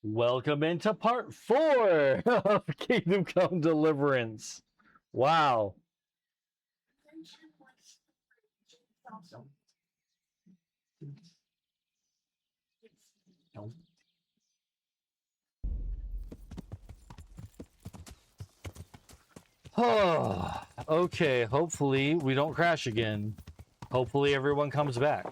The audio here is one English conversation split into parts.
Welcome into part 4 of Kingdom Come Deliverance. Wow. Oh, okay, hopefully we don't crash again. Hopefully everyone comes back.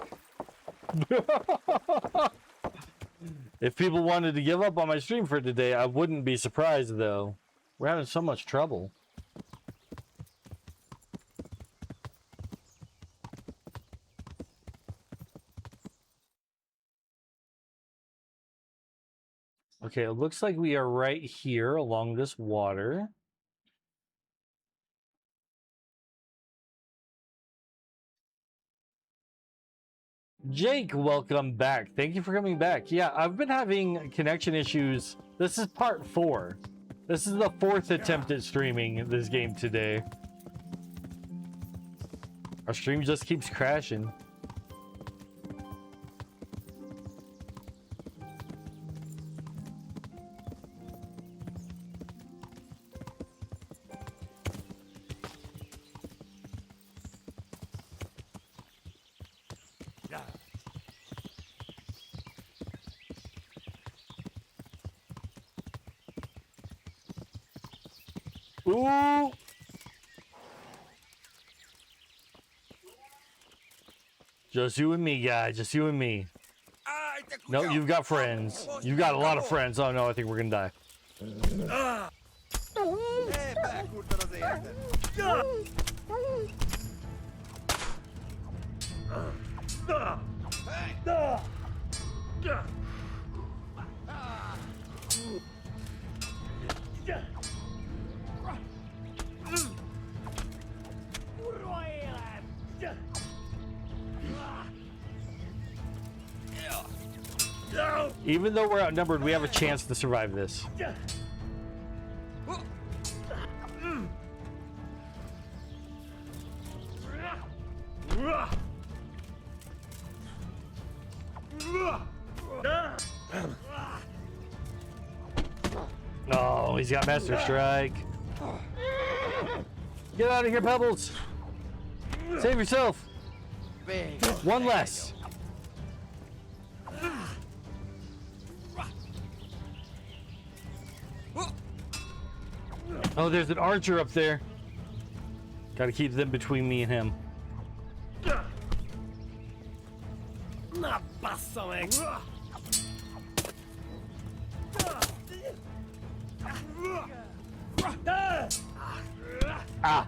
If people wanted to give up on my stream for today, I wouldn't be surprised though. We're having so much trouble. Okay, it looks like we are right here along this water. Jake, welcome back. Thank you for coming back. Yeah, I've been having connection issues. This is part 4. This is the 4th attempt at streaming this game today. Our stream just keeps crashing. Ooh! Just you and me, guy. Just you and me. No, you've got friends. You've got a lot of friends. Oh no, I think we're gonna die. Even though we're outnumbered, we have a chance to survive this. Oh, he's got Master Strike. Get out of here, Pebbles. Save yourself. One less. Oh, there's an archer up there. Gotta keep them between me and him. Ah.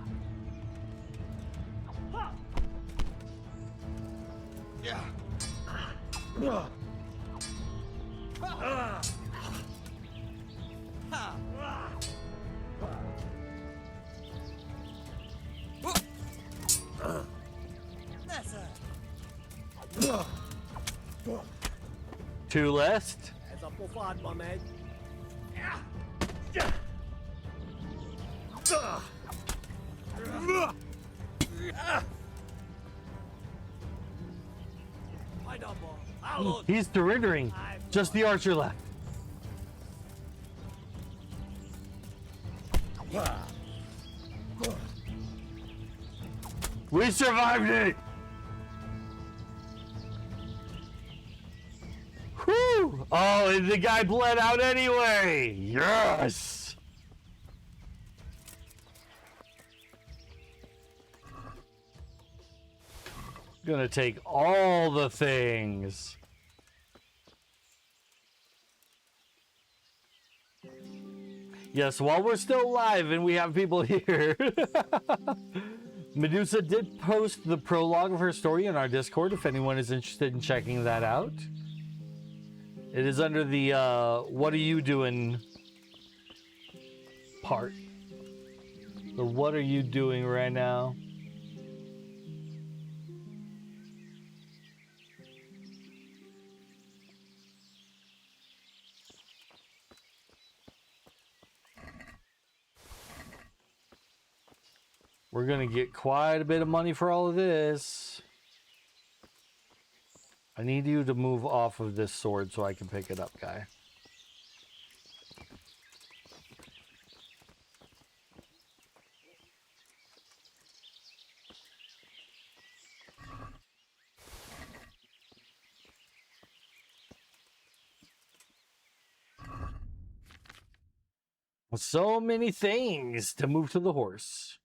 Two left. He's surrendering. Just the archer left. We survived it. Whew. Oh, and the guy bled out anyway. Yes. Gonna take all the things. Yes, while we're still live and we have people here. Medusa did post the prologue of her story in our Discord if anyone is interested in checking that out. It is under the what are you doing part. The what are you doing right now? We're gonna get quite a bit of money for all of this. I need you to move off of this sword so I can pick it up, guy. So many things to move to the horse.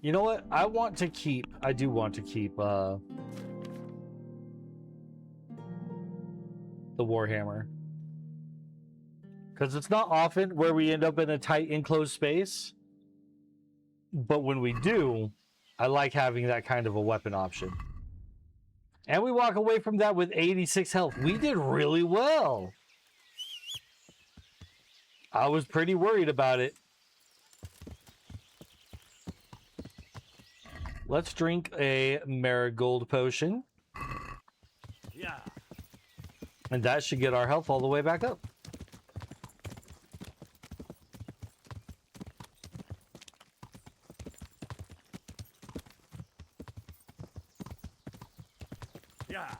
You know what? I do want to keep the Warhammer. Because it's not often where we end up in a tight enclosed space. But when we do, I like having that kind of a weapon option. And we walk away from that with 86 health. We did really well. I was pretty worried about it. Let's drink a marigold potion. Yeah. And that should get our health all the way back up. Yeah.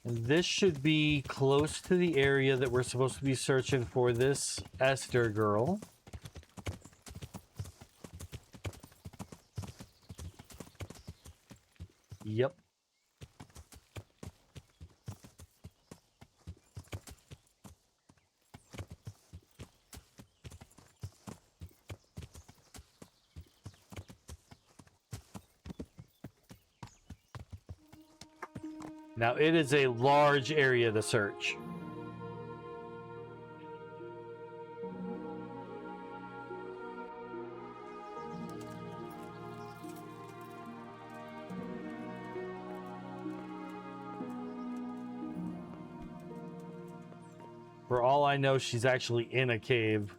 And this should be close to the area that we're supposed to be searching for this Esther girl. Yep. Now it is a large area to search. For all I know, she's actually in a cave.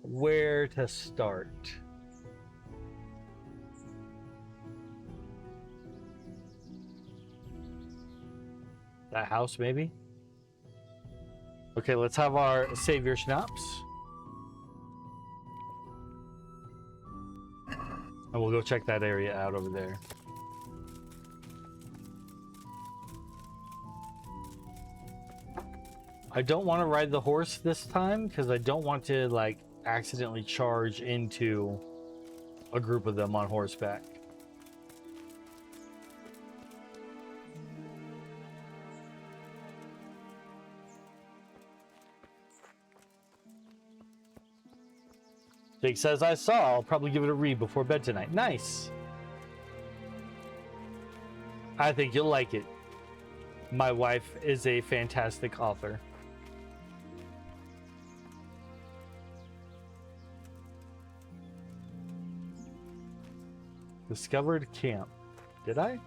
Where to start? That house, maybe? Okay, let's have our savior schnapps. And we'll go check that area out over there. I don't want to ride the horse this time because I don't want to, like, accidentally charge into a group of them on horseback. Jake says, I saw. I'll probably give it a read before bed tonight. Nice. I think you'll like it. My wife is a fantastic author. Discovered camp. Did I?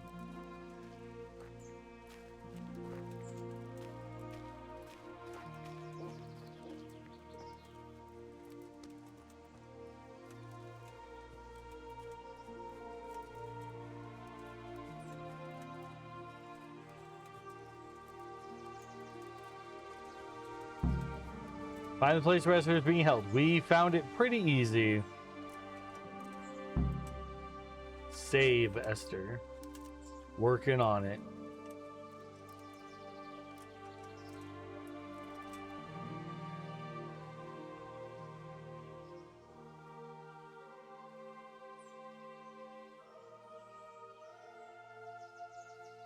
Find the place where Esther is being held. We found it pretty easy. Save Esther. Working on it.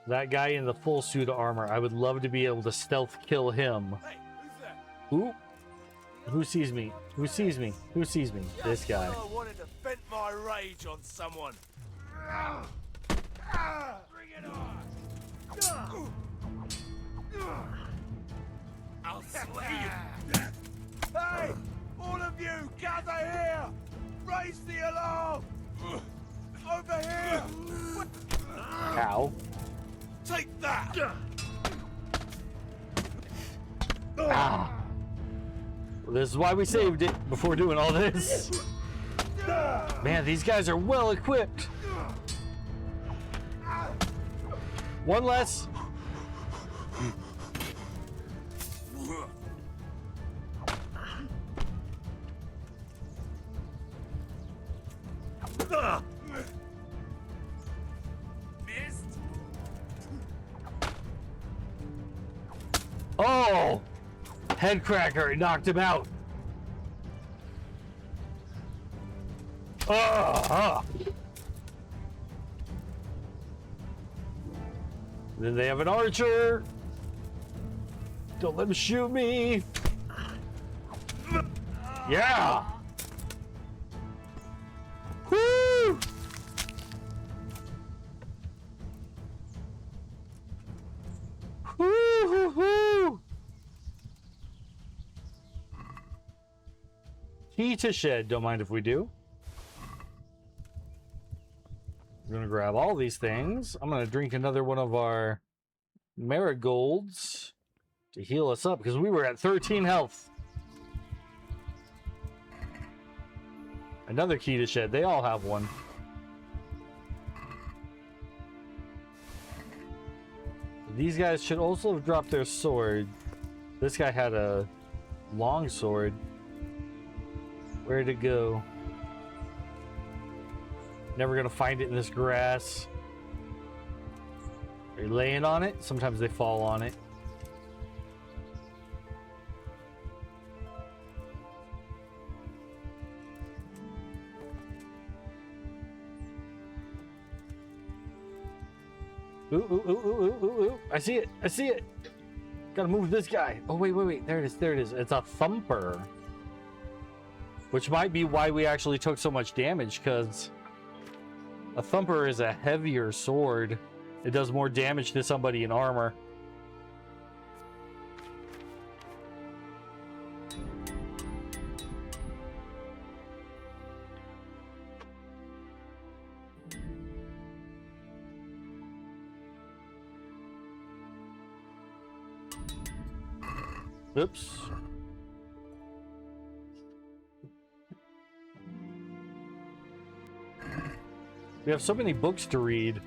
That guy in the full suit of armor, I would love to be able to stealth kill him. Hey, who's there? Who? Who sees me? Who sees me? Who sees me? This guy. I wanted to vent my rage on someone. Bring it on! I'll slay you! Hey! All of you, gather here! Raise the alarm! Over here! Ow. Take that! Ah. This is why we saved it before doing all this. Man, these guys are well equipped. One less. Missed. Oh! Head cracker, it knocked him out. Then they have an archer. Don't let him shoot me. Yeah. Woo! Woo-hoo-hoo! Key to shed. Don't mind if we do. We're gonna grab all these things. I'm gonna drink another one of our marigolds to heal us up because we were at 13 health. Another key to shed. They all have one. These guys should also have dropped their sword. This guy had a long sword. Where'd it go? Never gonna find it in this grass. Are you laying on it? Sometimes they fall on it. Ooh, ooh, ooh, ooh, ooh, ooh, ooh. I see it. I see it. Gotta move this guy. Oh, wait, wait, wait. There it is. There it is. It's a thumper. Which might be why we actually took so much damage, because a thumper is a heavier sword. It does more damage to somebody in armor. Oops. We have so many books to read.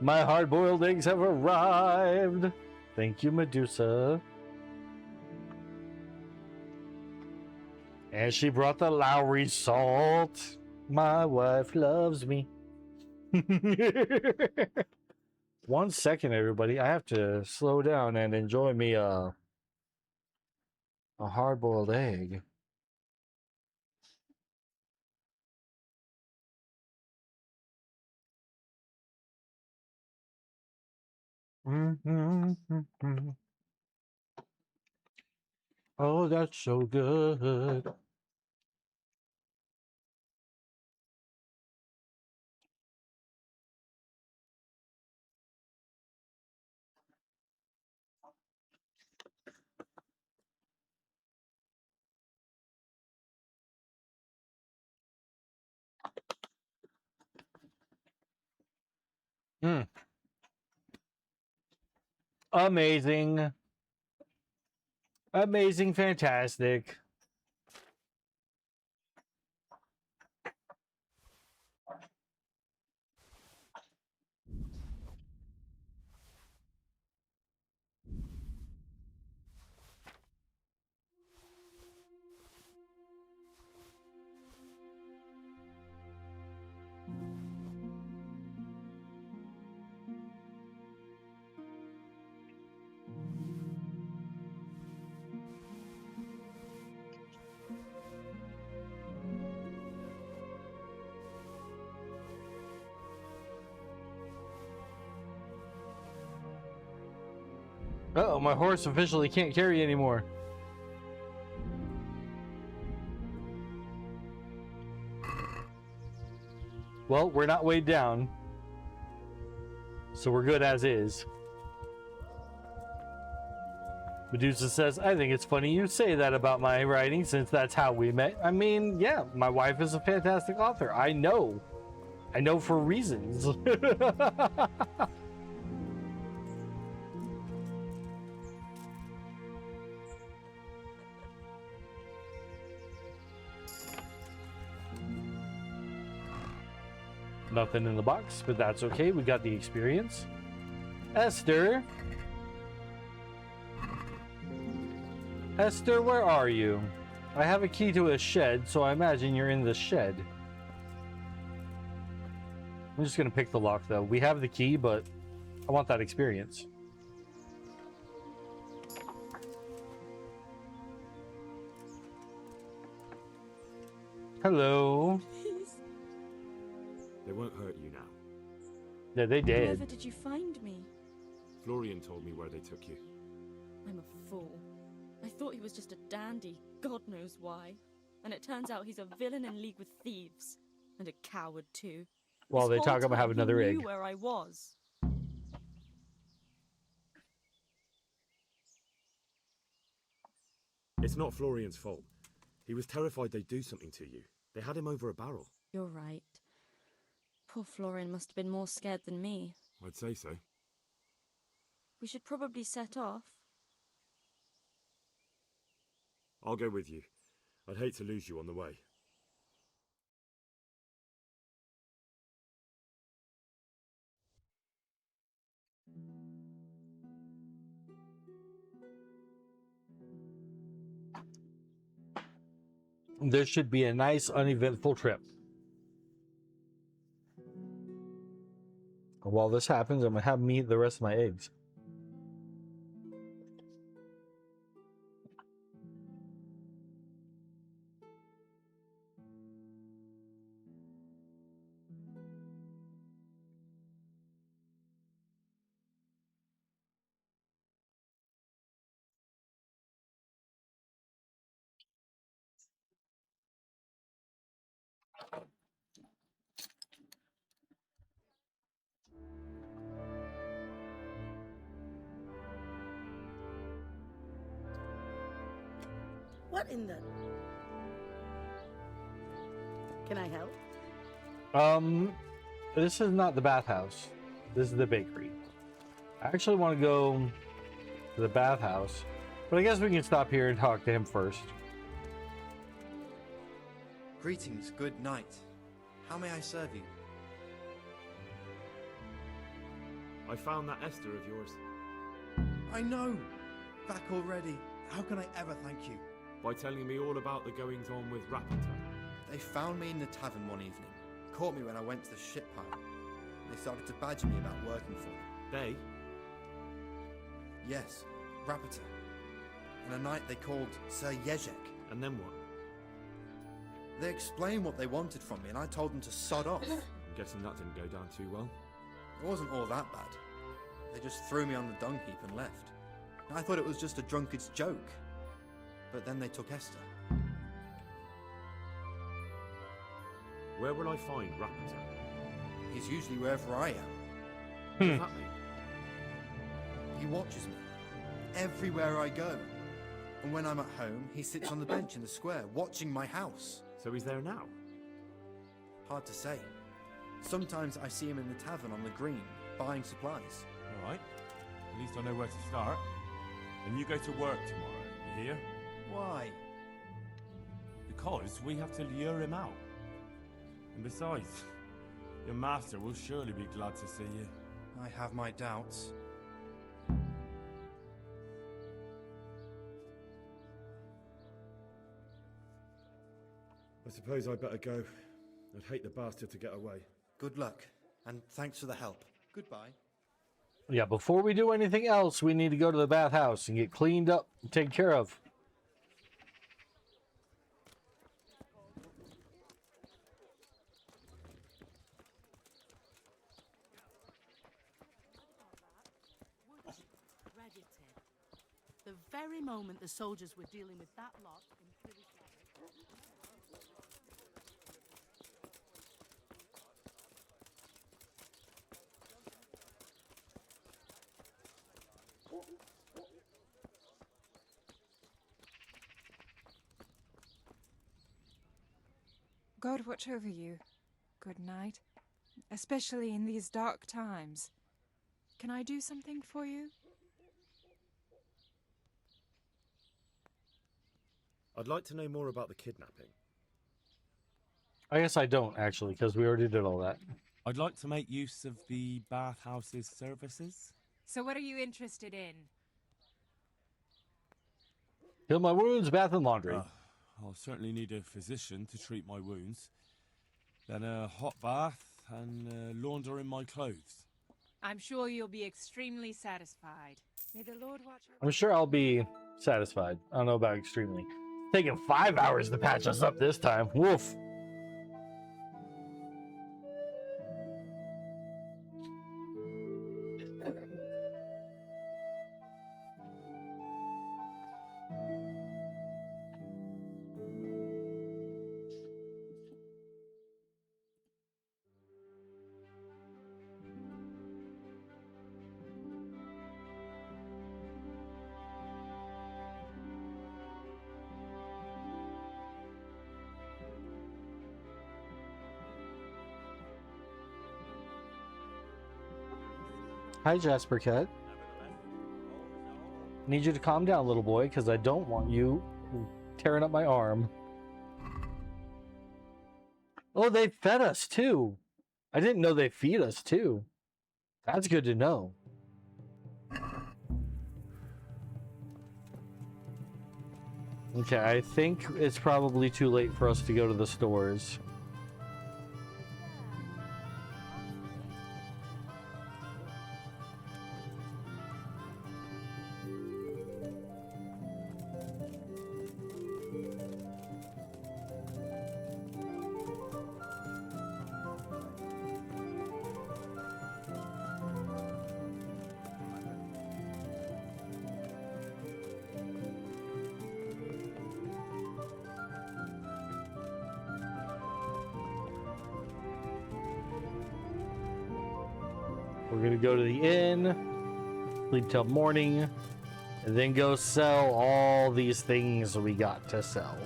My hard-boiled eggs have arrived. Thank you, Medusa. And she brought the Lowry salt. My wife loves me. 1 second, everybody. I have to slow down and enjoy me a hard-boiled egg. Oh, that's so good. Mm. Amazing. Amazing, fantastic. Uh-oh, my horse officially can't carry anymore. Well, we're not weighed down, so we're good as is. Medusa says, I think it's funny you say that about my writing since that's how we met. I mean, yeah, my wife is a fantastic author. I know. I know for reasons. Nothing in the box, but that's okay. We got the experience. Esther. Esther, where are you? I have a key to a shed, so I imagine you're in the shed. I'm just gonna pick the lock though. We have the key, but I want that experience. Hello. Please. They won't hurt you now. Yeah, they Wherever did. did you find me? Florian told me where they took you. I'm a fool. I thought he was just a dandy, God knows why. And it turns out he's a villain in league with thieves. And a coward too. While they This talk whole about time having another he egg. knew where I was. It's not Florian's fault. He was terrified they'd do something to you. They had him over a barrel. You're right. Poor Florian must have been more scared than me. I'd say so. We should probably set off. I'll go with you. I'd hate to lose you on the way. This should be a nice, uneventful trip. While this happens, I'm gonna have me eat the rest of my eggs. What in the... Can I help? This is not the bathhouse. This is the bakery. I actually want to go to the bathhouse, but I guess we can stop here and talk to him first. Greetings, good night. How may I serve you? I found that Esther of yours. I know! Back already. How can I ever thank you? By telling me all about the goings-on with Rapita. They found me in the tavern one evening, caught me when I went to the ship pile. They started to badger me about working for them. They? Yes, Rapita. And a night they called Sir Jezek. And then what? They explained what they wanted from me and I told them to sod off. I'm guessing that didn't go down too well. It wasn't all that bad. They just threw me on the dung heap and left. I thought it was just a drunkard's joke. But then they took Esther. Where will I find Rapita? He's usually wherever I am. What does that mean? He watches me. Everywhere I go. And when I'm at home, he sits on the bench in the square, watching my house. So he's there now? Hard to say. Sometimes I see him in the tavern on the green, buying supplies. All right. At least I know where to start. And you go to work tomorrow, you hear? Why? Because we have to lure him out. And besides, your master will surely be glad to see you. I have my doubts. I suppose I'd better go. I'd hate the bastard to get away. Good luck, and thanks for the help. Goodbye. Yeah, before we do anything else, we need to go to the bathhouse and get cleaned up and taken care of. The very moment the soldiers were dealing with that lot in God watch over you. Good night. Especially in these dark times. Can I do something for you? I'd like to know more about the kidnapping. I guess I don't, actually, because we already did all that. I'd like to make use of the bathhouse's services. So what are you interested in? Heal my wounds, bath and laundry. I'll certainly need a physician to treat my wounds. Then a hot bath and laundering my clothes. I'm sure you'll be extremely satisfied. May the Lord watch over I'm sure I'll be satisfied. I don't know about extremely. Taking 5 hours to patch us up this time. Woof. Hi, Jasper Cat. Need you to calm down, little boy, because I don't want you tearing up my arm. Oh, they fed us too. I didn't know they feed us too. That's good to know. Okay, I think it's probably too late for us to go to the stores. We're gonna go to the inn, sleep till morning, and then go sell all these things we got to sell.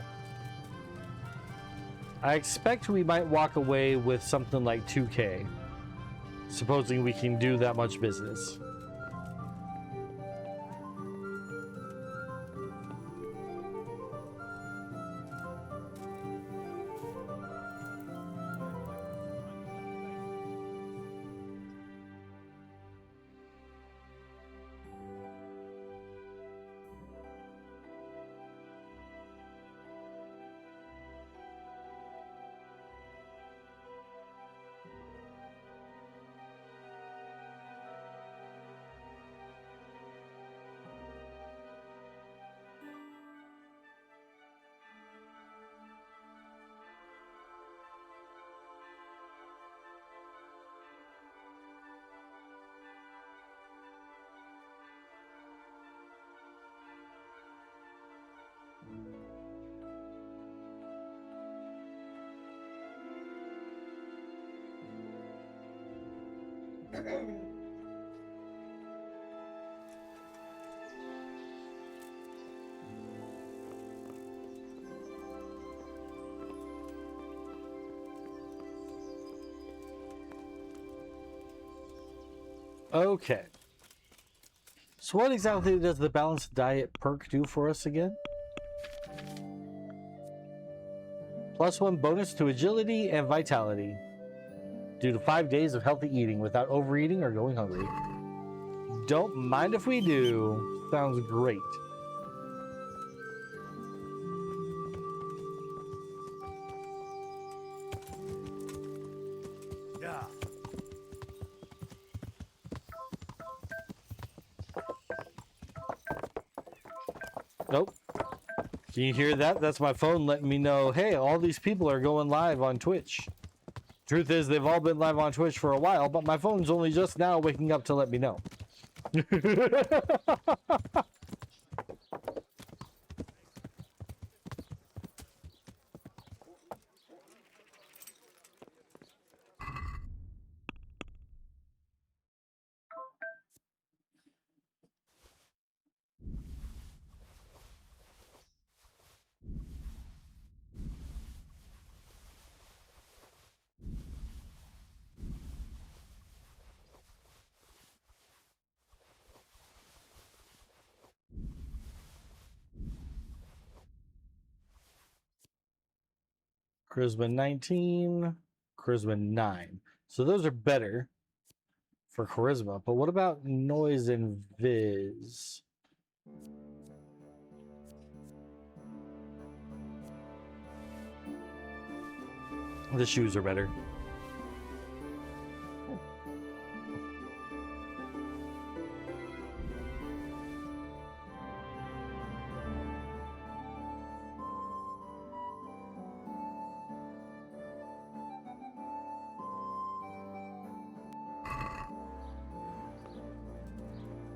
I expect we might walk away with something like 2K, supposing we can do that much business. Okay. So what exactly does the balanced diet perk do for us again? +1 bonus to agility and vitality due to 5 days of healthy eating without overeating or going hungry. Don't mind if we do. Sounds great. Yeah. Nope. Can you hear that? That's my phone letting me know, hey, all these people are going live on Twitch. Truth is, they've all been live on Twitch for a while, but my phone's only just now waking up to let me know. Charisma 19, charisma 9. So those are better for charisma. But what about noise and viz? The shoes are better.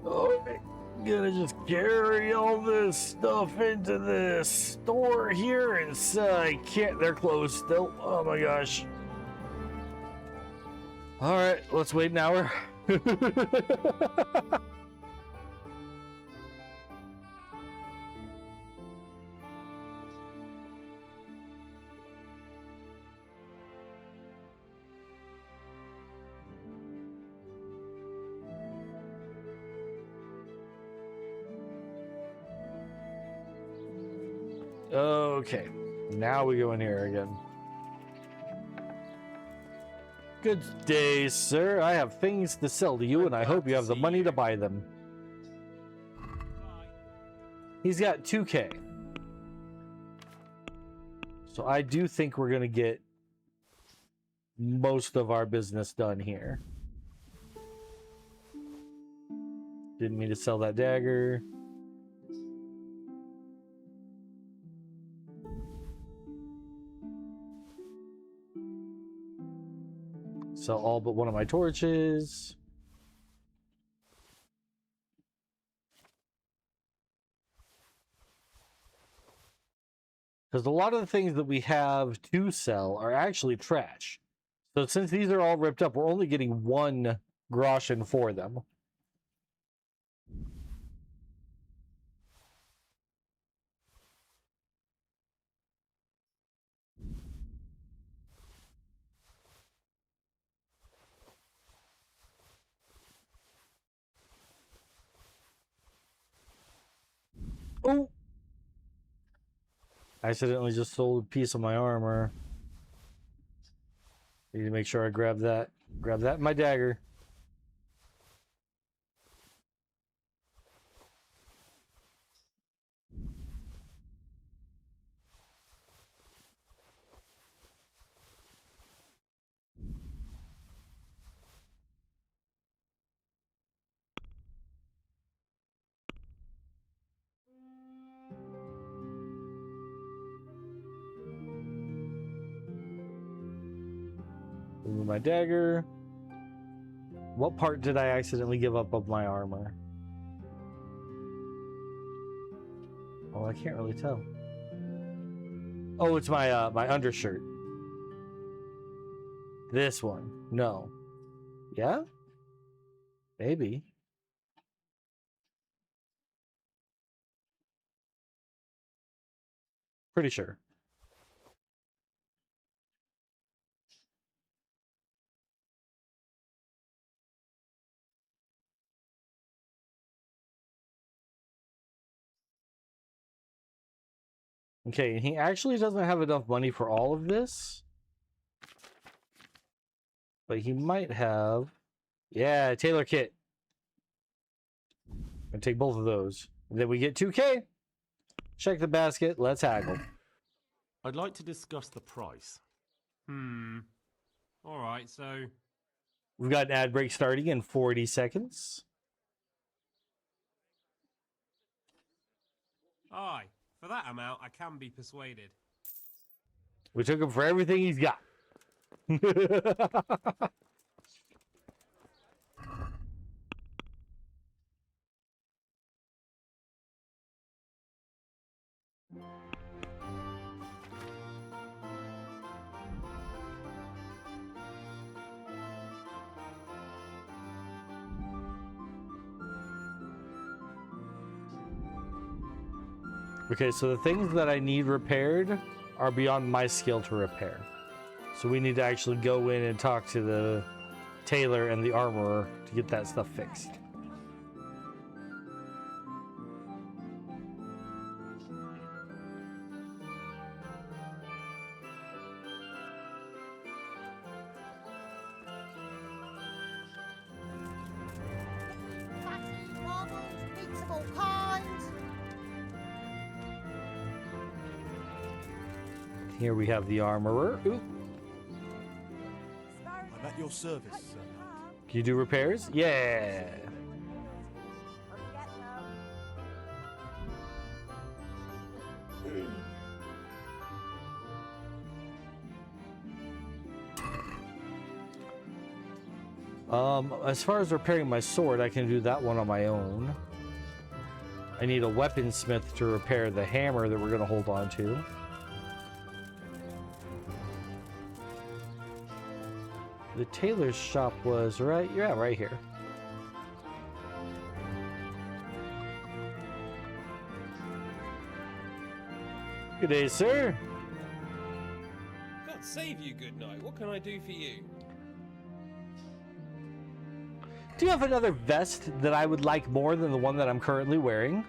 Oh, I'm gonna just carry all this stuff into this store here, and I can't. They're closed still. Oh my gosh. All right, let's wait an hour. Okay, now we go in here again. Good day, sir. I have things to sell to you, and I hope you have the money to buy them. He's got 2K. So I do think we're going to get most of our business done here. Didn't mean to sell that dagger. Sell all but one of my torches. Because a lot of the things that we have to sell are actually trash. So since these are all ripped up, we're only getting 1 groschen for them. Oh! I accidentally just sold a piece of my armor. Need to make sure I grab that. Grab that in my dagger. Remove my dagger. What part did I accidentally give up of my armor? Oh, I can't really tell. Oh, it's my my undershirt. This one. No. Yeah? Maybe. Pretty sure. Okay, he actually doesn't have enough money for all of this. But he might have... Yeah, tailor kit. I'll take both of those. And then we get 2K. Check the basket. Let's haggle. I'd like to discuss the price. Alright, so... We've got an ad break starting in 40 seconds. Aye, for that amount, I can be persuaded. We took him for everything he's got. Okay, so the things that I need repaired are beyond my skill to repair. So we need to actually go in and talk to the tailor and the armorer to get that stuff fixed. all kinds. Here we have the armorer. Ooh, I'm at your service, sir. can you do repairs? Yeah. As far as repairing my sword, I can do that one on my own. I need a weaponsmith to repair the hammer that we're going to hold on to. The tailor's shop was right, yeah, right here. Good day, sir. God save you, good night. What can I do for you? Do you have another vest that I would like more than the one that I'm currently wearing?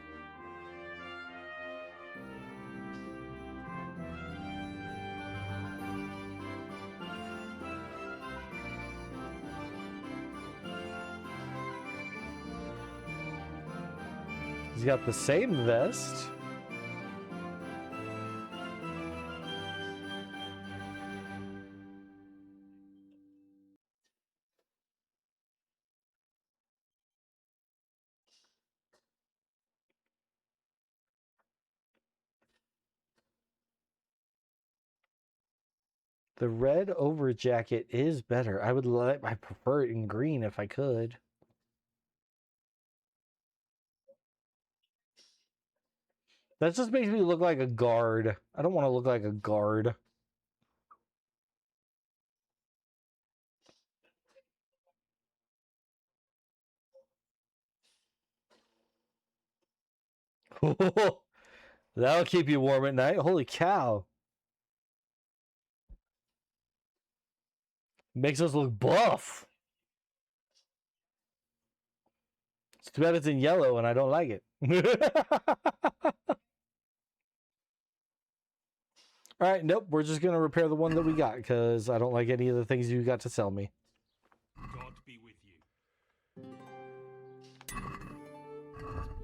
He's got the same vest. The red over jacket is better. I prefer it in green if I could. That just makes me look like a guard. I don't want to look like a guard. That'll keep you warm at night. Holy cow. Makes us look buff. It's too bad it's in yellow and I don't like it. All right, nope. We're just going to repair the one that we got because I don't like any of the things you got to sell me. God be with you.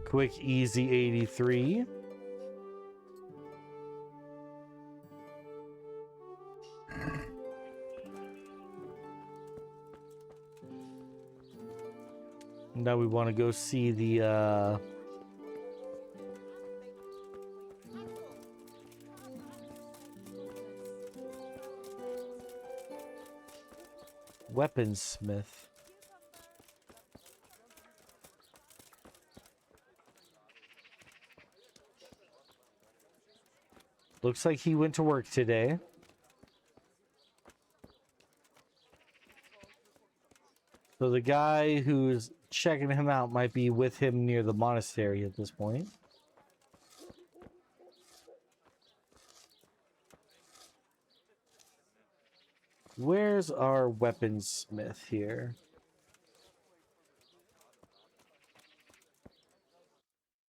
Quick, easy 83. Now we want to go see the weaponsmith. Looks like he went to work today. So the guy who's checking him out might be with him near the monastery at this point. Where's our weaponsmith here?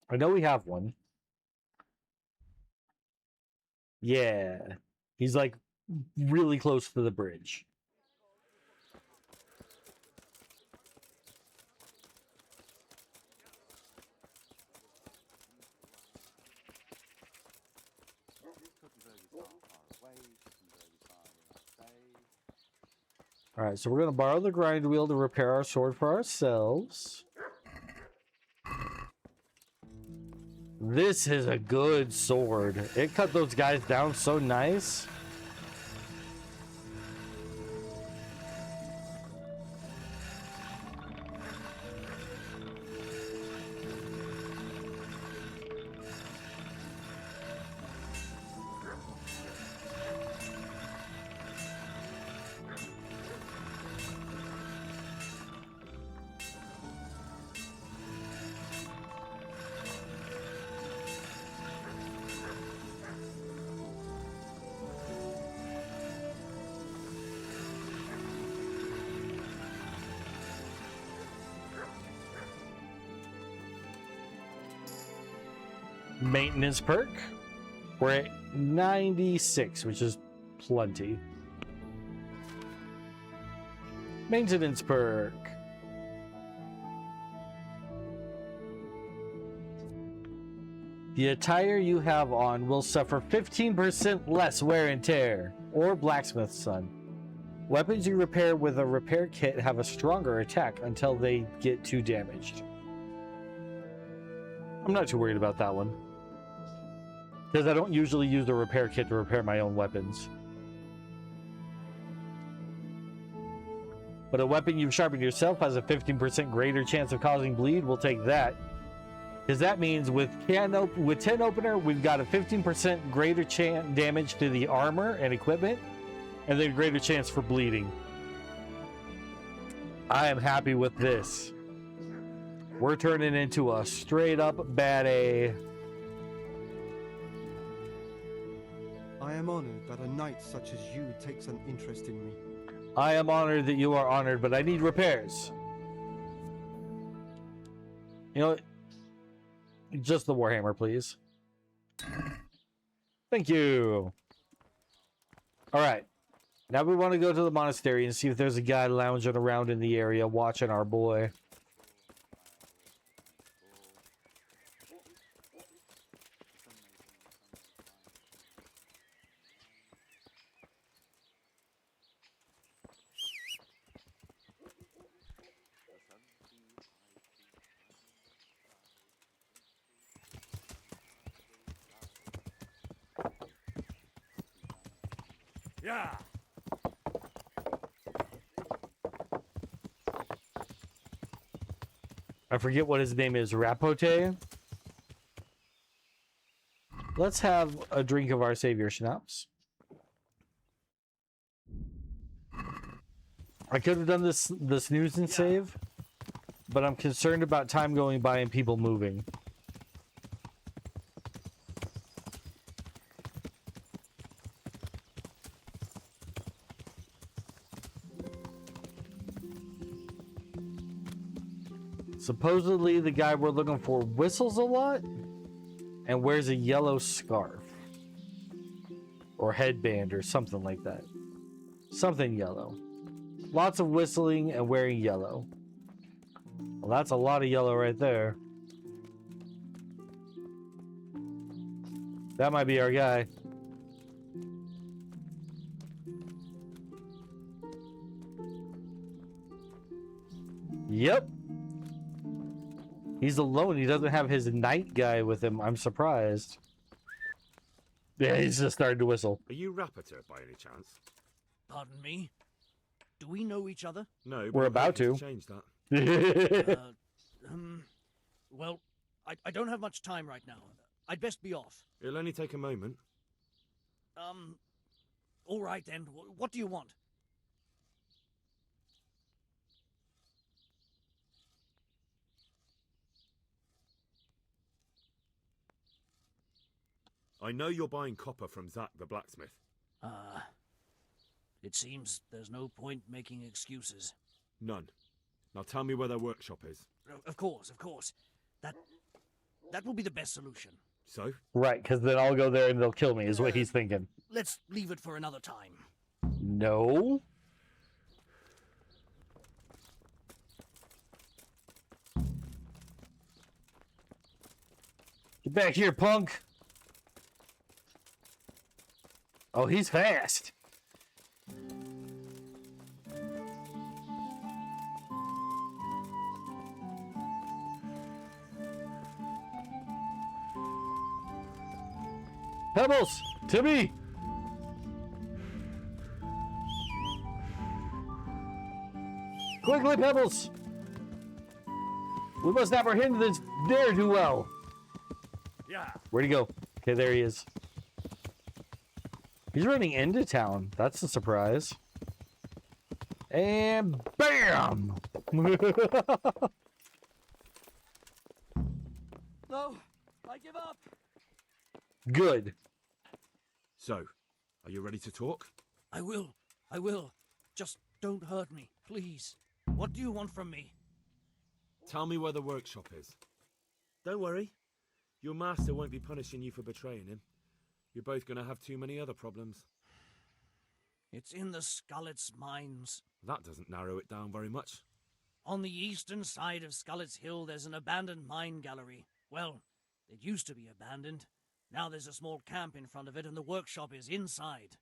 I know we have one. Yeah. He's like really close to the bridge. All right, so we're going to borrow the grind wheel to repair our sword for ourselves. This is a good sword. It cut those guys down so nice. Maintenance perk. We're at 96, which is plenty. Maintenance perk. The attire you have on will suffer 15% less wear and tear, or blacksmith's son. Weapons you repair with a repair kit have a stronger attack until they get too damaged. I'm not too worried about that one, because I don't usually use the repair kit to repair my own weapons. But a weapon you've sharpened yourself has a 15% greater chance of causing bleed. We'll take that. Because that means with 10 opener, we've got a 15% greater damage to the armor and equipment, and then a greater chance for bleeding. I am happy with this. We're turning into a straight up baddie. I am honored that a knight such as you takes an interest in me. I am honored that you are honored, but I need repairs. You know, just the Warhammer, please. Thank you. All right. Now we want to go to the monastery and see if there's a guy lounging around in the area watching our boy. Yeah. I forget what his name is. Rapote? Let's have a drink of our savior schnapps. I could have done this snooze and save, but I'm concerned about time going by and people moving. Supposedly the guy we're looking for whistles a lot and wears a yellow scarf or headband or something like that. Something yellow. Lots of whistling and wearing yellow. Well, that's a lot of yellow right there. That might be our guy. Yep. He's alone. He doesn't have his knight guy with him. I'm surprised. Yeah, he's just starting to whistle. Are you Rappator by any chance? Pardon me? Do we know each other? No, but we're about to. Change that. Well, I don't have much time right now. I'd best be off. It'll only take a moment. All right then. What do you want? I know you're buying copper from Zach the blacksmith. It seems there's no point making excuses. None. Now tell me where their workshop is. Of course. That will be the best solution. So? Right, because then I'll go there and they'll kill me, is what he's thinking. Let's leave it for another time. No. Get back here, punk. Oh, he's fast. Pebbles, Timmy. Quickly, Pebbles. We must apprehend this ne'er-do-well. Yeah. Where'd he go? Okay, there he is. He's running into town. That's a surprise. And bam! No, I give up. Good. So, are you ready to talk? I will. Just don't hurt me, please. What do you want from me? Tell me where the workshop is. Don't worry. Your master won't be punishing you for betraying him. You're both going to have too many other problems. It's in the Skullet's mines. That doesn't narrow it down very much. On the eastern side of Skullet's Hill, there's an abandoned mine gallery. Well, It used to be abandoned. Now there's a small camp in front of it, and the workshop is inside.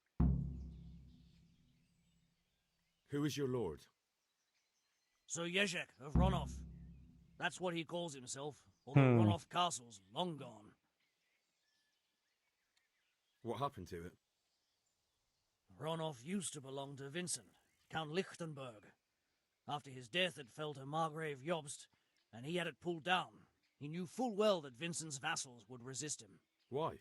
Who is your lord? Sir Yezhek of Ronov. That's what he calls himself, although Ronov Castle's long gone. What happened to it? Ronov used to belong to Vincent, Count Lichtenberg. After his death, it fell to Margrave Jobst, and he had it pulled down. He knew full well that Vincent's vassals would resist him. Why?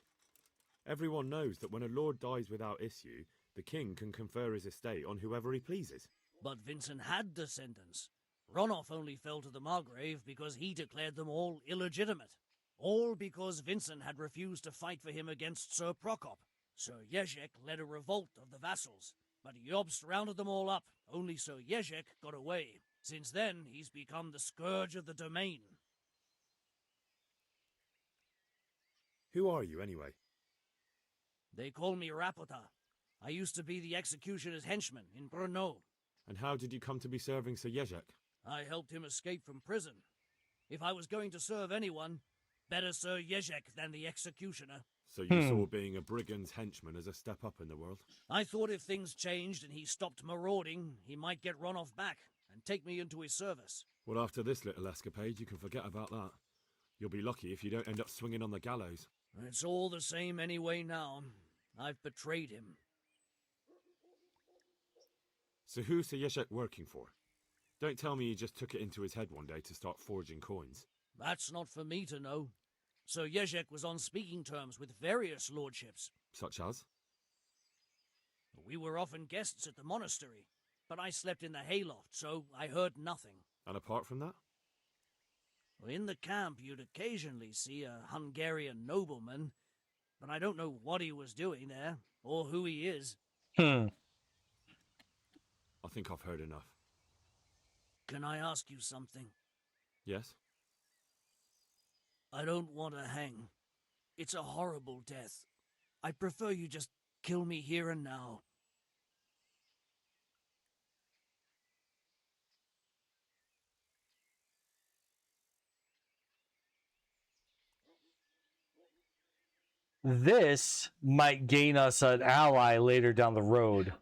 Everyone knows that when a lord dies without issue, the king can confer his estate on whoever he pleases. But Vincent had descendants. Ronov only fell to the Margrave because he declared them all illegitimate. All because Vincent had refused to fight for him against Sir Prokop. Sir Yezhek led a revolt of the vassals, but Jobst rounded them all up. Only Sir Yezhek got away. Since then, he's become the scourge of the domain. Who are you, anyway? They call me Rapota. I used to be the executioner's henchman in Brno. And how did you come to be serving Sir Yezhek? I helped him escape from prison. If I was going to serve anyone, better Sir Yezhek than the executioner. So you saw being a brigand's henchman as a step up in the world? I thought if things changed and he stopped marauding, he might get Ronov back and take me into his service. Well, after this little escapade, you can forget about that. You'll be lucky if you don't end up swinging on the gallows. It's all the same anyway now. I've betrayed him. So who's Sir Yezhek working for? Don't tell me he just took it into his head one day to start forging coins. That's not for me to know. Sir Yezhek was on speaking terms with various lordships. Such as? We were often guests at the monastery, but I slept in the hayloft, so I heard nothing. And apart from that? In the camp, you'd occasionally see a Hungarian nobleman, but I don't know what he was doing there, or who he is. I think I've heard enough. Can I ask you something? Yes? I don't want to hang. It's a horrible death. I prefer you just kill me here and now. This might gain us an ally later down the road.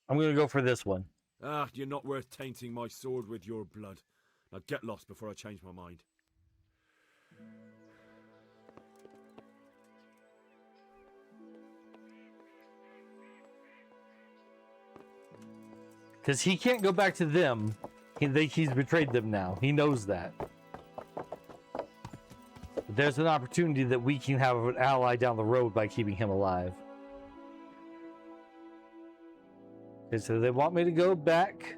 I'm going to go for this one. Ah, you're not worth tainting my sword with your blood. Now get lost before I change my mind. Because he can't go back to them. He's betrayed them now. He knows that. But there's an opportunity that we can have an ally down the road by keeping him alive. Okay, so they want me to go back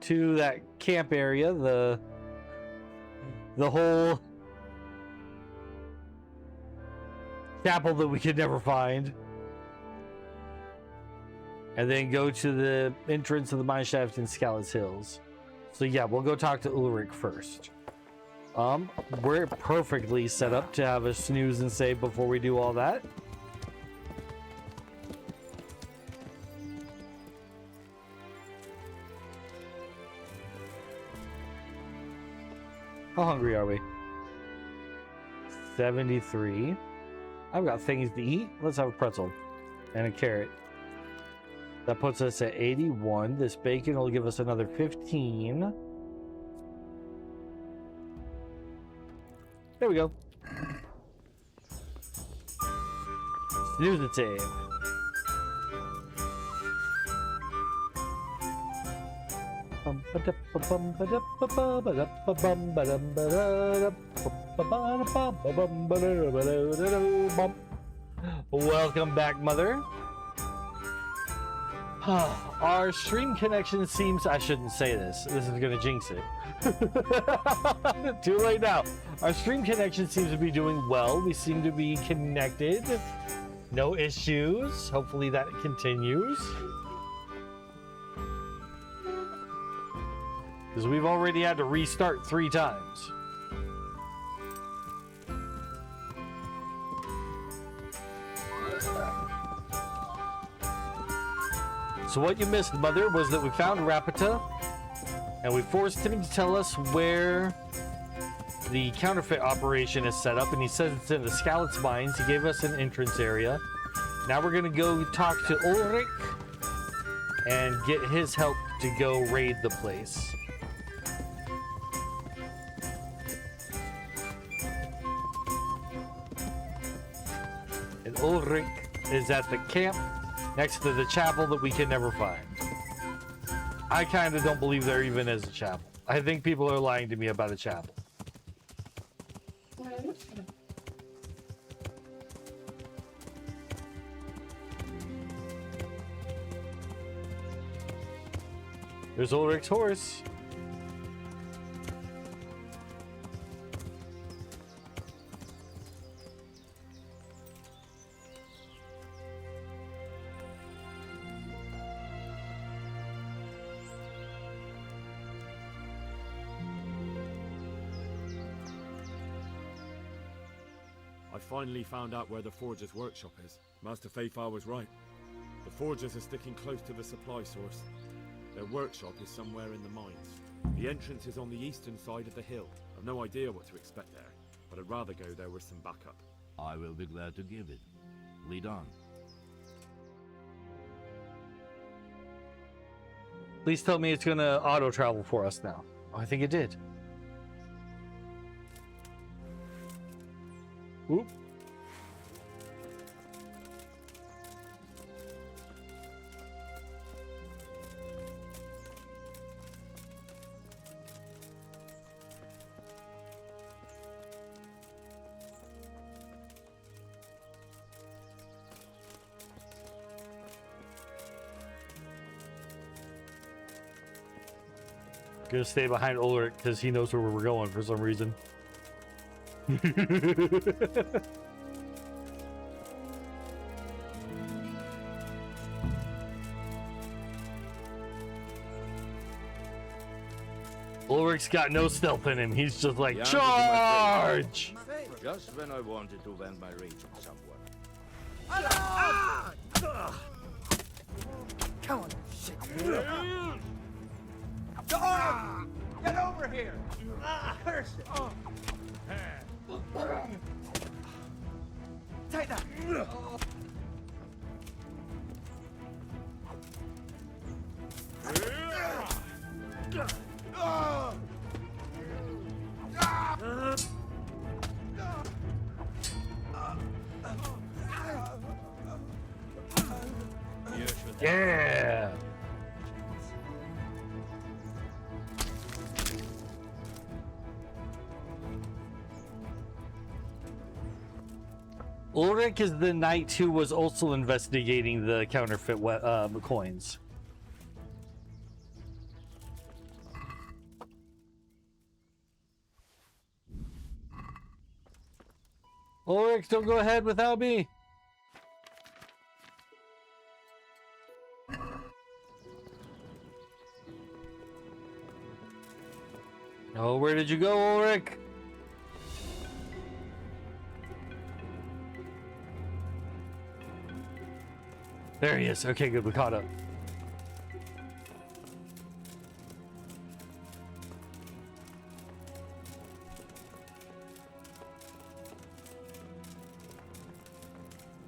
to that camp area, the whole chapel that we could never find. And then go to the entrance of the mine shaft in Scallots Hills. So yeah, we'll go talk to Ulrich first. We're perfectly set up to have a snooze and save before we do all that. How hungry are we? 73. I've got things to eat. Let's have a pretzel and a carrot. That puts us at 81. This bacon will give us another 15. There we go. Snooze and save. Welcome back, Mother. Our stream connection seems... I shouldn't say this. This is going to jinx it. Too late now. Our stream connection seems to be doing well. We seem to be connected. No issues. Hopefully that continues. Because we've already had to restart 3 times. So what you missed, Mother, was that we found Rapita, and we forced him to tell us where the counterfeit operation is set up, and he says it's in the Skalitz mines. He gave us an entrance area. Now we're gonna go talk to Ulrich and get his help to go raid the place. And Ulrich is at the camp next to the chapel that we can never find. I kind of don't believe there even is a chapel. I think people are lying to me about a chapel. There's Ulrich's horse. I finally found out where the Forger's workshop is. Master Feifar was right. The Forgers are sticking close to the supply source. Their workshop is somewhere in the mines. The entrance is on the eastern side of the hill. I've no idea what to expect there, but I'd rather go there with some backup. I will be glad to give it. Lead on. Please tell me it's gonna auto travel for us now. Oh, I think it did. Oop. Gonna stay behind Ulrich because he knows where we're going for some reason. Ulrich's got no stealth in him. He's just like, charge! Just when I wanted to vent my rage on someone. Come on, shit. Get over here! Curse it! Take that! Yeah! Ulrich is the knight who was also investigating the counterfeit coins. Ulrich, don't go ahead without me. Oh, where did you go, Ulrich? There he is. Okay, good. We caught up.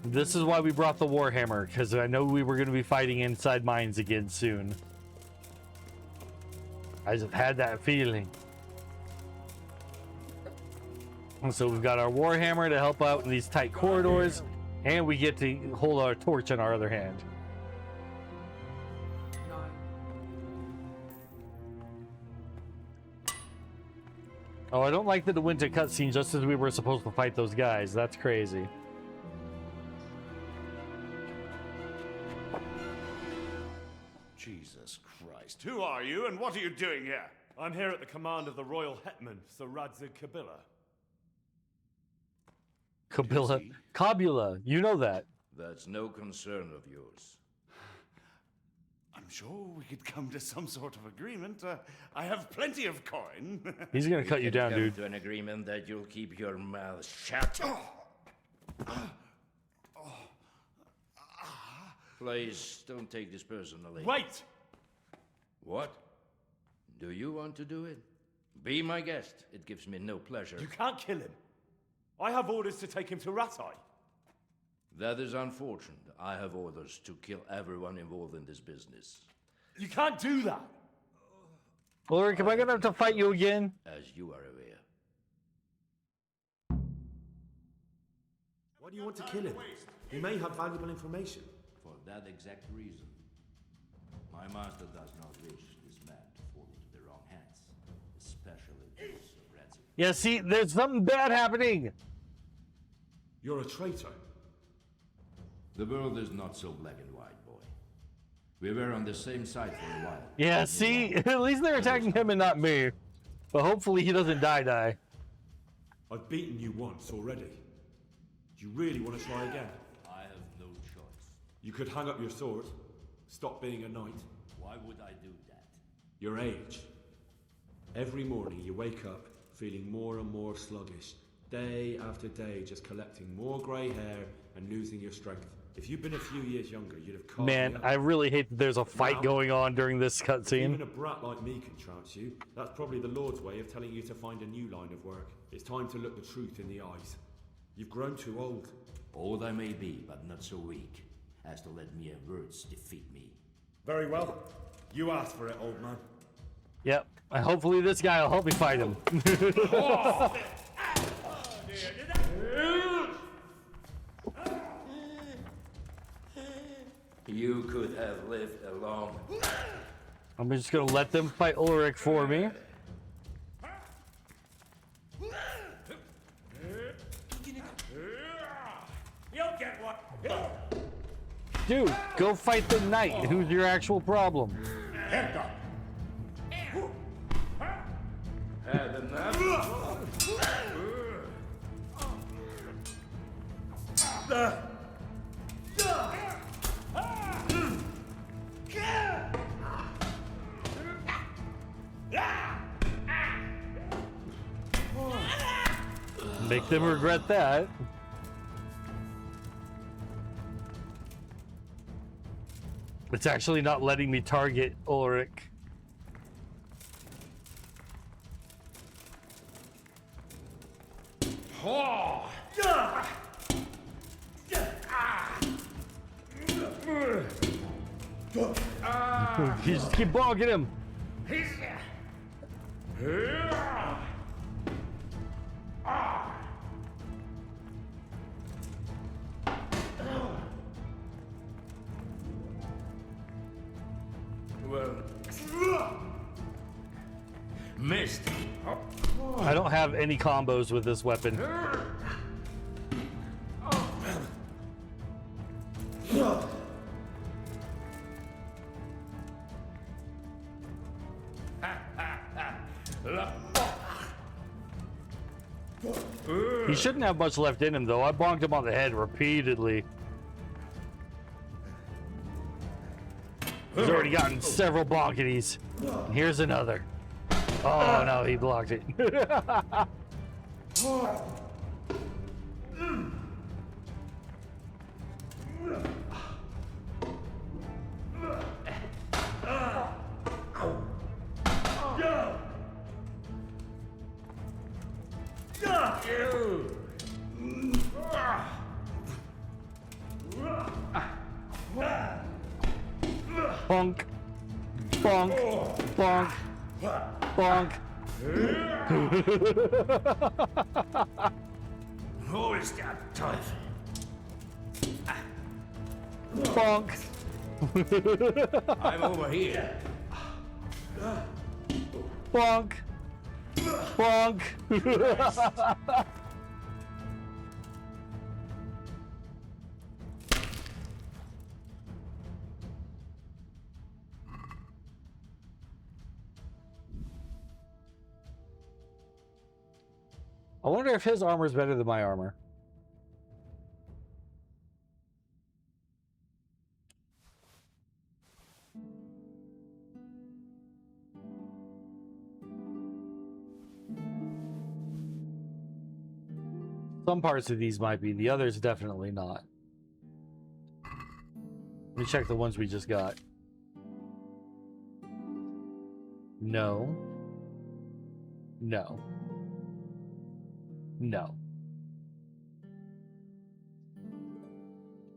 This is why we brought the Warhammer, because I know we were going to be fighting inside mines again soon. I just had that feeling. And so we've got our Warhammer to help out in these tight corridors. And we get to hold our torch in our other hand. Oh, I don't like that it went to cutscene just as we were supposed to fight those guys. That's crazy. Jesus Christ. Who are you and what are you doing here? I'm here at the command of the Royal Hetman, Sir Radzig Kabila. Kabula, you know that. That's no concern of yours. I'm sure we could come to some sort of agreement. I have plenty of coin. He's gonna cut you down, come dude. To an agreement that you'll keep your mouth shut. Please, don't take this personally. Wait! What? Do you want to do it? Be my guest. It gives me no pleasure. You can't kill him. I have orders to take him to Ratai. That is unfortunate. I have orders to kill everyone involved in this business. You can't do that. Ulrich, am I gonna have to fight you again? As you are aware. Why do you want to kill him? He may have valuable information. For that exact reason. My master does not wish this man to fall into the wrong hands. Especially those of Ratsy. Yeah, see, there's something bad happening. You're a traitor. The world is not so black and white, boy. We were on the same side for a while. Yeah, see, at least they're attacking him and not me. But hopefully he doesn't die. I've beaten you once already. Do you really want to try again? I have no choice. You could hang up your sword, stop being a knight. Why would I do that? Your age. Every morning you wake up feeling more and more sluggish. Day after day just collecting more grey hair and losing your strength. If you'd been a few years younger, you'd have caught Man, I really hate that there's a fight going on during this cutscene. Even a brat like me can trounce you. That's probably the Lord's way of telling you to find a new line of work. It's time to look the truth in the eyes. You've grown too old. Old I may be, but not so weak as to let mere words defeat me. Very well. You asked for it, old man. Yep. And hopefully this guy will help me fight him. You could have lived alone. I'm just gonna let them fight Ulrich for me. You'll get one. Dude, go fight the knight. Who's your actual problem? Head up. Had enough? Make them regret that. It's actually not letting me target Ulrich. You just keep bonking him. Well, missed. I don't have any combos with this weapon. He shouldn't have much left in him, though. I bonked him on the head repeatedly. He's already gotten several bonkities. And here's another. Oh, no, he blocked it. Bonk. Bonk. Bonk. Bonk. Who is that tough? Bonk. I'm over here. Bonk. Bonk. I wonder if his armor is better than my armor. Some parts of these might be, the others definitely not. Let me check the ones we just got. No. No. No.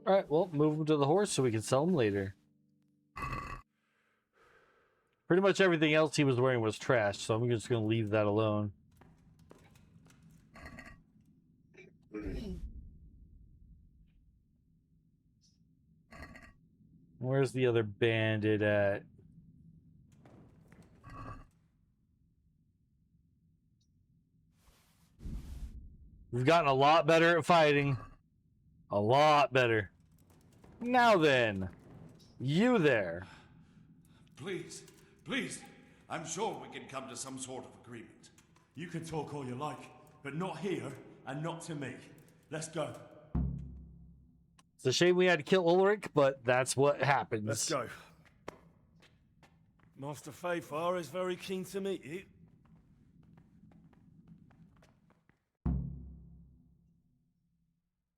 Alright, well, move them to the horse so we can sell them later. Pretty much everything else he was wearing was trash, so I'm just going to leave that alone. Where's the other bandit at? We've gotten a lot better at fighting. A lot better. Now then, you there. Please, please. I'm sure we can come to some sort of agreement. You can talk all you like, but not here and not to me. Let's go. It's a shame we had to kill Ulrich, but that's what happens. Let's go. Master Fayfar is very keen to meet you.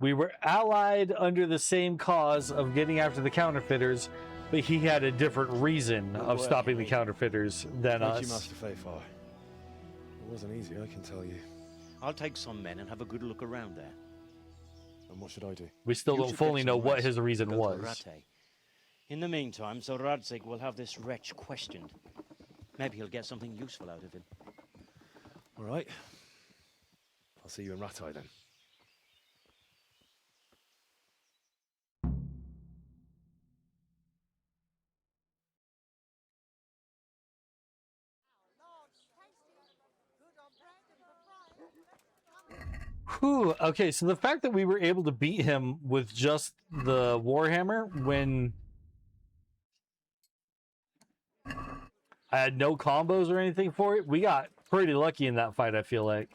We were allied under the same cause of getting after the counterfeiters, but he had a different reason of stopping the counterfeiters than us. Thank you, Master Fayfar. It wasn't easy, I can tell you. I'll take some men and have a good look around there. And what should I do? We still You don't should fully get know some what rest his reason and go to was. Rattay. In the meantime, Sir Radzig will have this wretch questioned. Maybe he'll get something useful out of him. All right. I'll see you in Rattay then. Whew, okay, so the fact that we were able to beat him with just the Warhammer when I had no combos or anything for it, we got pretty lucky in that fight, I feel like.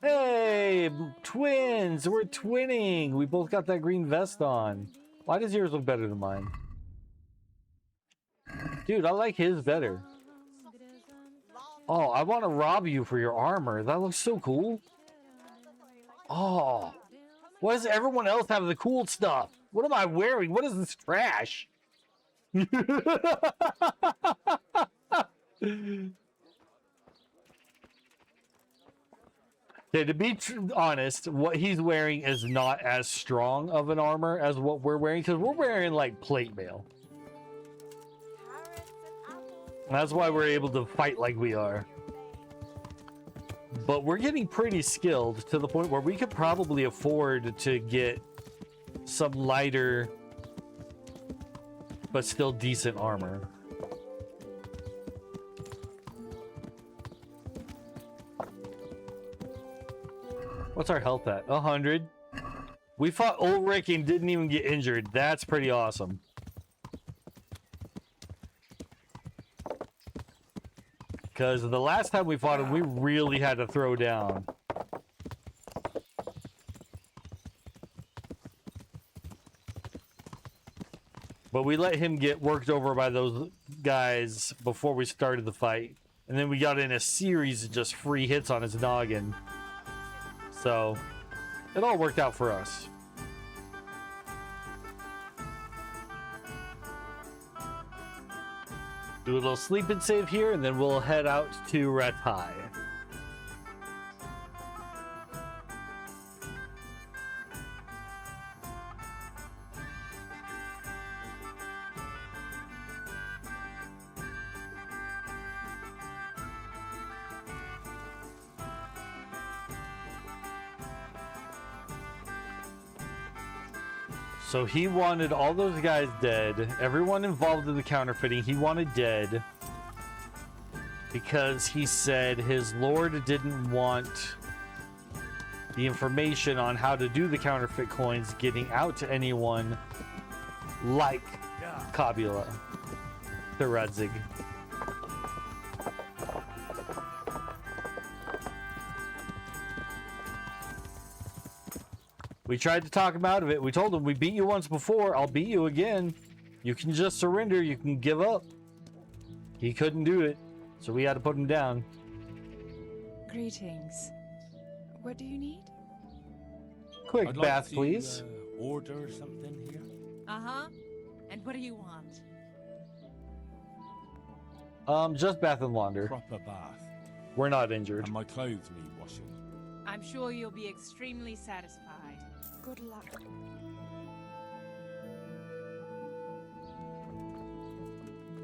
Hey, twins! We're twinning! We both got that green vest on. Why does yours look better than mine? Dude, I like his better. Oh, I want to rob you for your armor. That looks so cool. Oh, why does everyone else have the cool stuff? What am I wearing? What is this trash? Okay, to be honest, what he's wearing is not as strong of an armor as what we're wearing, because we're wearing like plate mail. And that's why we're able to fight like we are. But we're getting pretty skilled to the point where we could probably afford to get some lighter but still decent armor. What's our health at? 100. We fought Ulrich and didn't even get injured. That's pretty awesome. Because the last time we fought him, we really had to throw down. But we let him get worked over by those guys before we started the fight. And then we got in a series of just free hits on his noggin. So, it all worked out for us. Do a little sleep and save here, and then we'll head out to Rattay. So he wanted all those guys dead. Everyone involved in the counterfeiting, he wanted dead. Because he said his lord didn't want the information on how to do the counterfeit coins getting out to anyone like Kabula to Radzig. We tried to talk him out of it. We told him, we beat you once before, I'll beat you again. You can just surrender, you can give up. He couldn't do it, so we had to put him down. Greetings. What do you need? Quick I'd bath, like to, please. Order something here. Uh-huh. And what do you want? Just bath and launder. Proper bath. We're not injured. And my clothes need washing. I'm sure you'll be extremely satisfied. Good luck.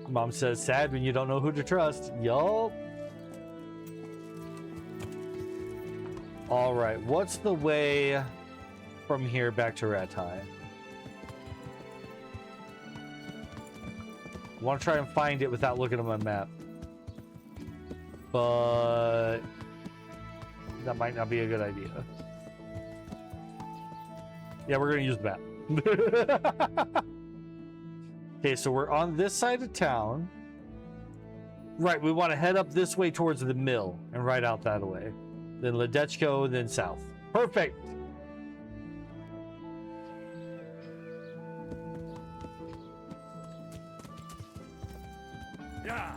Mom says, sad when you don't know who to trust. Yup. All right, what's the way from here back to Ratai? I want to try and find it without looking at my map. But that might not be a good idea. Yeah, we're going to use the map. Okay, so we're on this side of town. Right, we want to head up this way towards the mill and right out that way. Then Ledechko, then south. Perfect! Yeah.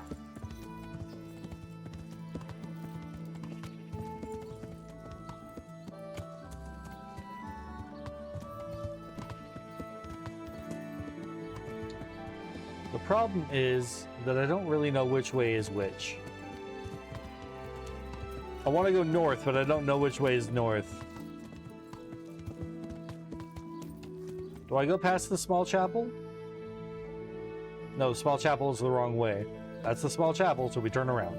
The problem is that I don't really know which way is which. I want to go north, but I don't know which way is north. Do I go past the small chapel? No, the small chapel is the wrong way. That's the small chapel, so we turn around.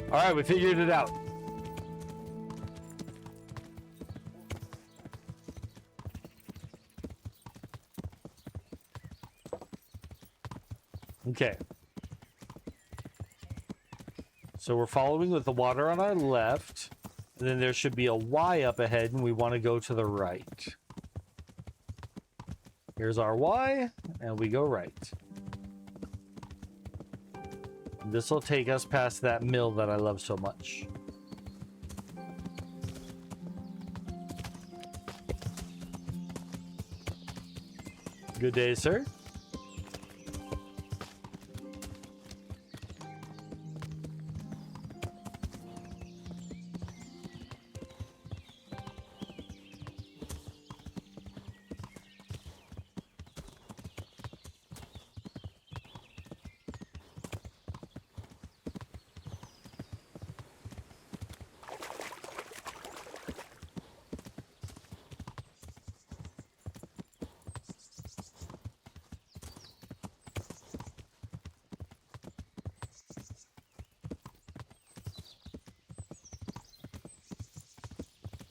Alright, we figured it out. Okay. So we're following with the water on our left. And then there should be a Y up ahead, and we want to go to the right. Here's our Y, and we go right. This will take us past that mill that I love so much. Good day, sir.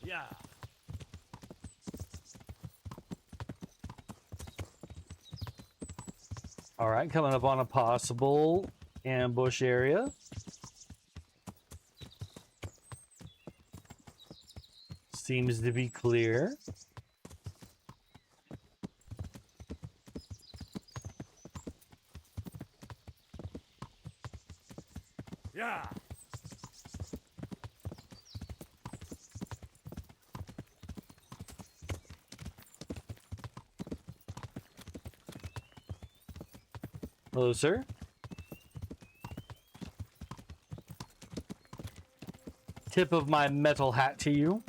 Yeah. All right, coming up on a possible ambush area. Seems to be clear. Yeah. Hello, sir. Tip of my metal hat to you.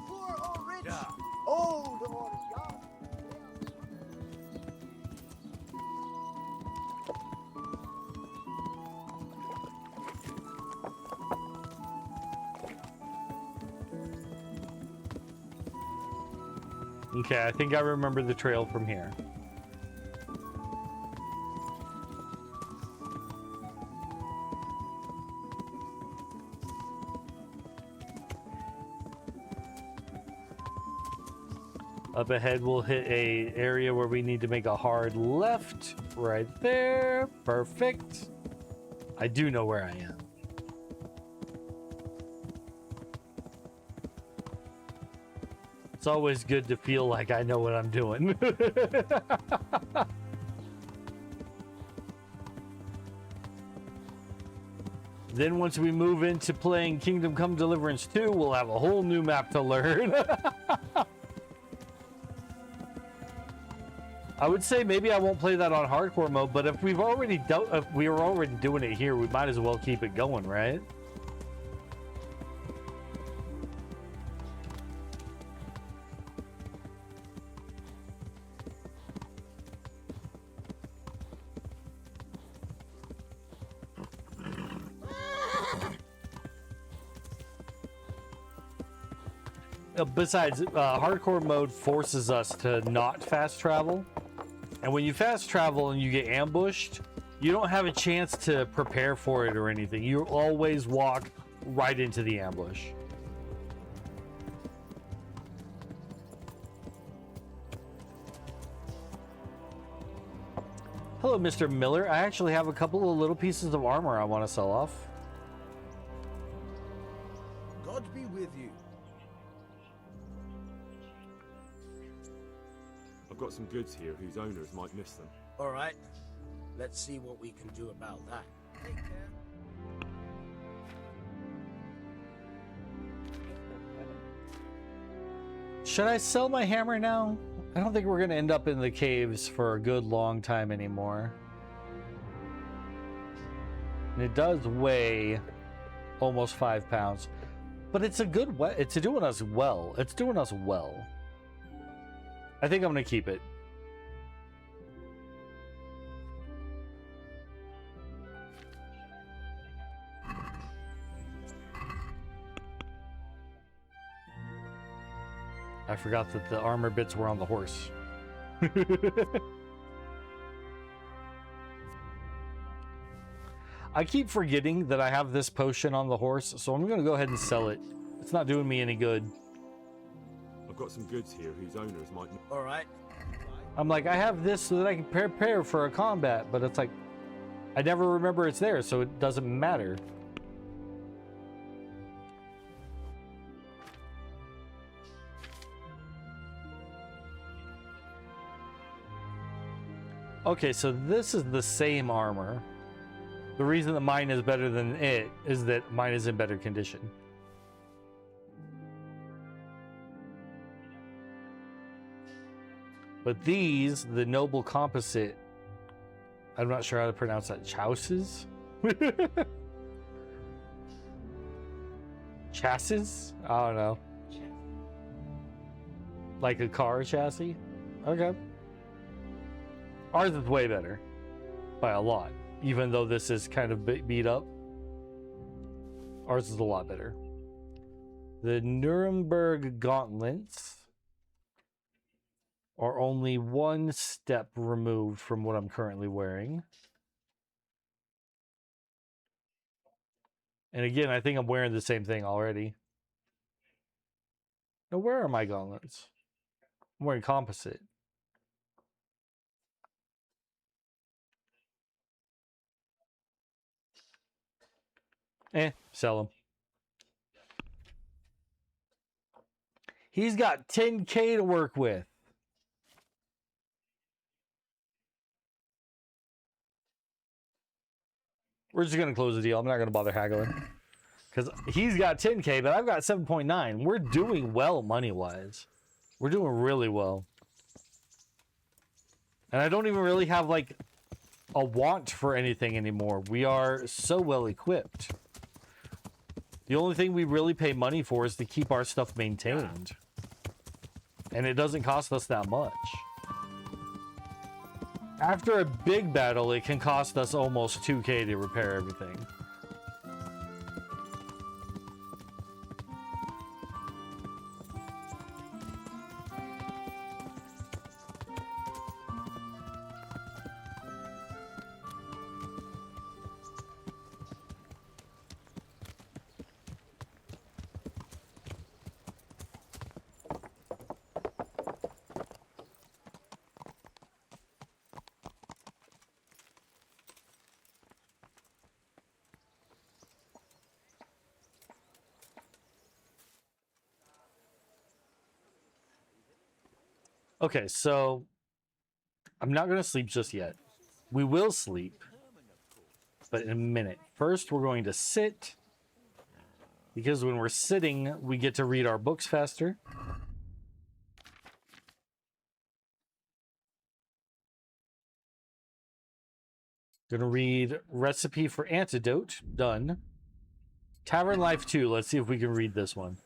Poor or rich, old or young. Okay, I think I remember the trail from here. Up ahead, we'll hit a area where we need to make a hard left. Right there. Perfect. I do know where I am. It's always good to feel like I know what I'm doing. Then once we move into playing Kingdom Come Deliverance 2, we'll have a whole new map to learn. I would say maybe I won't play that on hardcore mode, but if we were already doing it here, we might as well keep it going, right? Besides, hardcore mode forces us to not fast travel. And when you fast travel and you get ambushed, you don't have a chance to prepare for it or anything. You always walk right into the ambush. Hello, Mr. Miller. I actually have a couple of little pieces of armor I want to sell off. God be with you. I've got some goods here whose owners might miss them. All right. Let's see what we can do about that. Take care. Should I sell my hammer now? I don't think we're going to end up in the caves for a good long time anymore. And it does weigh almost 5 pounds. But it's a good it's doing us well. It's doing us well. I think I'm going to keep it. I forgot that the armor bits were on the horse. I keep forgetting that I have this potion on the horse, so I'm going to go ahead and sell it. It's not doing me any good. I've got some goods here whose owners might... All right. I'm like, I have this so that I can prepare for a combat, but it's like, I never remember it's there, so it doesn't matter. Okay, so this is the same armor. The reason that mine is better than it is that mine is in better condition. But these, the noble composite, I'm not sure how to pronounce that. Chassis? Chassis? I don't know. Like a car chassis? Okay. Ours is way better. By a lot. Even though this is kind of beat up. Ours is a lot better. The Nuremberg gauntlets are only one step removed from what I'm currently wearing. And again, I think I'm wearing the same thing already. Now, where are my gauntlets? I'm wearing composite. Sell them. He's got 10K to work with. We're just going to close the deal. I'm not going to bother haggling. Because he's got 10K, but I've got 7.9. We're doing well money-wise. We're doing really well. And I don't even really have, like, a want for anything anymore. We are so well equipped. The only thing we really pay money for is to keep our stuff maintained. And it doesn't cost us that much. After a big battle, it can cost us almost 2K to repair everything. Okay, so I'm not going to sleep just yet. We will sleep. but in a minute. First, we're going to sit, because when we're sitting, we get to read our books faster. Gonna read Recipe for Antidote. Done. Tavern Life 2. Let's see if we can read this one.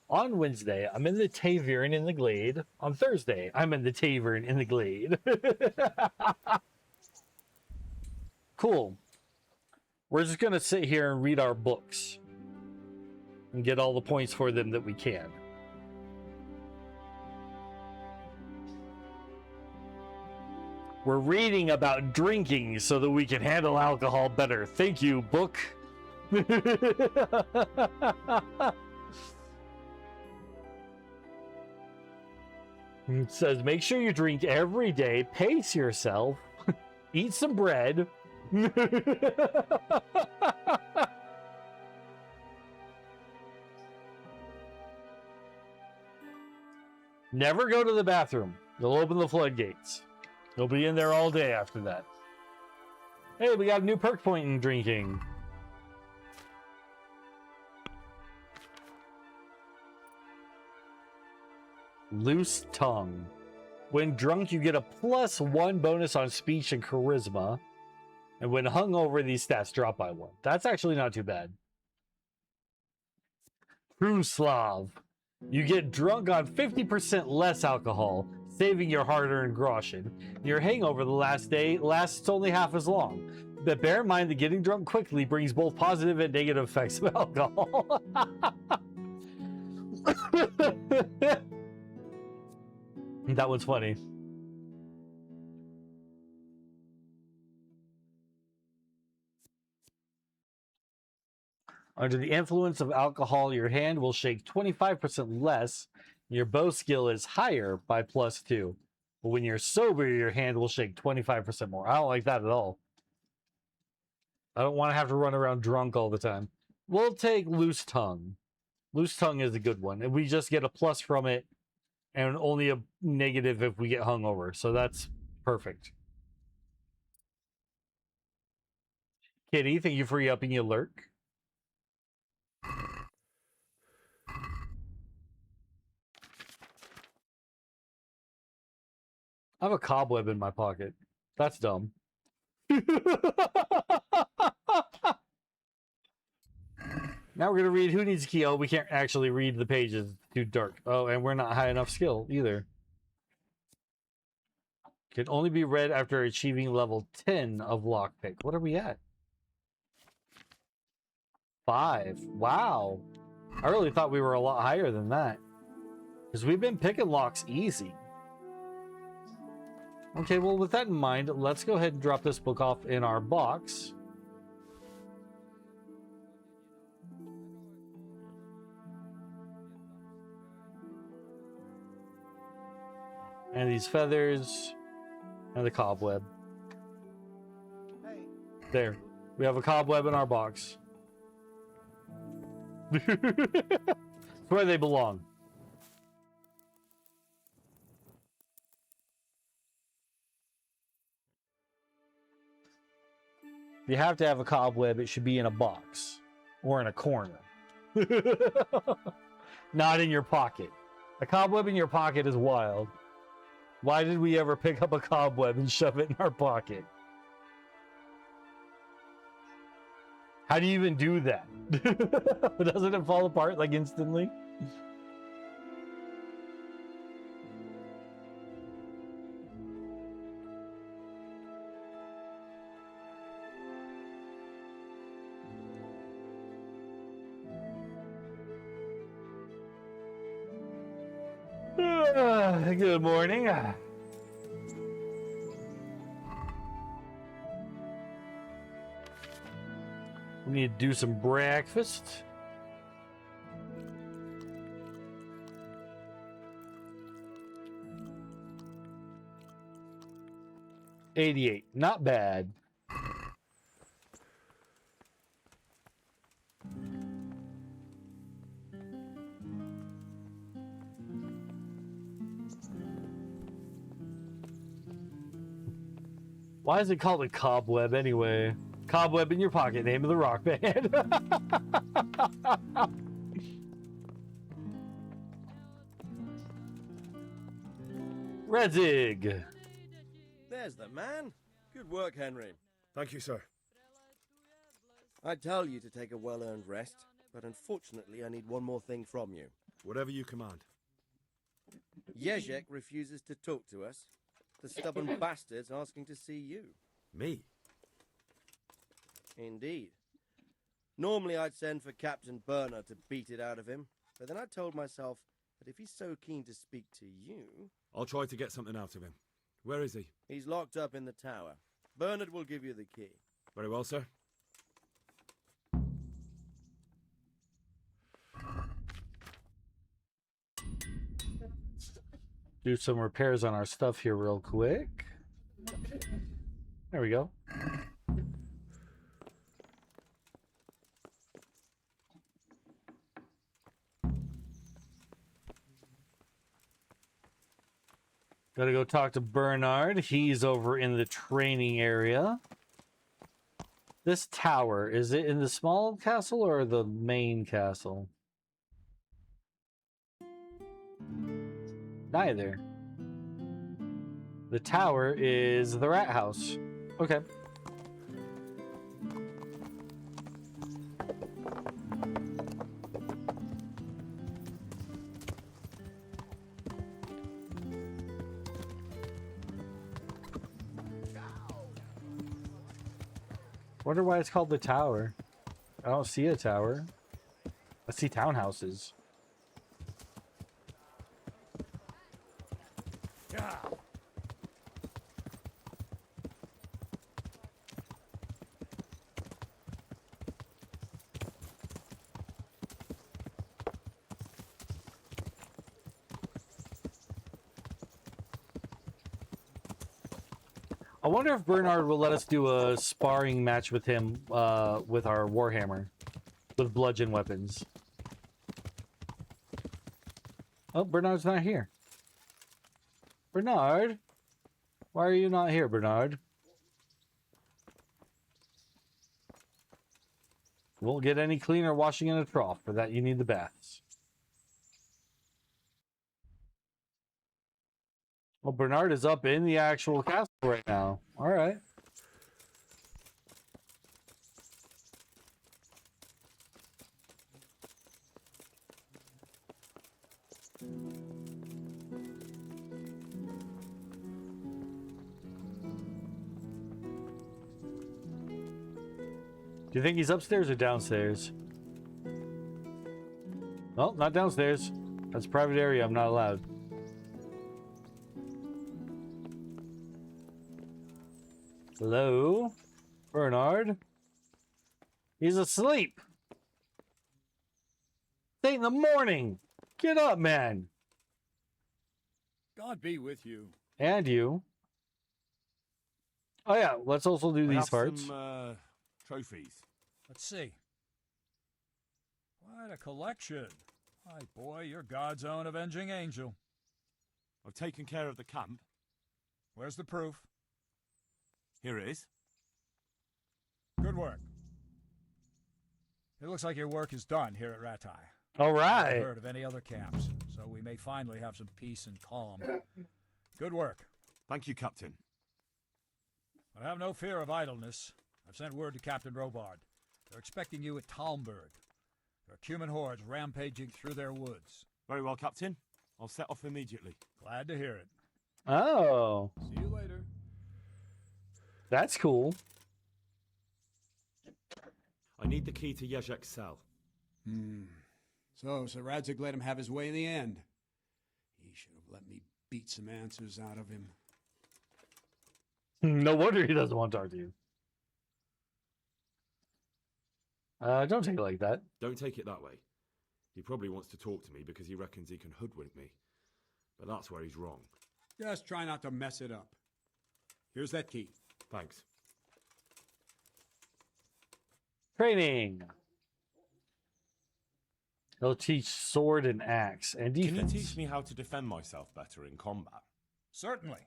On Wednesday, I'm in the tavern in the glade. On Thursday, I'm in the tavern in the glade. Cool. We're just gonna sit here and read our books and get all the points for them that we can. We're reading about drinking so that we can handle alcohol better. Thank you, book. It says, make sure you drink every day, pace yourself, eat some bread. Never go to the bathroom. They'll open the floodgates. You'll be in there all day after that. Hey, we got a new perk point in drinking. Loose tongue. When drunk, you get a +1 bonus on speech and charisma. And when hungover, these stats drop by 1. That's actually not too bad. True Slav. You get drunk on 50% less alcohol, saving your hard-earned groschen. Your hangover the last day lasts only half as long. But bear in mind that getting drunk quickly brings both positive and negative effects of alcohol. That one's funny. Under the influence of alcohol, your hand will shake 25% less. Your bow skill is higher by +2. But when you're sober, your hand will shake 25% more. I don't like that at all. I don't want to have to run around drunk all the time. We'll take loose tongue. Loose tongue is a good one. And we just get a plus from it and only a negative if we get hungover. So that's perfect. Kitty, thank you for re-upping your lurk. I have a cobweb in my pocket. That's dumb. Now we're going to read Who Needs a Key. Oh, we can't actually read the pages. It's too dark. Oh, and we're not high enough skill either. Can only be read after achieving level 10 of lockpick. What are we at? 5. Wow. I really thought we were a lot higher than that. Because we've been picking locks easy. Okay, well, with that in mind, let's go ahead and drop this book off in our box. And these feathers. And the cobweb. There. We have a cobweb in our box. It's where they belong. If you have to have a cobweb, it should be in a box. Or in a corner. Not in your pocket. A cobweb in your pocket is wild. Why did we ever pick up a cobweb and shove it in our pocket? How do you even do that? Doesn't it fall apart like instantly? Good morning. We need to do some breakfast. $88, not bad. Why is it called a cobweb anyway? Cobweb in your pocket, name of the rock band. Redzig. There's the man. Good work, Henry. Thank you, sir. I tell you to take a well-earned rest, but unfortunately I need one more thing from you. Whatever you command. Jezek refuses to talk to us. The stubborn bastard's asking to see you. Me? Indeed. Normally I'd send for Captain Burner to beat it out of him, but then I told myself that if he's so keen to speak to you... I'll try to get something out of him. Where is he? He's locked up in the tower. Bernard will give you the key. Very well, sir. Do some repairs on our stuff here real quick. There we go. Gotta go talk to Bernard. He's over in the training area. This tower, is it in the small castle or the main castle? Neither. The tower is the rat house. Okay. Wonder why it's called the tower. I don't see a tower. I see townhouses. I wonder if Bernard will let us do a sparring match with him with our Warhammer, with bludgeon weapons. Oh, Bernard's not here. Bernard? Why are you not here, Bernard? Won't get any cleaner washing in a trough. For that, you need the baths. Well, Bernard is up in the actual castle right now. All right. Do you think he's upstairs or downstairs? Oh, not downstairs. That's a private area. I'm not allowed. Hello? Bernard? He's asleep. It's 8 in the morning. Get up, man. God be with you. And you. Oh, yeah. Let's also do these parts. Some, trophies. Let's see. Quite a collection. My boy, you're God's own avenging angel. I've taken care of the camp. Where's the proof? Here it is. Good work. It looks like your work is done here at Ratai. All right. I haven't heard of any other camps, so we may finally have some peace and calm. Good work. Thank you, Captain. But have no fear of idleness. I've sent word to Captain Robard. They're expecting you at Talmberg. There are Cuman hordes rampaging through their woods. Very well, Captain. I'll set off immediately. Glad to hear it. Oh. See you later. That's cool. I need the key to Jezek's cell. So Sir Radzig let him have his way in the end. He should have let me beat some answers out of him. No wonder he doesn't want to talk to you. Don't take it like that. Don't take it that way. He probably wants to talk to me because he reckons he can hoodwink me. But that's where he's wrong. Just try not to mess it up. Here's that key. Thanks. Training. He'll teach sword and axe and defense. Can you teach me how to defend myself better in combat? Certainly.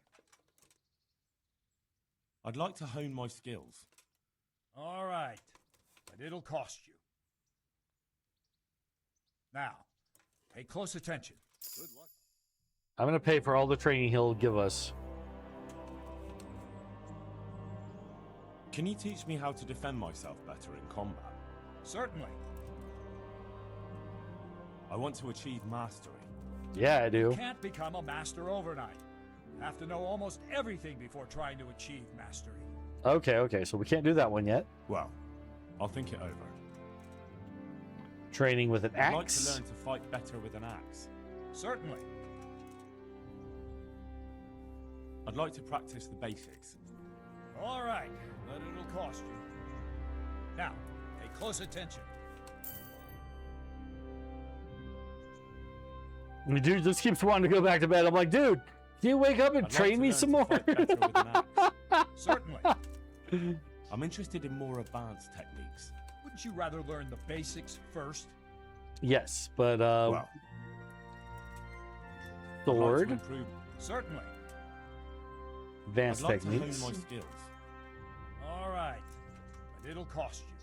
I'd like to hone my skills. All right, but it'll cost you. Now, pay close attention. Good luck. I'm going to pay for all the training he'll give us. Can you teach me how to defend myself better in combat? Certainly. I want to achieve mastery. Yeah, I do. You can't become a master overnight. You have to know almost everything before trying to achieve mastery. Okay, so we can't do that one yet. Well, I'll think it over. Training with an I'd like axe. to learn to fight better with an axe. Certainly. I'd like to practice the basics. All right, but it'll cost you. Now, pay close attention. The dude just keeps wanting to go back to bed. I'm like, dude, can you wake up and I'd train like to me learn some to more? fight better with an axe. Certainly. I'm interested in more advanced techniques. Wouldn't you rather learn the basics first? Yes, but Well, I'd like sword, to improve. Certainly. advanced I'd like techniques. to hone my skills. All right, but it'll cost you.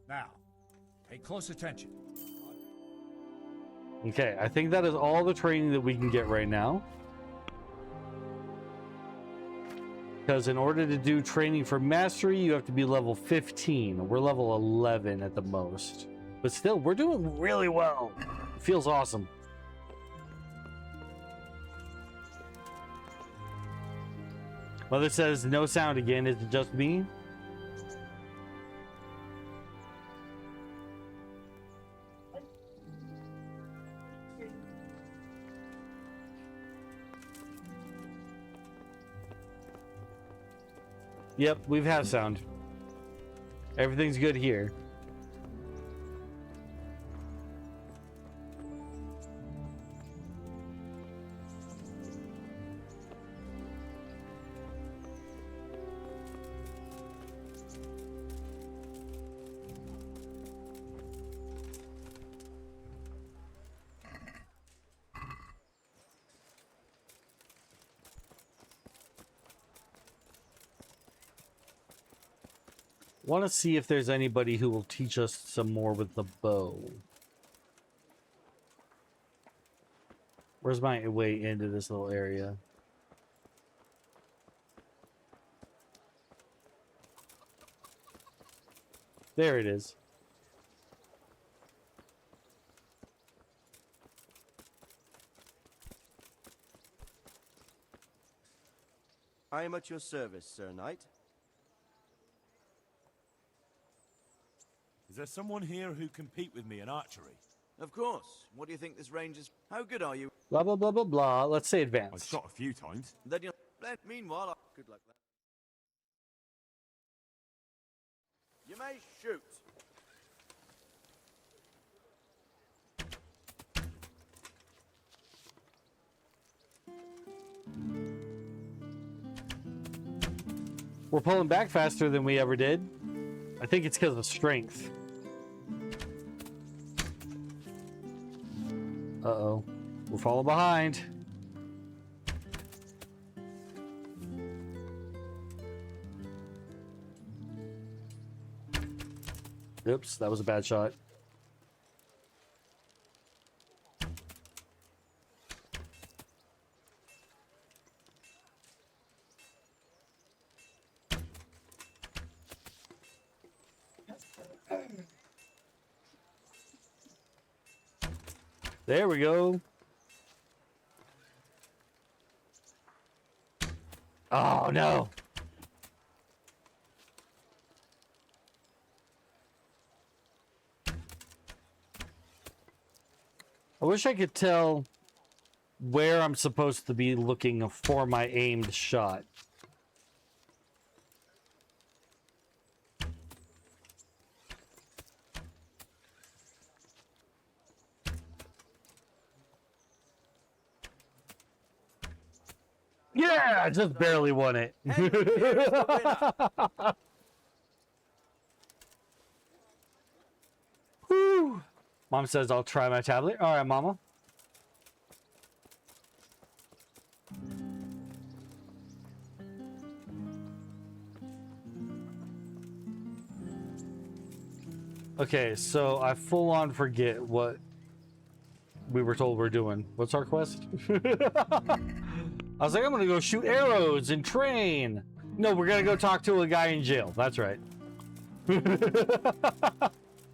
Now, pay close attention. Okay, I think that is all the training that we can get right now. Because in order to do training for mastery, you have to be level 15. We're level 11 at the most. But still, we're doing really well. It feels awesome. Mother says no sound again. Is it just me? Yep, we've had sound. Everything's good here. Want to see if there's anybody who will teach us some more with the bow. Where's my way into this little area? There it is. I am at your service, Sir Knight. Is there someone here who compete with me in archery? Of course. What do you think this range is? How good are you? Blah, blah, blah, blah, blah. Let's say I've advanced. shot a few times. Then you'll... Meanwhile, good luck, lad. You may shoot. We're pulling back faster than we ever did. I think it's because of strength. Uh-oh. We're falling behind. Oops, that was a bad shot. There we go. Oh, no. I wish I could tell where I'm supposed to be looking for my aimed shot. Yeah, I just barely won it. Whew. Mom says I'll try my tablet. All right, Mama. Okay, so I full on forget what we were told we're doing. What's our quest? I was like, I'm gonna go shoot arrows and train. No, we're gonna go talk to a guy in jail. That's right.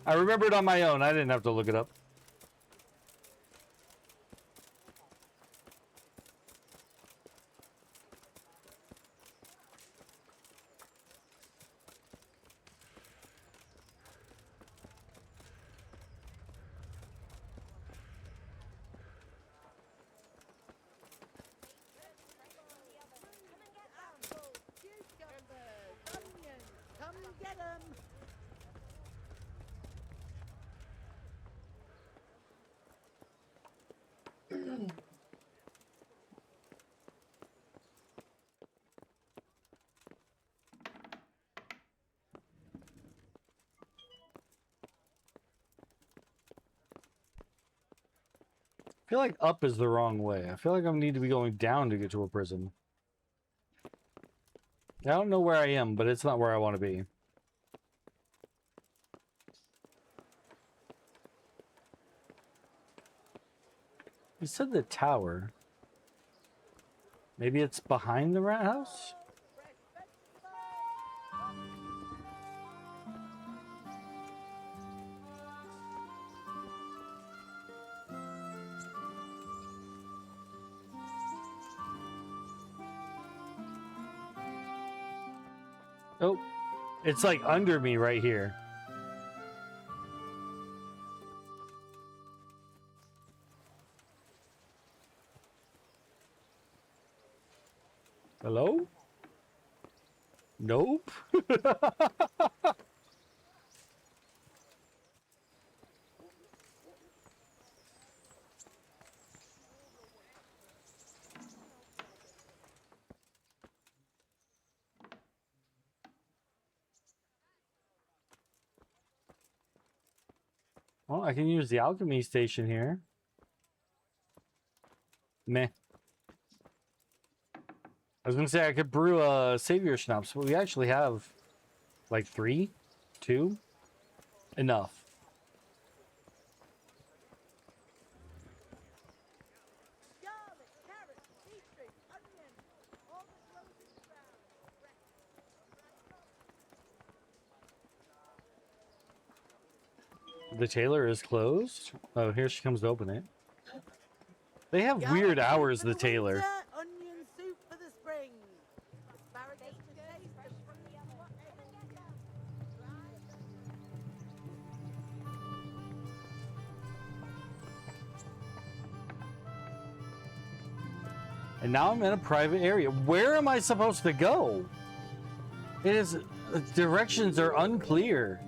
I remembered on my own. I didn't have to look it up. Come get 'em! I feel like up is the wrong way. I feel like I need to be going down to get to a prison. I don't know where I am, but it's not where I want to be. You said the tower. Maybe it's behind the rat house? Oh, it's like under me right here. Hello? Nope. Well, I can use the alchemy station here. Meh. I was gonna say I could brew a savior schnapps, but we actually have like 3, 2, enough. The tailor is closed. Oh, here she comes to open it. They have weird hours, the tailor. Onion soup for the spring. Asparagus to taste And now I'm in a private area. Where am I supposed to go? It is... directions are unclear.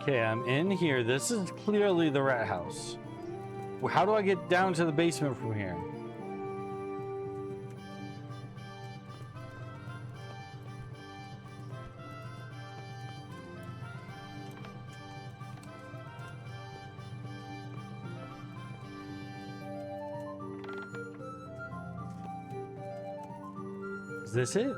Okay, I'm in here. This is clearly the rat house. How do I get down to the basement from here? Is this it?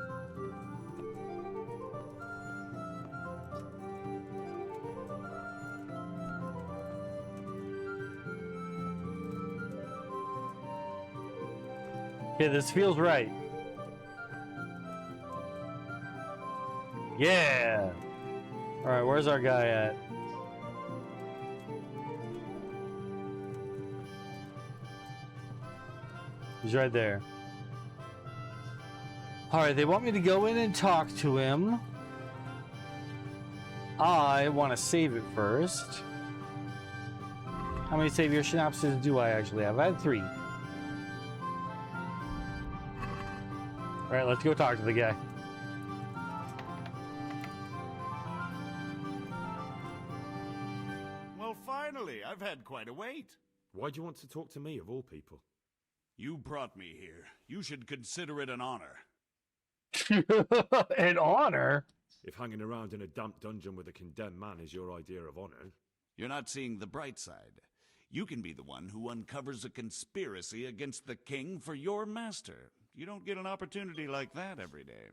Okay, this feels right. Yeah. All right, where's our guy at? He's right there. All right, they want me to go in and talk to him. I want to save it first. How many savior schnapses do I actually have? I had 3. All right, let's go talk to the guy. Well, finally, I've had quite a wait. Why do you want to talk to me, of all people? You brought me here. You should consider it an honor. An honor? If hanging around in a damp dungeon with a condemned man is your idea of honor. You're not seeing the bright side. You can be the one who uncovers a conspiracy against the king for your master. You don't get an opportunity like that every day.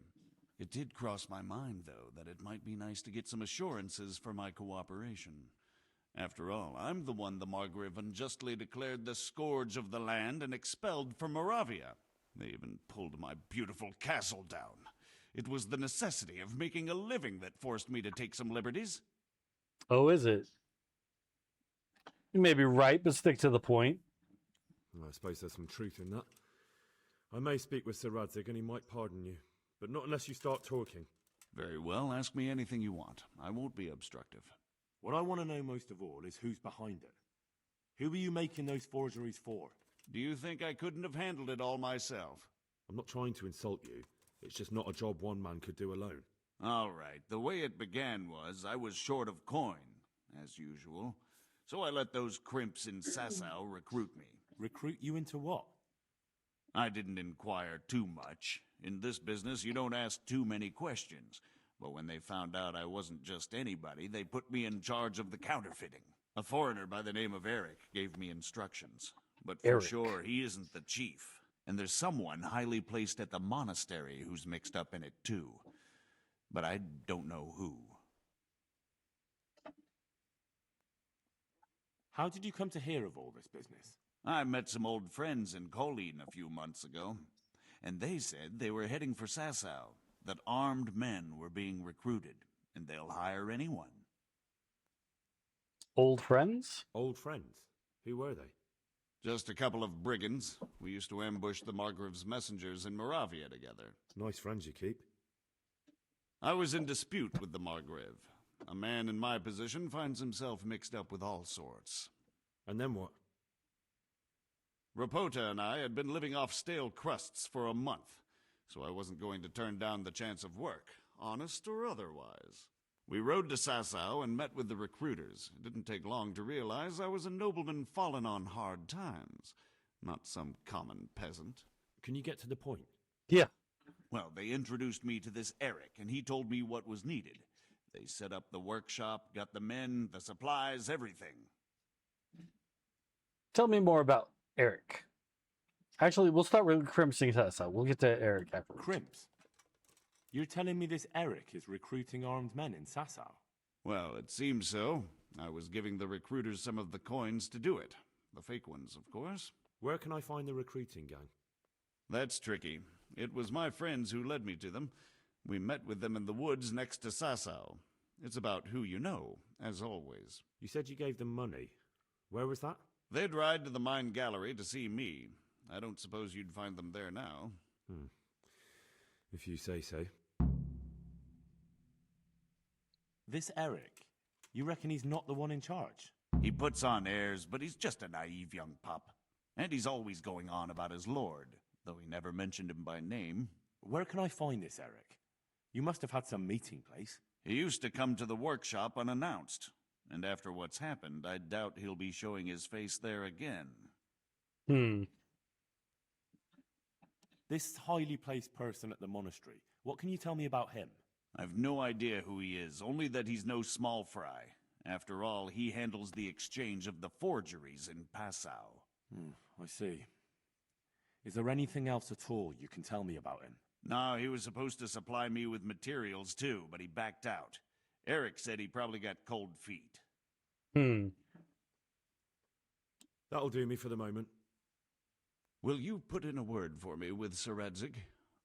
It did cross my mind, though, that it might be nice to get some assurances for my cooperation. After all, I'm the one the Margrave unjustly declared the scourge of the land and expelled from Moravia. They even pulled my beautiful castle down. It was the necessity of making a living that forced me to take some liberties. Oh, is it? You may be right, but stick to the point. I suppose there's some truth in that. I may speak with Sir Radzig and he might pardon you, but not unless you start talking. Very well, ask me anything you want. I won't be obstructive. What I want to know most of all is who's behind it. Who are you making those forgeries for? Do you think I couldn't have handled it all myself? I'm not trying to insult you. It's just not a job one man could do alone. All right, the way it began was I was short of coin, as usual. So I let those crimps in Sasau recruit me. Recruit you into what? I didn't inquire too much. In this business, you don't ask too many questions. But when they found out I wasn't just anybody, they put me in charge of the counterfeiting. A foreigner by the name of Eric gave me instructions. But for sure, he isn't the chief. And there's someone highly placed at the Monastery who's mixed up in it too. But I don't know who. How did you come to hear of all this business? I met some old friends in Colleen a few months ago, and they said they were heading for Sasau, that armed men were being recruited, and they'll hire anyone. Old friends? Old friends? Who were they? Just a couple of brigands. We used to ambush the Margrave's messengers in Moravia together. Nice friends you keep. I was in dispute with the Margrave. A man in my position finds himself mixed up with all sorts. And then what? Rapota and I had been living off stale crusts for a month, so I wasn't going to turn down the chance of work, honest or otherwise. We rode to Sasau and met with the recruiters. It didn't take long to realize I was a nobleman fallen on hard times, not some common peasant. Can you get to the point? Yeah. Well, they introduced me to this Eric, and he told me what was needed. They set up the workshop, got the men, the supplies, everything. Tell me more about Eric. Actually, we'll start with Crimson Sasau. We'll get to Eric after. Crimps? You're telling me this Eric is recruiting armed men in Sasau? Well, it seems so. I was giving the recruiters some of the coins to do it. The fake ones, of course. Where can I find the recruiting gang? That's tricky. It was my friends who led me to them. We met with them in the woods next to Sasau. It's about who you know, as always. You said you gave them money. Where was that? They'd ride to the mine gallery to see me. I don't suppose you'd find them there now. If you say so. This Eric, you reckon he's not the one in charge? He puts on airs, but he's just a naive young pup. And he's always going on about his lord, though he never mentioned him by name. Where can I find this Eric? You must have had some meeting place. He used to come to the workshop unannounced. And after what's happened, I doubt he'll be showing his face there again. This highly placed person at the monastery, what can you tell me about him? I've no idea who he is, only that he's no small fry. After all, he handles the exchange of the forgeries in Passau. I see. Is there anything else at all you can tell me about him? No, he was supposed to supply me with materials too, but he backed out. Eric said he probably got cold feet. That'll do me for the moment. Will you put in a word for me with Sir Radzig?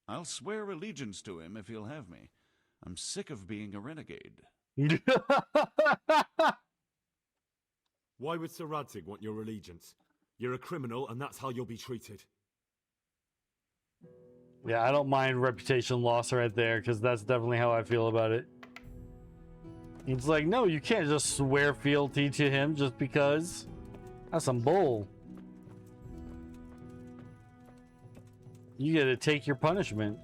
I'll swear allegiance to him if he'll have me. I'm sick of being a renegade. Why would Sir Radzig want your allegiance? You're a criminal, and that's how you'll be treated. Yeah, I don't mind reputation loss right there, because that's definitely how I feel about it. It's like, no, you can't just swear fealty to him just because. That's some bull. You gotta take your punishment.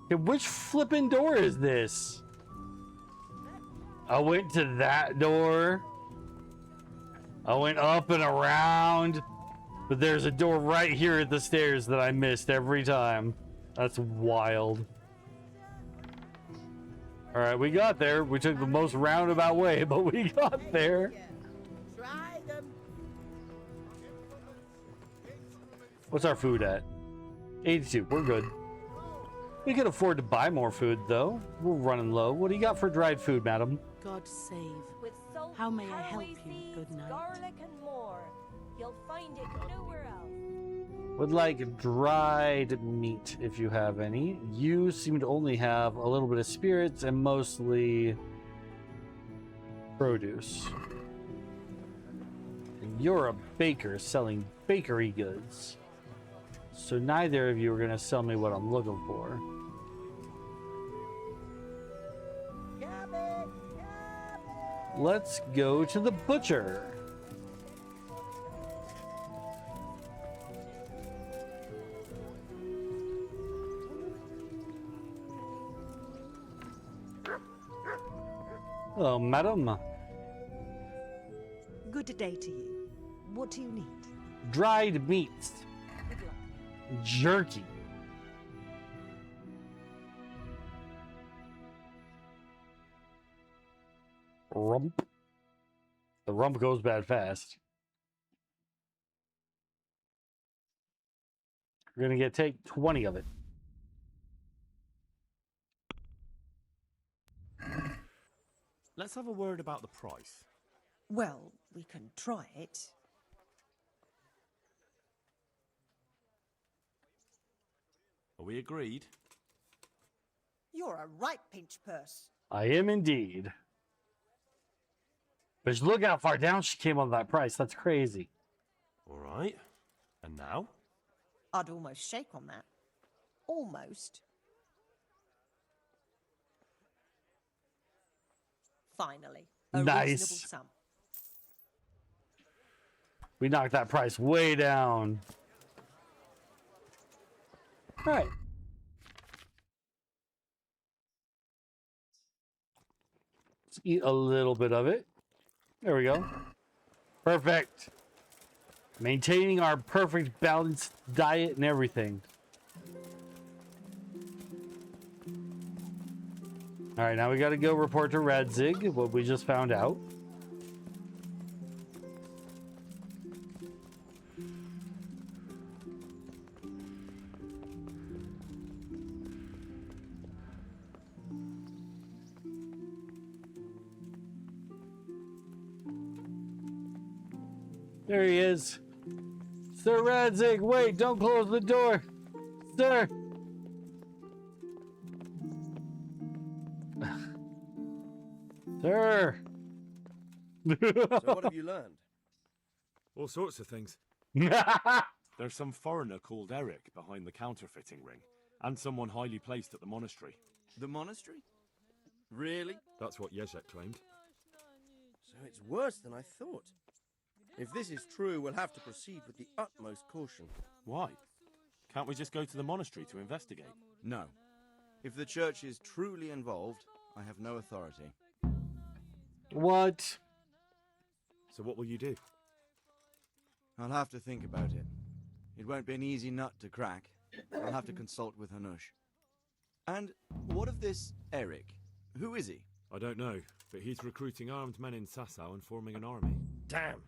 Hey, which flippin' door is this? I went to that door. I went up and around. But there's a door right here at the stairs that I missed every time. That's wild. All right, we got there. We took the most roundabout way, but we got there. Try them. What's our food at? 82. We're good. We can afford to buy more food, though. We're running low. What do you got for dried food, madam? God save. With salt, How may I help caraway you? seeds, Good night. garlic and more. You'll find it nowhere else. Would like dried meat, if you have any. You seem to only have a little bit of spirits and mostly produce. And you're a baker selling bakery goods. So neither of you are going to sell me what I'm looking for. Let's go to the butcher. Hello, madam. Good day to you. What do you need? Dried meats. Jerky. Rump. The rump goes bad fast. We're gonna take 20 of it. Let's have a word about the price. Well, we can try it. Are we agreed? You're a right pinch purse. I am indeed. But look how far down she came on that price. That's crazy. All right. And now? I'd almost shake on that. Almost. Finally. A Nice. reasonable sum. We knocked that price way down. All right. Let's eat a little bit of it. There we go. Perfect. Maintaining our perfect balanced diet and everything. All right, now we got to go report to Radzig what we just found out. There he is. Sir Radzig, wait, don't close the door. Sir. Sir. So what have you learned? All sorts of things. There's some foreigner called Eric behind the counterfeiting ring, and someone highly placed at the monastery. The monastery? Really? That's what Jezek claimed. So it's worse than I thought. If this is true, we'll have to proceed with the utmost caution. Why? Can't we just go to the monastery to investigate? No. If the church is truly involved, I have no authority. What? So what will you do? I'll have to think about it. It won't be an easy nut to crack. I'll have to consult with Hanush. And what of this Eric? Who is he? I don't know, but he's recruiting armed men in Sasau and forming an army. Damn.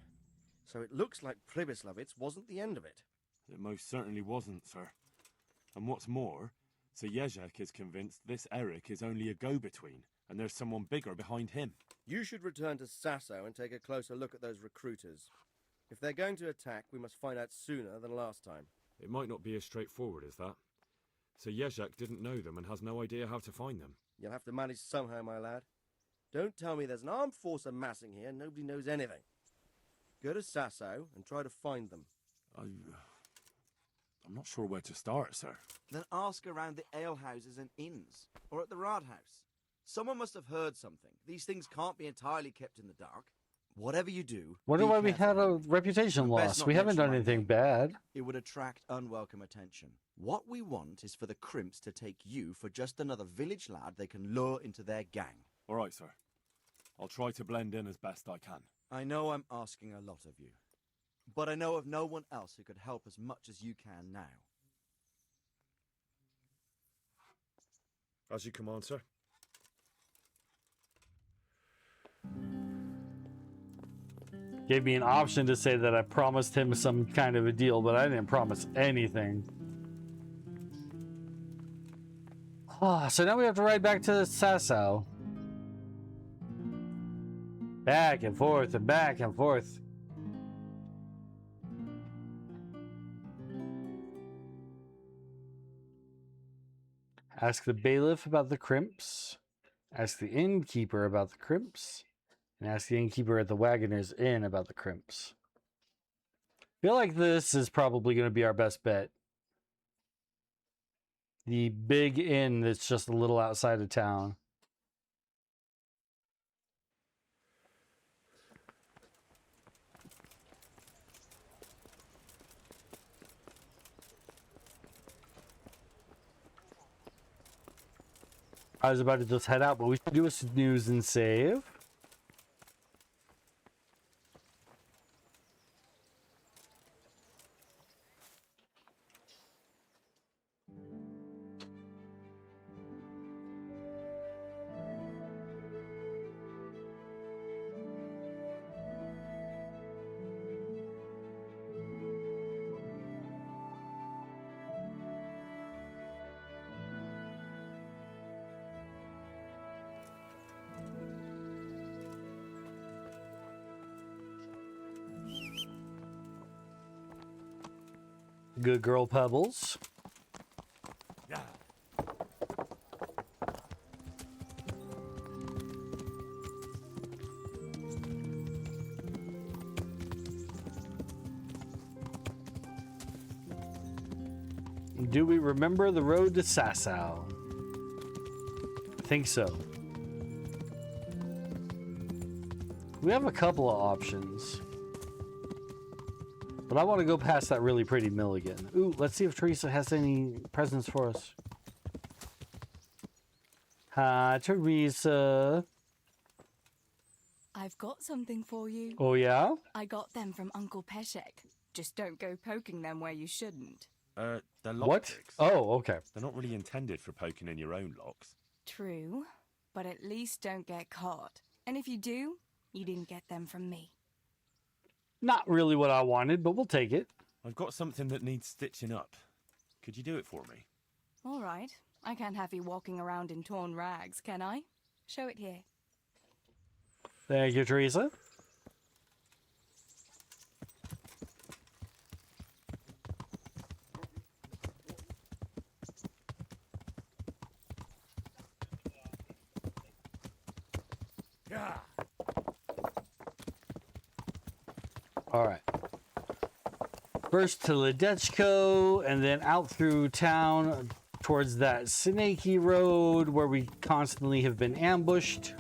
So it looks like Pribyslavitz wasn't the end of it. It most certainly wasn't, sir. And what's more, Sir Jezek is convinced this Eric is only a go-between, and there's someone bigger behind him. You should return to Sasau and take a closer look at those recruiters. If they're going to attack, we must find out sooner than last time. It might not be as straightforward as that. Sir Jezek didn't know them and has no idea how to find them. You'll have to manage somehow, my lad. Don't tell me there's an armed force amassing here and nobody knows anything. Go to Sasau and try to find them. I'm not sure where to start, sir. Then ask around the alehouses and inns, or at the Rathaus. Someone must have heard something. These things can't be entirely kept in the dark. Whatever you do... Wonder be why we had careful. a reputation And best loss. not We haven't mention done my anything name. bad. It would attract unwelcome attention. What we want is for the crimps to take you for just another village lad they can lure into their gang. All right, sir. I'll try to blend in as best I can. I know I'm asking a lot of you. but I know of no one else who could help as much as you can now. As you command, sir. Gave me an option to say that I promised him some kind of a deal, but I didn't promise anything. So now we have to ride back to Sasau. Back and forth and back and forth. Ask the bailiff about the crimps. Ask the innkeeper about the crimps. And ask the innkeeper at the Wagoner's Inn about the crimps. I feel like this is probably going to be our best bet. The big inn that's just a little outside of town. I was about to just head out, but we should do a snooze and save. Good girl, Pebbles. Yeah. Do we remember the road to Sasau? I think so. We have a couple of options. But I want to go past that really pretty mill again. Ooh, let's see if Teresa has any presents for us. Hi, Teresa. I've got something for you. Oh, yeah? I got them from Uncle Peshek. Just don't go poking them where you shouldn't. They're What? lockpicks. Oh, okay. They're not really intended for poking in your own locks. True, but at least don't get caught. And if you do, you didn't get them from me. Not really what I wanted, but we'll take it. I've got something that needs stitching up. Could you do it for me? All right. I can't have you walking around in torn rags, can I? Show it here. Thank you, Teresa. Yeah. All right. First to Ledechko, and then out through town towards that snaky road where we constantly have been ambushed.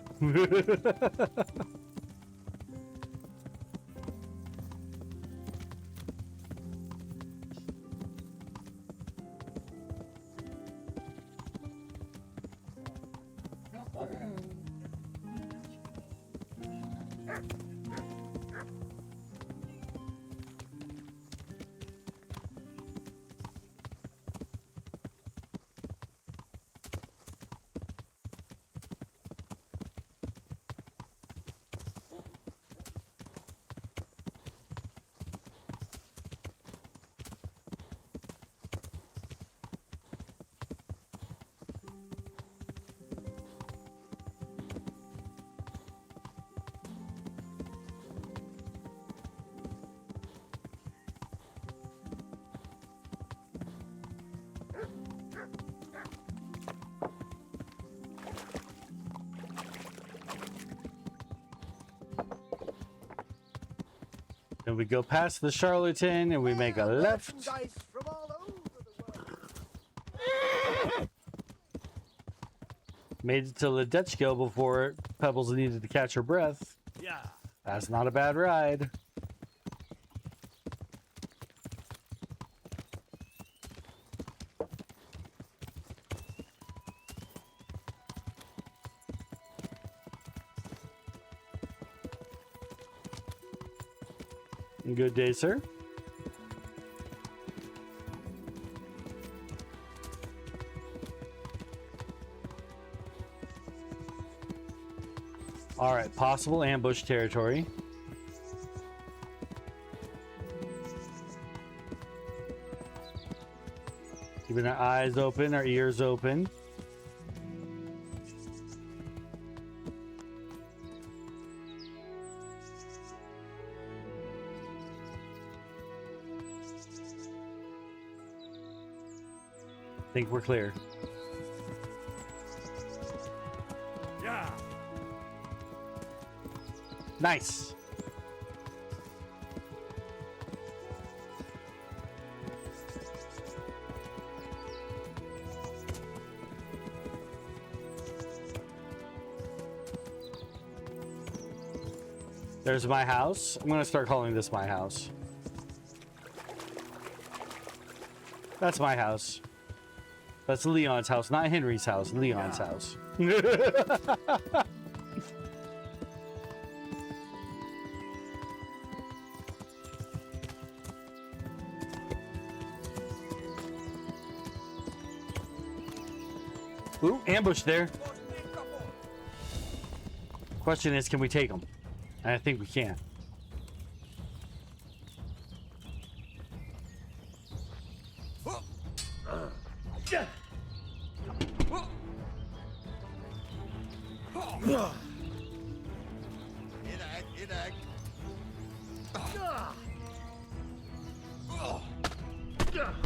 And we go past the charlatan and we make a left. From all over the world. Made it to Ledechko before Pebbles needed to catch her breath. Yeah. That's not a bad ride. Good day, sir. All right, possible ambush territory. Keeping our eyes open, our ears open. Think we're clear. Yeah. Nice. There's my house. I'm gonna start calling this my house. That's my house. That's Leon's house, not Henry's house. Leon's house. Ooh, ambush there. Question is, can we take them? And I think we can.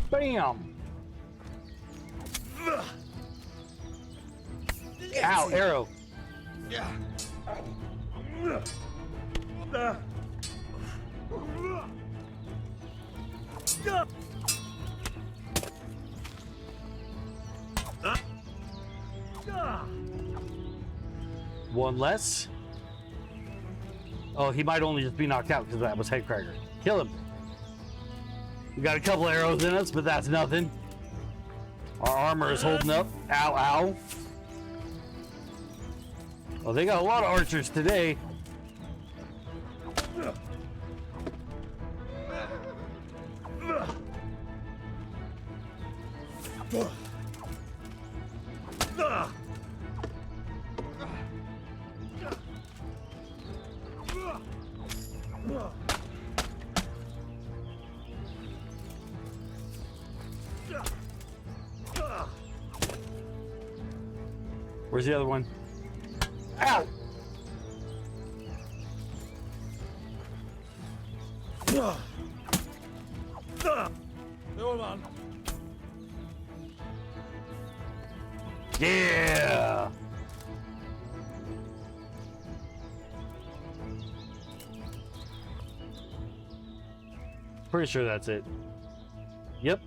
Bam! Ow, arrow. One less. Oh, he might only just be knocked out because that was Headcracker. Kill him. We got a couple arrows in us, but that's nothing. Our armor is holding up. Ow, ow. Well, they got a lot of archers today. Where's the other one? Ow! Yeah! Pretty sure that's it. Yep.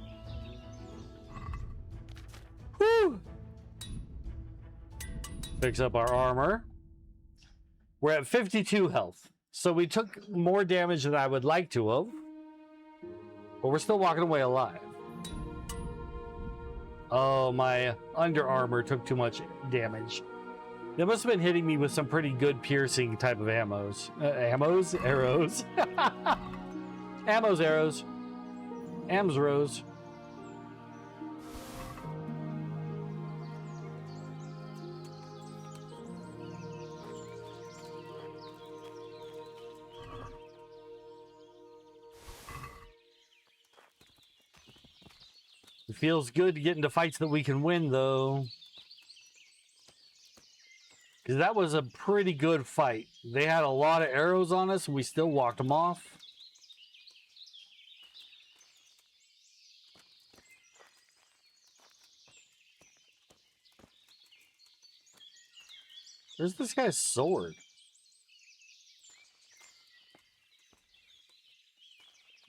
Whew! Picks up our armor. We're at 52 health. So we took more damage than I would like to have. But we're still walking away alive. Oh, my under armor took too much damage. They must have been hitting me with some pretty good piercing type of ammos. Ammos? Arrows. Ammos, arrows. Amsros. It feels good to get into fights that we can win, though. Because that was a pretty good fight. They had a lot of arrows on us, and we still walked them off. Where's this guy's sword?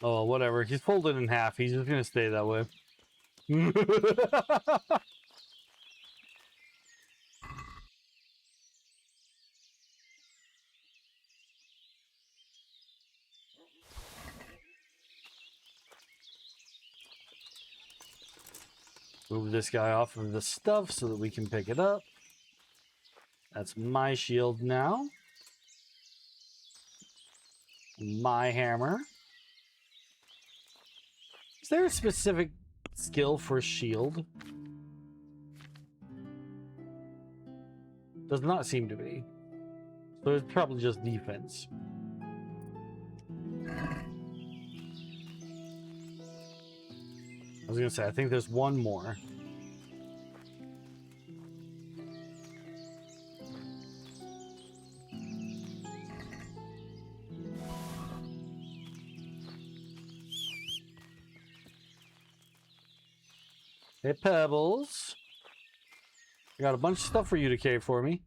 Oh, whatever. He's folded in half. He's just going to stay that way. Move this guy off of the stuff so that we can pick it up. That's my shield now. My hammer. Is there a specific skill for shield? Does not seem to be. So it's probably just defense. I was gonna say, I think there's one more. Hey, Pebbles. I got a bunch of stuff for you to carry for me.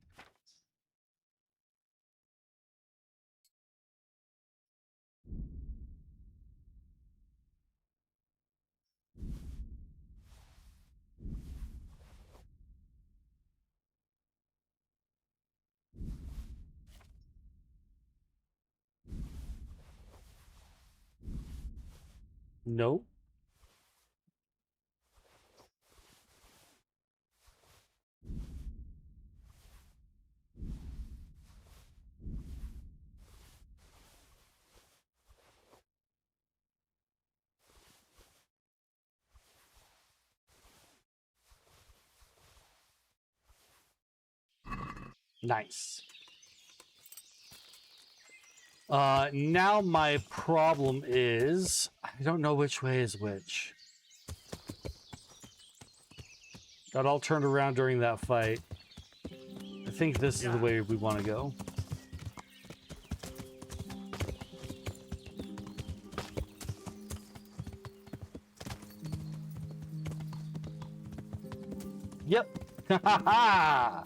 Nope. Nice. Now my problem is I don't know which way is which. Got all turned around during that fight. I think this is the way we want to go. Yep. Ha ha ha.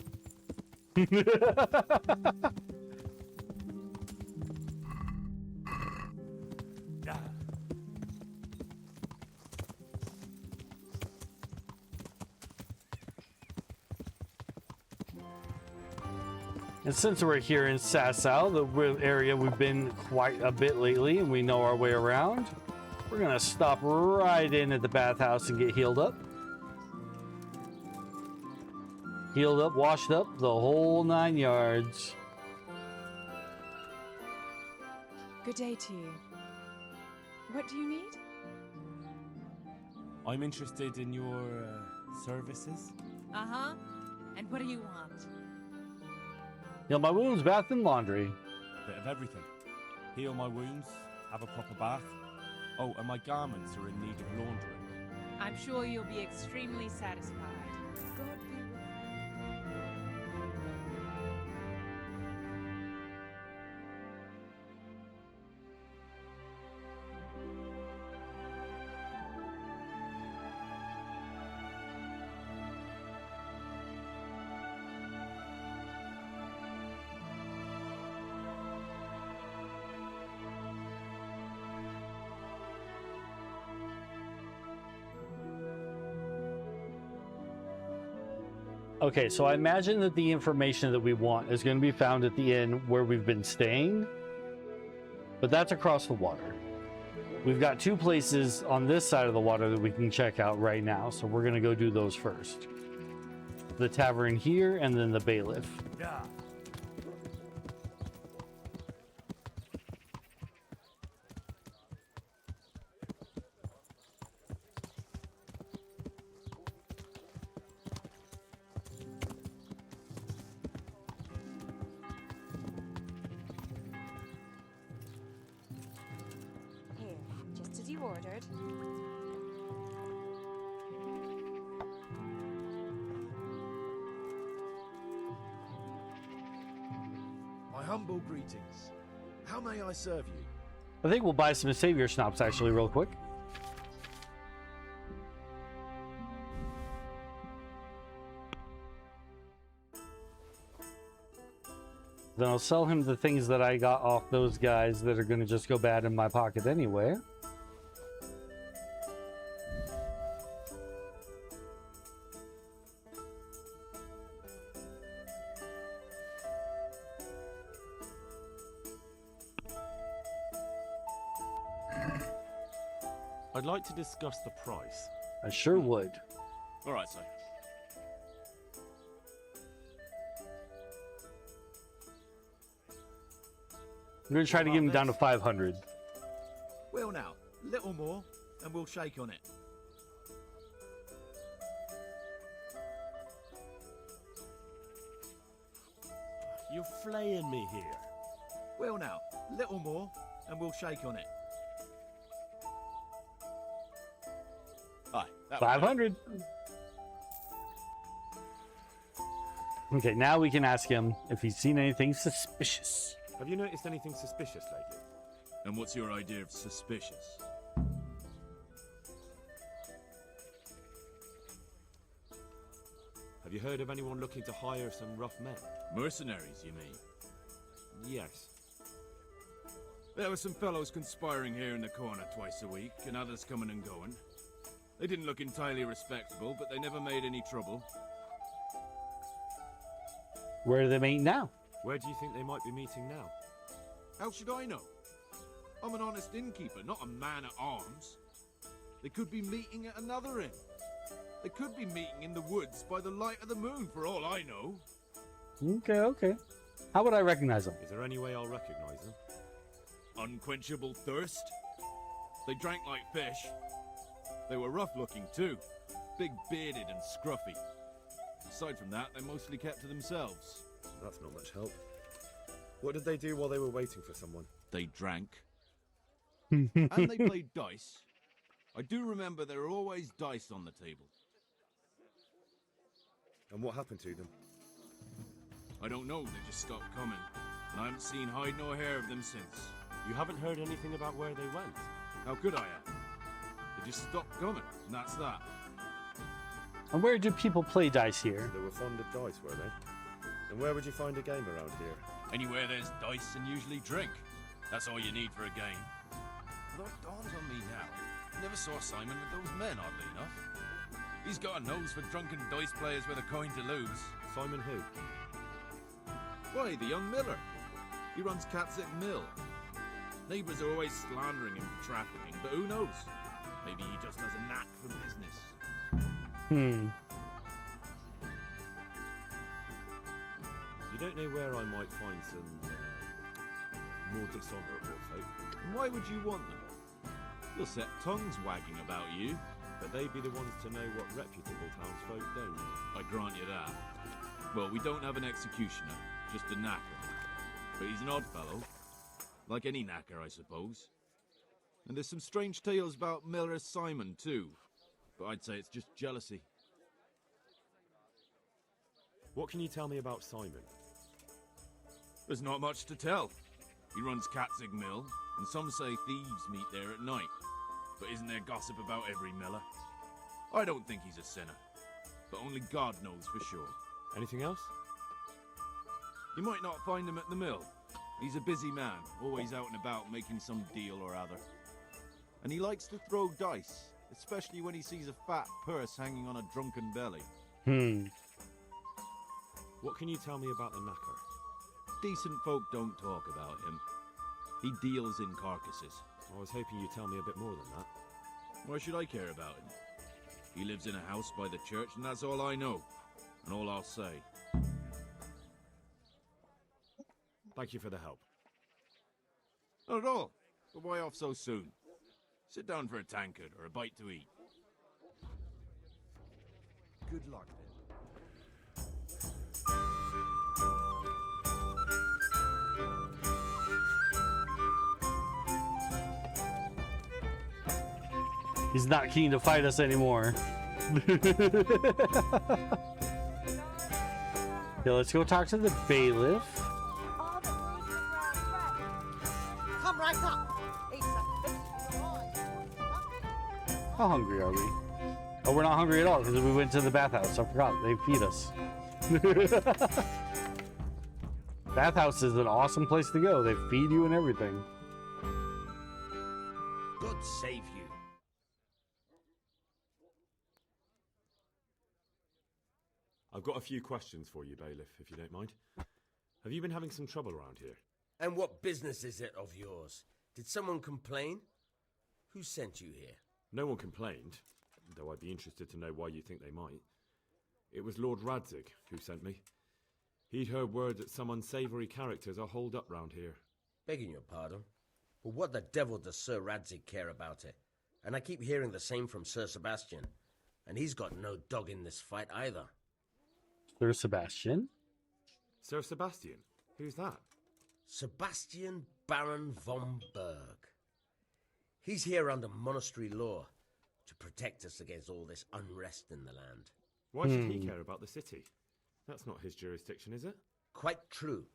And since we're here in Sasau, the area we've been quite a bit lately, and we know our way around, we're gonna stop right in at the bathhouse and get healed up. Healed up, washed up, the whole 9 yards. Good day to you. What do you need? I'm interested in your services. Uh-huh. And what do you want? Heal my wounds, bath, and laundry. Bit of everything. Heal my wounds, have a proper bath. Oh, and my garments are in need of laundering. I'm sure you'll be extremely satisfied. God be with Okay, so I imagine that the information that we want is going to be found at the inn where we've been staying, but that's across the water. We've got 2 places on this side of the water that we can check out right now, so we're going to go do those first. The tavern here, and then the bailiff. Yeah. Here, just as you ordered. My humble greetings. How may I serve you? I think we'll buy some savior schnapps actually real quick. Then I'll sell him the things that I got off those guys that are going to just go bad in my pocket anyway. I'd like to discuss the price. I sure would. All right, sir. I'm going to try to get him down to 500. Well now, little more. and we'll shake on it. You're flaying me here. Well now, little more, and we'll shake on it. Aye, that 500. Okay, now we can ask him if he's seen anything suspicious. Have you noticed anything suspicious lately? And what's your idea of suspicious? Have you heard of anyone looking to hire some rough men? Mercenaries, you mean? Yes. There were some fellows conspiring here in the corner twice a week, and others coming and going. They didn't look entirely respectable, but they never made any trouble. Where are they meeting now? Where do you think they might be meeting now? How should I know? I'm an honest innkeeper, not a man at arms. They could be meeting at another inn. They could be meeting in the woods by the light of the moon, for all I know. Okay, okay. How would I recognize them? Is there any way I'll recognize them? Unquenchable thirst. They drank like fish. They were rough-looking too, big-bearded and scruffy. Aside from that, they mostly kept to themselves. That's not much help. What did they do while they were waiting for someone? They drank. And they played dice. I do remember there were always dice on the table. And what happened to them? I don't know, they just stopped coming. And I haven't seen hide nor hair of them since. You haven't heard anything about where they went? How could I have? They just stopped coming, and that's that. And where do people play dice here? They were fond of dice, were they? And where would you find a game around here? Anywhere there's dice and usually drink. That's all you need for a game. Although it dawns on me now, I never saw Simon with those men, oddly enough. He's got a nose for drunken dice players with a coin to lose. Simon who? Why, the young miller. He runs Catsick Mill. Neighbours are always slandering him for trafficking, but who knows? Maybe he just has a knack for business. You don't know where I might find some more dishonourable folk? Why would you want them? You'll set tongues wagging about you. But they'd be the ones to know what reputable townsfolk don't. I grant you that. Well, we don't have an executioner, just a knacker. But he's an odd fellow. Like any knacker, I suppose. And there's some strange tales about Miller Simon, too. But I'd say it's just jealousy. What can you tell me about Simon? There's not much to tell. He runs Catzick Mill, and some say thieves meet there at night. But isn't there gossip about every miller? I don't think he's a sinner. But only God knows for sure. Anything else? You might not find him at the mill. He's a busy man, always out and about making some deal or other. And he likes to throw dice, especially when he sees a fat purse hanging on a drunken belly. What can you tell me about the knacker? Decent folk don't talk about him. He deals in carcasses. I was hoping you'd tell me a bit more than that. Why should I care about him? He lives in a house by the church, and that's all I know. And all I'll say. Thank you for the help. Not at all. But why off so soon? Sit down for a tankard or a bite to eat. Good luck. He's not keen to fight us anymore. Yeah, let's go talk to the bailiff. Come right up. It's a fish How hungry are we? Oh, we're not hungry at all because we went to the bathhouse. I forgot. They feed us. Bathhouse is an awesome place to go. They feed you and everything. God save you. I've got a few questions for you, bailiff, if you don't mind. Have you been having some trouble around here? And what business is it of yours? Did someone complain? Who sent you here? No one complained, though I'd be interested to know why you think they might. It was Lord Radzig who sent me. He'd heard word that some unsavoury characters are holed up round here. Begging your pardon, but what the devil does Sir Radzig care about it? And I keep hearing the same from Sir Sebastian. And he's got no dog in this fight either. Sir Sebastian? Sir Sebastian? Who's that? Sebastian Baron von Berg. He's here under monastery law to protect us against all this unrest in the land. Why should he care about the city? That's not his jurisdiction, is it? Quite true.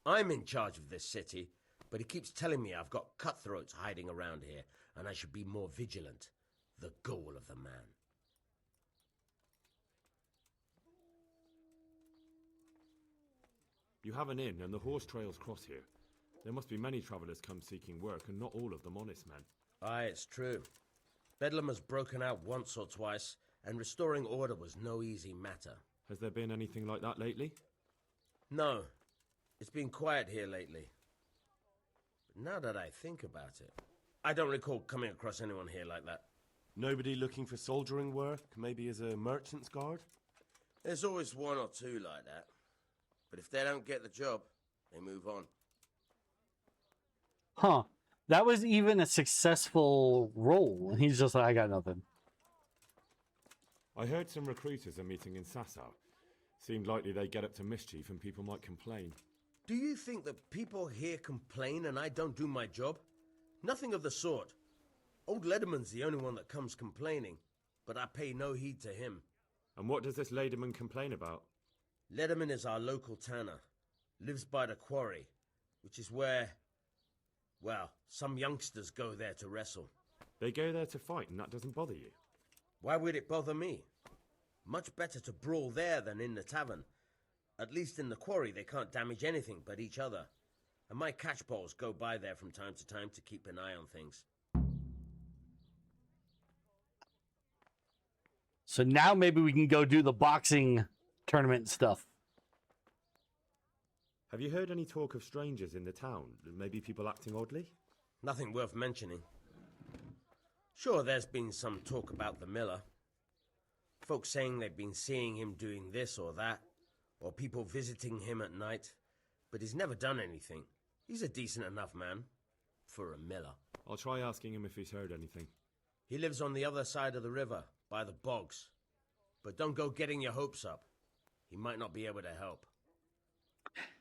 I'm in charge of this city, but he keeps telling me I've got cutthroats hiding around here, and I should be more vigilant. The goal of the man. You have an inn, and the horse trails cross here. There must be many travellers come seeking work, and not all of them honest men. Aye, it's true. Bedlam has broken out once or twice, and restoring order was no easy matter. Has there been anything like that lately? No. It's been quiet here lately. But now that I think about it, I don't recall coming across anyone here like that. Nobody looking for soldiering work, maybe as a merchant's guard? There's always one or two like that. But if they don't get the job, they move on. Huh. That was even a successful role. And he's just like, I got nothing. I heard some recruiters are meeting in Sasau. Seemed likely they get up to mischief and people might complain. Do you think that people here complain and I don't do my job? Nothing of the sort. Old Lederman's the only one that comes complaining, but I pay no heed to him. And what does this Lederman complain about? Lederman is our local tanner. Lives by the quarry, which is where, well, some youngsters go there to wrestle. They go there to fight and that doesn't bother you? Why would it bother me? Much better to brawl there than in the tavern. At least in the quarry they can't damage anything but each other. And my catchpoles go by there from time to time to keep an eye on things. So now maybe we can go do the boxing tournament stuff. Have you heard any talk of strangers in the town? Maybe people acting oddly? Nothing worth mentioning. Sure, there's been some talk about the miller. Folks saying they've been seeing him doing this or that, or people visiting him at night, but he's never done anything. He's a decent enough man for a miller. I'll try asking him if he's heard anything. He lives on the other side of the river, by the bogs. But don't go getting your hopes up. He might not be able to help.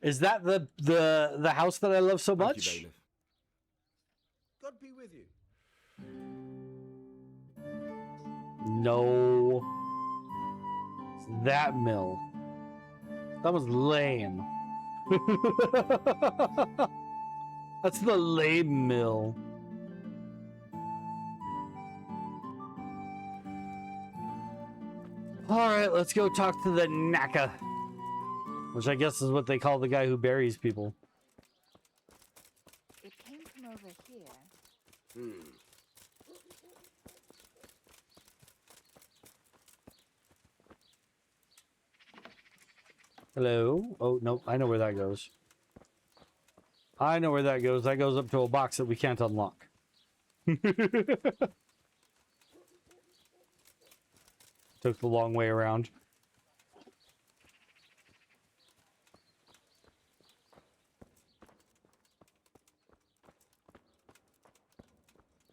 Is that the house that I love so much? Thank you, bailiff. God be with you. No. That mill. That was lame. That's the lame mill. Alright, let's go talk to the Naka. Which I guess is what they call the guy who buries people. It came from over here. Hello? Oh, no, I know where that goes. I know where that goes. That goes up to a box that we can't unlock. Took the long way around.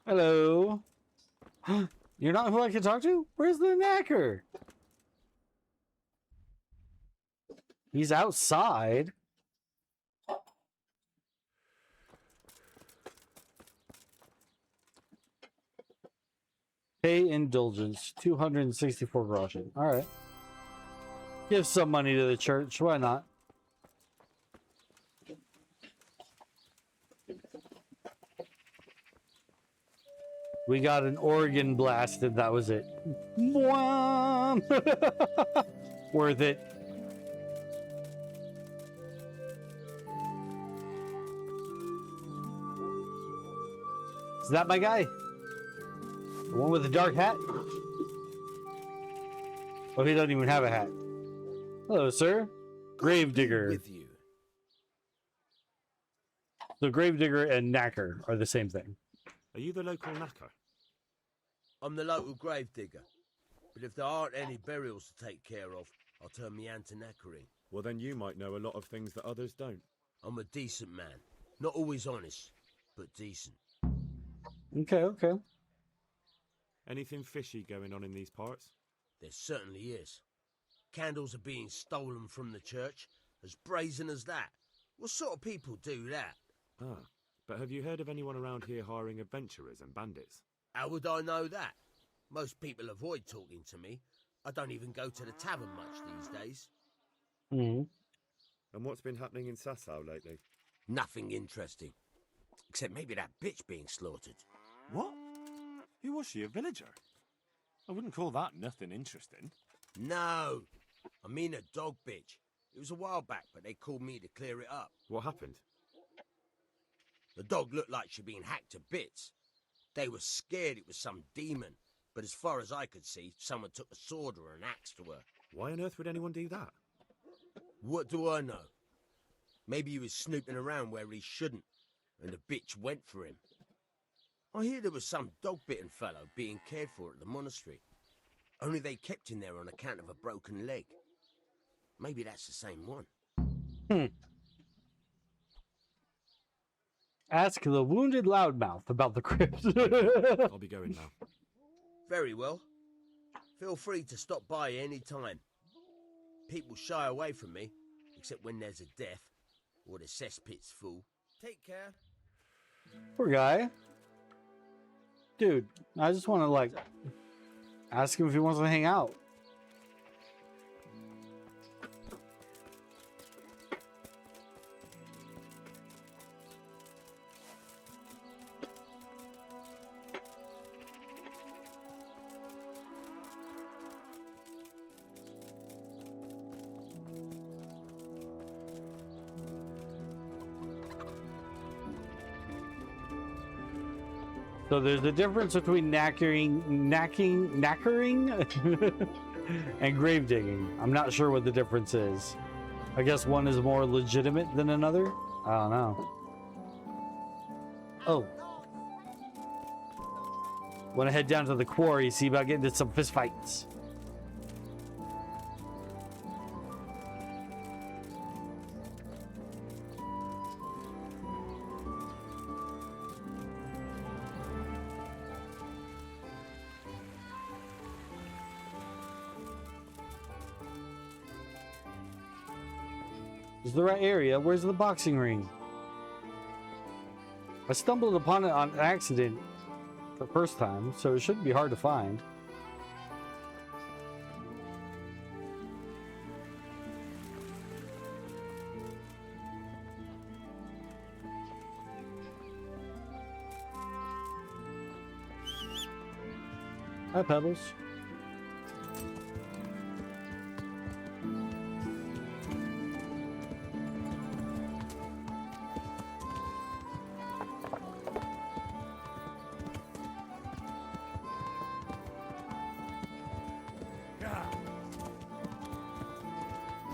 Hello? You're not who I can talk to? Where's the knacker? He's outside. Pay indulgence, 264 groschen. All right. Give some money to the church. Why not? We got an organ blasted. That was it. Worth it. Is that my guy? The one with the dark hat? Oh, he doesn't even have a hat. Hello, sir. Gravedigger. With you. The gravedigger and knacker are the same thing. Are you the local knacker? I'm the local gravedigger. But if there aren't any burials to take care of, I'll turn me hand to knackering. Well, then you might know a lot of things that others don't. I'm a decent man. Not always honest, but decent. Okay, okay. Anything fishy going on in these parts? There certainly is. Candles are being stolen from the church, as brazen as that. What sort of people do that? Ah, but have you heard of anyone around here hiring adventurers and bandits? How would I know that? Most people avoid talking to me. I don't even go to the tavern much these days. Mm-hmm. And what's been happening in Sasau lately? Nothing interesting. Except maybe that bitch being slaughtered. What? Who was she, a villager? I wouldn't call that nothing interesting. No, I mean a dog bitch. It was a while back, but they called me to clear it up. What happened? The dog looked like she'd been hacked to bits. They were scared it was some demon, but as far as I could see, someone took a sword or an axe to her. Why on earth would anyone do that? What do I know? Maybe he was snooping around where he shouldn't, and the bitch went for him. I hear there was some dog-bitten fellow being cared for at the monastery. Only they kept him there on account of a broken leg. Maybe that's the same one. Ask the wounded loudmouth about the crypt. I'll be going now. Very well. Feel free to stop by any time. People shy away from me, except when there's a death, or the cesspit's full. Take care. Poor guy. Dude, I just want to, like, ask him if he wants to hang out. So there's a difference between knackering and grave digging. I'm not sure what the difference is. I guess one is more legitimate than another. I don't know. Oh. Want to head down to the quarry, see about getting into some fist fights. Is the right area? Where's the boxing ring? I stumbled upon it on accident the first time, so it shouldn't be hard to find. Hi, Pebbles.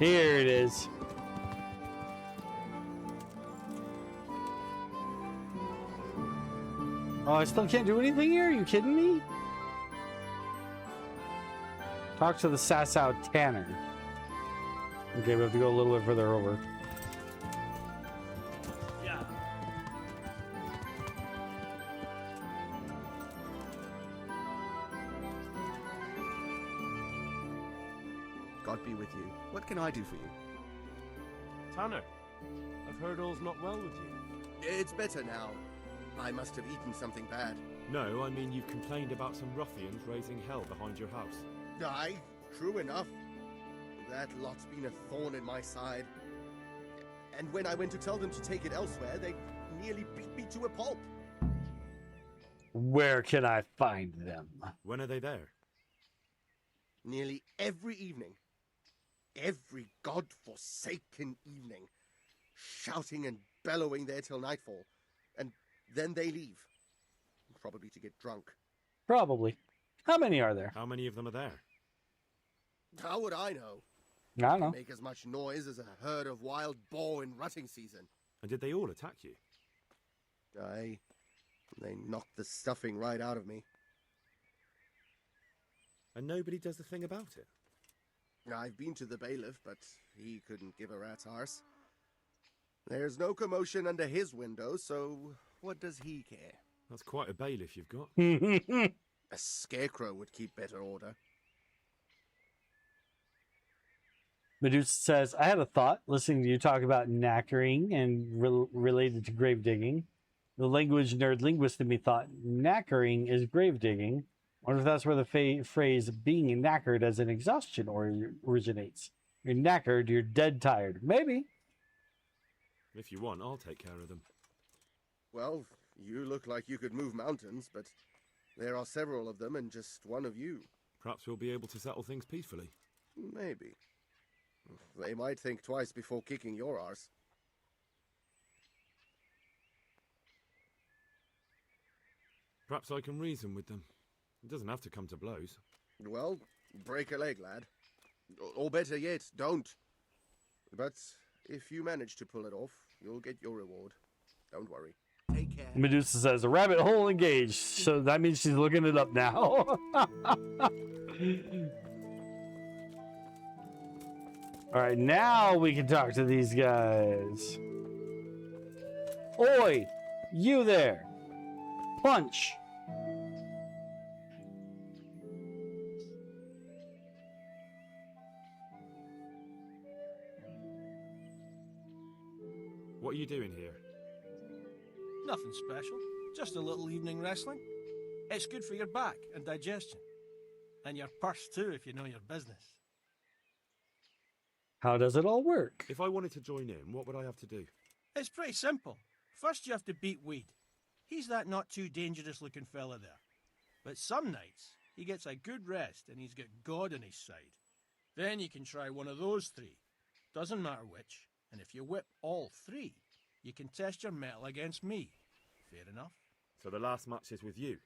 Here it is. Oh, I still can't do anything here? Are you kidding me? Talk to the Sasau Tanner. Okay, we have to go a little bit further over. Yeah. God be with you. What can I do for you? Tanner, I've heard all's not well with you. It's better now. I must have eaten something bad. No, I mean you've complained about some ruffians raising hell behind your house. Aye, true enough. That lot's been a thorn in my side. And when I went to tell them to take it elsewhere, they nearly beat me to a pulp. Where can I find them? When are they there? Nearly every evening. Every god-forsaken evening. Shouting and bellowing there till nightfall. And then they leave. Probably to get drunk. Probably. How many are there? How many of them are there? How would I know? I don't know. Make as much noise as a herd of wild boar in rutting season. And did they all attack you? Aye. They knocked the stuffing right out of me. And nobody does the thing about it? I've been to the bailiff, but he couldn't give a rat's arse. There's no commotion under his window, so what does he care? That's quite a bailiff you've got. A scarecrow would keep better order. Medusa says, I had a thought listening to you talk about knackering and related to grave digging. The language nerd linguist in me thought knackering is grave digging. I wonder if that's where the phrase being knackered as an exhaustion originates. You're knackered, you're dead tired. Maybe. If you want, I'll take care of them. Well, you look like you could move mountains, but there are several of them and just one of you. Perhaps we'll be able to settle things peacefully. Maybe. They might think twice before kicking your arse. Perhaps I can reason with them. It doesn't have to come to blows. Well, break a leg, lad. Or better yet, don't. But if you manage to pull it off, you'll get your reward. Don't worry. Take care. Medusa says, a rabbit hole engaged. So that means she's looking it up now. All right, now we can talk to these guys. Oi, you there. Punch. What are you doing here? Nothing special. Just a little evening wrestling. It's good for your back and digestion. And your purse too, if you know your business. How does it all work? If I wanted to join in, what would I have to do? It's pretty simple. First you have to beat Weed. He's that not too dangerous looking fella there. But some nights, he gets a good rest and he's got God on his side. Then you can try one of those three. Doesn't matter which. And if you whip all three, you can test your mettle against me. Fair enough? So the last match is with you?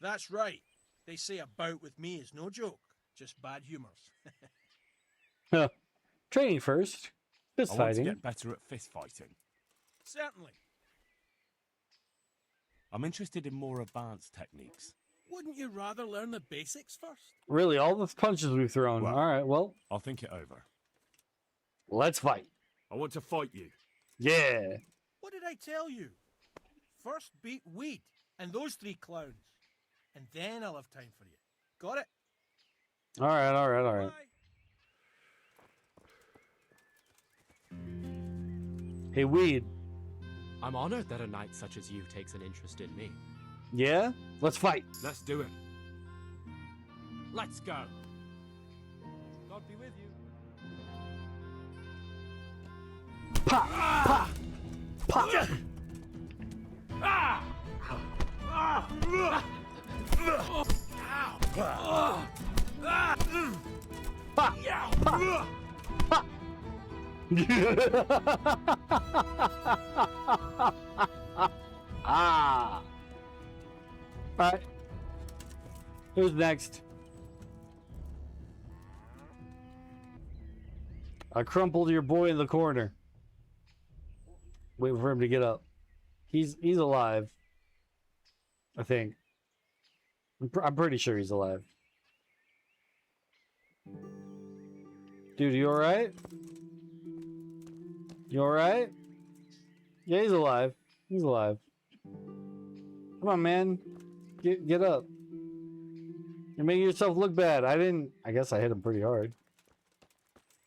That's right. They say a bout with me is no joke. Just bad humours. Huh. Training first. Fist I want to fighting. get better at fist fighting. Certainly. I'm interested in more advanced techniques. Wouldn't you rather learn the basics first? Really, all the punches we've thrown. Well, all right, well, I'll think it over. let's fight. I want to fight you. Yeah. What did I tell you? First beat Weed and those three clowns. And then I'll have time for you. Got it? All right. Hey, Weed. I'm honored that a knight such as you takes an interest in me. Yeah? Let's fight. Let's do it. Let's go. God be with you. Pa! Pa! Pa! Ah! Alright. Who's next? I crumpled your boy in the corner. Wait for him to get up. He's alive. I think. I'm pretty sure he's alive. Dude, you alright? You alright? Yeah, he's alive. He's alive. Come on, man. Get up. You're making yourself look bad. I guess I hit him pretty hard.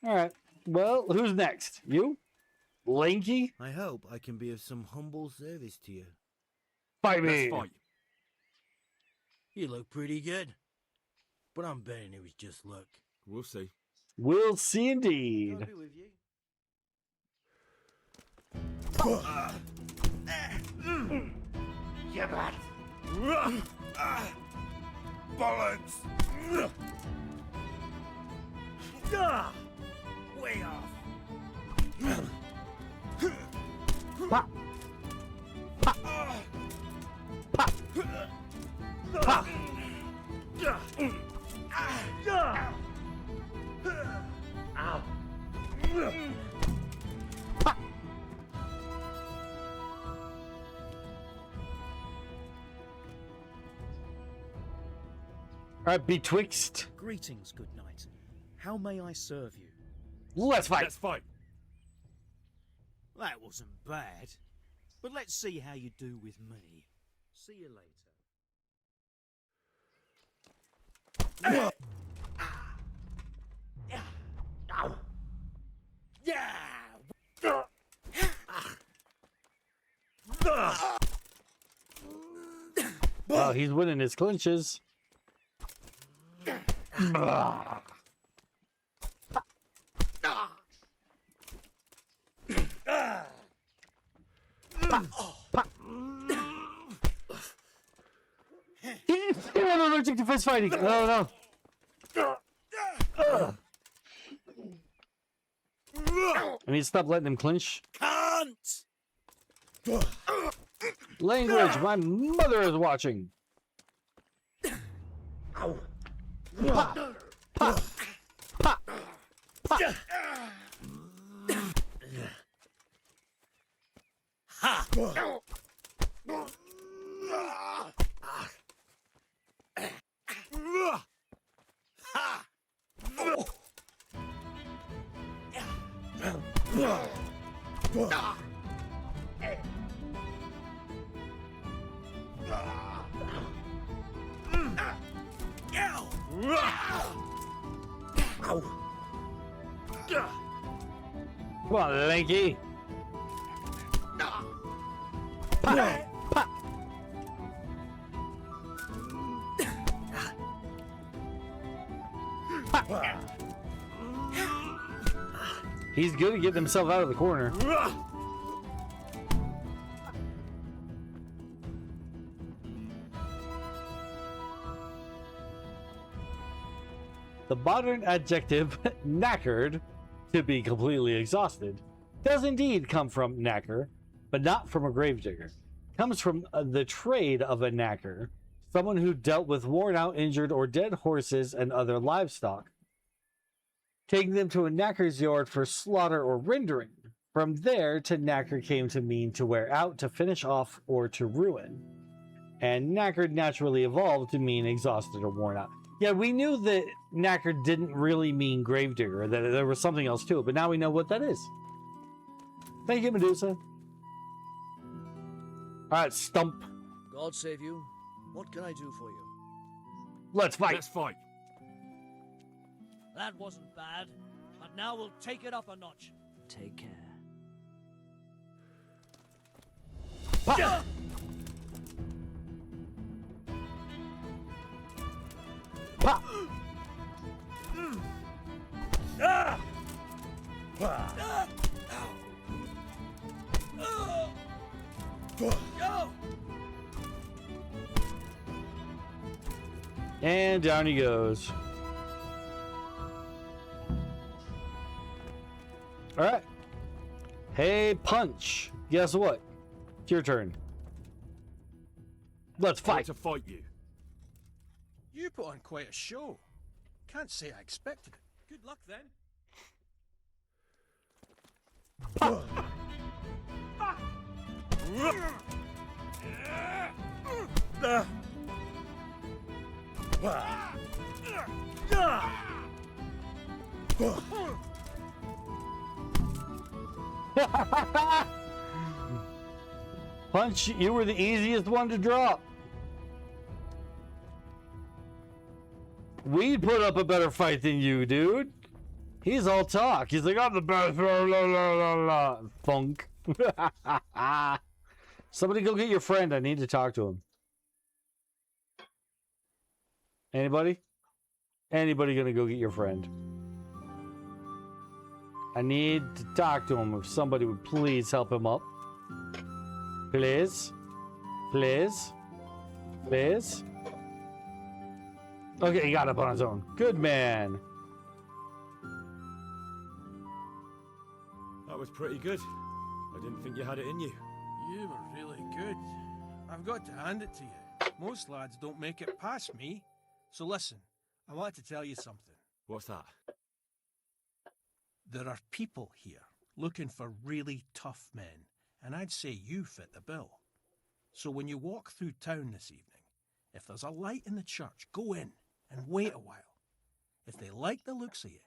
Alright. Well, who's next? You? Lanky? I hope I can be of some humble service to you. Fight me! Let's fight. You look pretty good. But I'm betting it was just luck. We'll see. We'll see indeed. I'll be with you. Yeah, bat. Bollocks! Way off. Pa! Pa! Pa! Pa! Ow. Pa! Alright, betwixt. Greetings, good knight. How may I serve you? Let's fight! Let's fight! That wasn't bad. But let's see how you do with me. See you later. Wow, he's winning his clinches. He's allergic to fist fighting. Oh no. I need to stop letting him clinch. Can't! Language, my mother is watching. Pop, pop, pop, pop. Ha! Come on, Lanky. Pop, pop. He's good at getting himself out of the corner. The modern adjective knackered, to be completely exhausted, does indeed come from knacker, but not from a gravedigger. Comes from the trade of a knacker, someone who dealt with worn out, injured, or dead horses and other livestock, taking them to a knacker's yard for slaughter or rendering. From there, to knacker came to mean to wear out, to finish off, or to ruin. And knackered naturally evolved to mean exhausted or worn out. Yeah, we knew that knackered didn't really mean gravedigger, that there was something else to it, but now we know what that is. Thank you, Medusa. Alright, Stump. God save you. What can I do for you? Let's fight. Let's fight. That wasn't bad, but now we'll take it up a notch. Take care. Pop. Pop. Ah! Go! And down he goes. All right. Hey, Punch. Guess what? It's your turn. Let's fight. To fight you. You put on quite a show. Can't say I expected it. Good luck then. Punch, you were the easiest one to drop. We'd put up a better fight than you, dude. He's all talk. He's like, I'm the best. Blah, blah, blah, blah, blah. Funk. Somebody go get your friend. I need to talk to him. Anybody? Anybody gonna go get your friend? I need to talk to him. If somebody would please help him up. Please? Please? Please? Okay, he got up on his own. Good man. That was pretty good. I didn't think you had it in you. You were really good. I've got to hand it to you. Most lads don't make it past me. So listen, I want to tell you something. What's that? There are people here looking for really tough men, and I'd say you fit the bill. So when you walk through town this evening, if there's a light in the church, go in and wait a while. If they like the looks of you,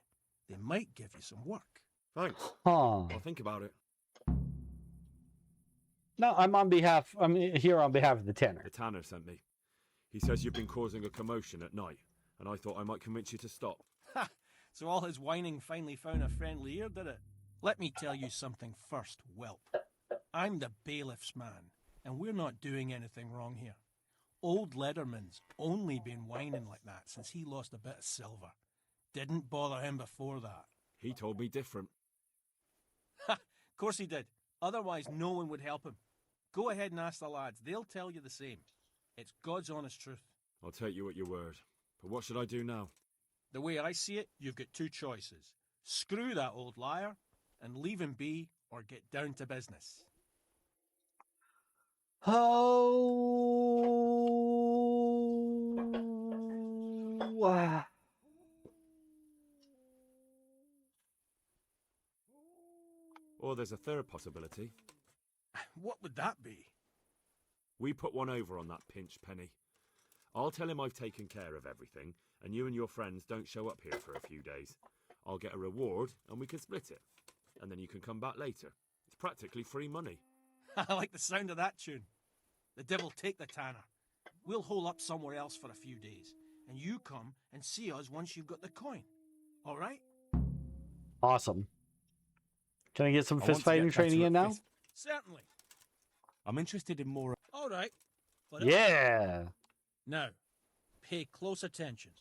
they might give you some work. Thanks. Huh. I'll think about it. No, I'm here on behalf of the tanner. The tanner sent me. He says you've been causing a commotion at night, and I thought I might convince you to stop. Ha! So all his whining finally found a friendly ear, did it? Let me tell you something first, whelp. I'm the bailiff's man, and we're not doing anything wrong here. Old Leatherman's only been whining like that since he lost a bit of silver. Didn't bother him before that. He told me different. Ha! Of course he did. Otherwise no one would help him. Go ahead and ask the lads. They'll tell you the same. It's God's honest truth. I'll take you at your word. But what should I do now? The way I see it, you've got two choices. Screw that old liar and leave him be, or get down to business. Oh, wow. Or there's a third possibility. What would that be? We put one over on that pinch penny. I'll tell him I've taken care of everything, and you and your friends don't show up here for a few days. I'll get a reward, and we can split it. And then you can come back later. It's practically free money. I like the sound of that tune. The devil take the tanner. We'll hole up somewhere else for a few days, and you come and see us once you've got the coin. All right? Awesome. Can I get some I fist want to fighting get better training at in now? fist- Certainly. I'm interested in more. All right. But Yeah. Now, pay close attention.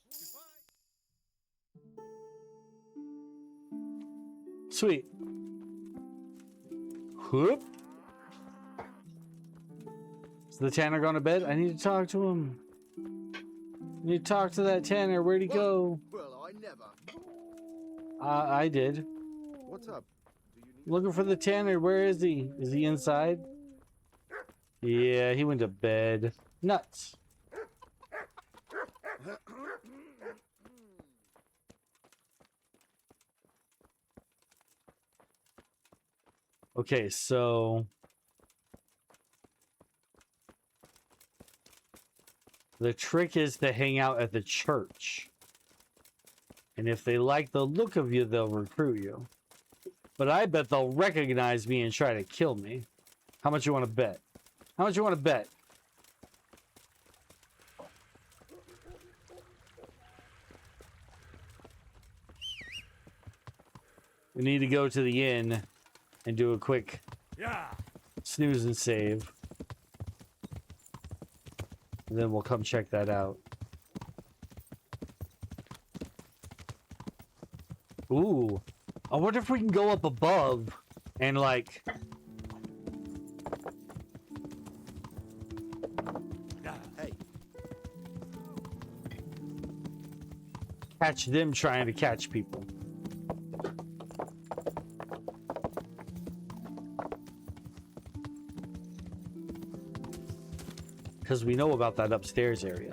Sweet. Whoop. Is the Tanner gone to bed? I need to talk to him. I need to talk to that Tanner. Where'd he go? Well, I never. I did. What's up? Looking for the Tanner. Where is he? Is he inside? Yeah, he went to bed. Nuts. Okay, so the trick is to hang out at the church. And if they like the look of you, they'll recruit you. But I bet they'll recognize me and try to kill me. How much you want to bet? How much you want to bet? We need to go to the inn and do a quick snooze and save. And then we'll come check that out. Ooh. I wonder if we can go up above and like... Hey. catch them trying to catch people. Because we know about that upstairs area.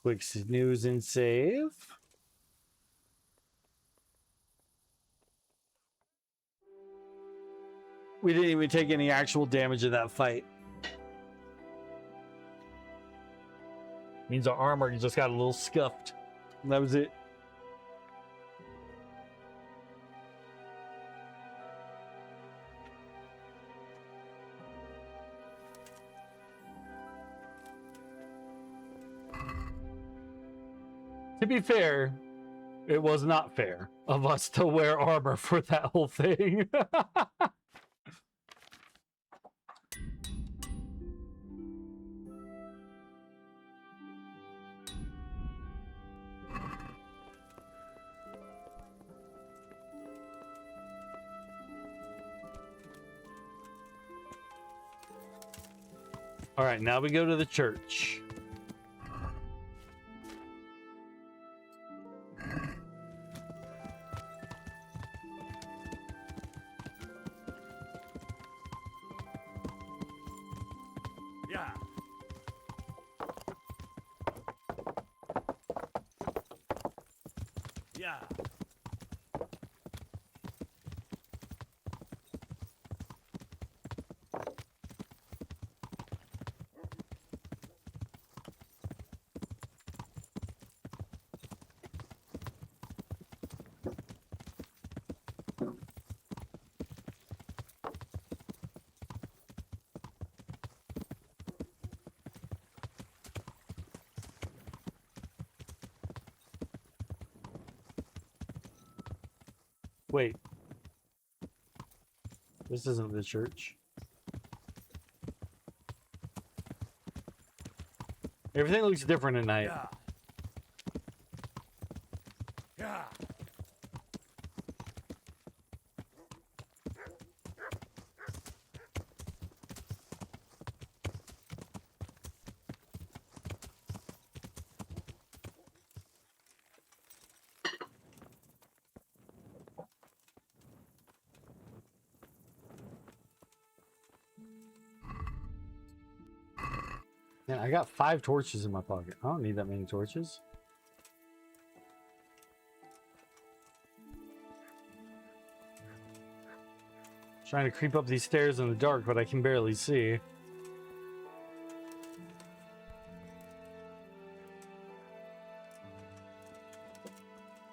Quick snooze and save. We didn't even take any actual damage in that fight. Means our armor just got a little scuffed. And that was it. To be fair, it was not fair of us to wear armor for that whole thing. All right, now we go to the church. Yeah. Yeah. Wait. This isn't the church. Everything looks different at night. Yeah. Yeah. Man, I got 5 torches in my pocket. I don't need that many torches. Trying to creep up these stairs in the dark, but I can barely see.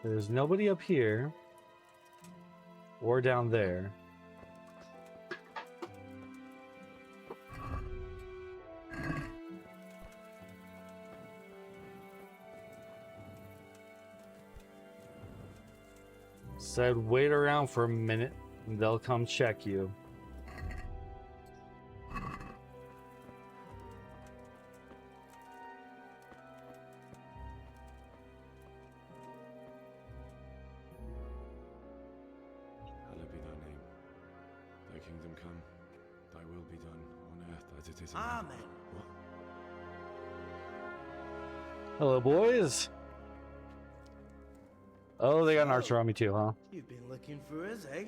There's nobody up here or down there. Said wait around for a minute and they'll come check you. Hallowed be thy name. Thy kingdom come. Thy will be done on earth as it is in Amen. heaven. What? Hello, boys. Oh, they got an archer on me too, huh? You've been looking for us, eh?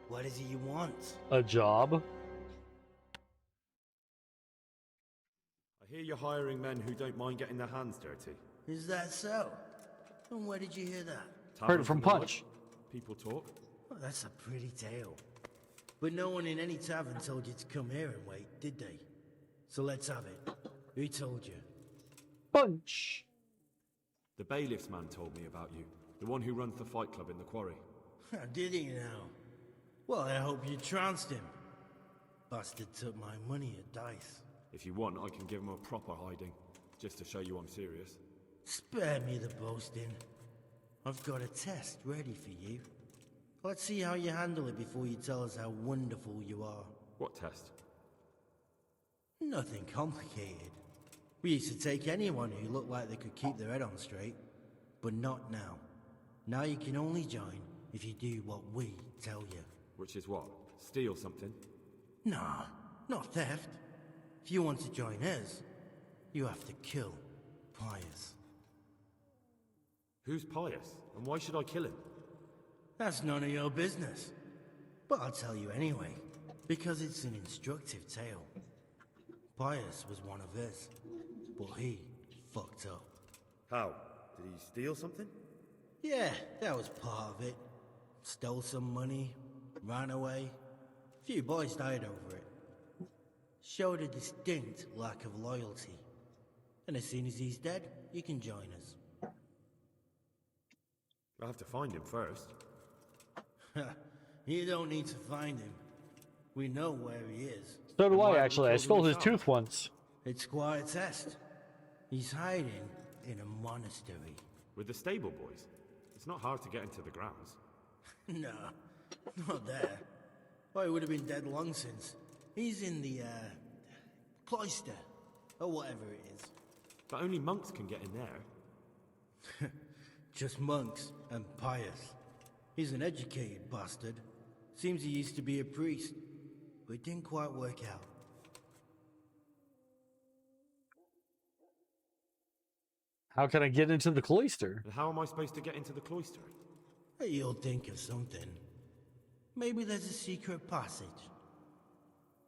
What is it you want? A job? I hear you're hiring men who don't mind getting their hands dirty. Is that so? And where did you hear that? Heard it from Taverns in the Punch. wood? People talk. Well, that's a pretty tale. But no one in any tavern told you to come here and wait, did they? So let's have it. Who told you? Punch. The bailiff's man told me about you. The one who runs the fight club in the quarry. Did he now? Well, I hope you trounced him. Bastard took my money at dice. If you want, I can give him a proper hiding, just to show you I'm serious. Spare me the boasting. I've got a test ready for you. Let's see how you handle it before you tell us how wonderful you are. What test? Nothing complicated. We used to take anyone who looked like they could keep their head on straight, but not now. Now you can only join if you do what we tell you. Which is what? Steal something? Nah, not theft. If you want to join us, you have to kill Pius. Who's Pius? And why should I kill him? That's none of your business. But I'll tell you anyway, because it's an instructive tale. Pius was one of us, but he fucked up. How? Did he steal something? Yeah, that was part of it. Stole some money, ran away. A few boys died over it. Showed a distinct lack of loyalty. And as soon as he's dead, you can join us. I'll have to find him first. You don't need to find him. We know where he is. So do I, actually. I stole his tooth once. It's quite a test. He's hiding in a monastery. With the stable boys? It's not hard to get into the grounds. No, not there. Oh, he would have been dead long since. He's in the, cloister, or whatever it is. But only monks can get in there. Just monks and Pius. He's an educated bastard. Seems he used to be a priest, but it didn't quite work out. How can I get into the cloister? And how am I supposed to get into the cloister? You'll think of something. Maybe there's a secret passage.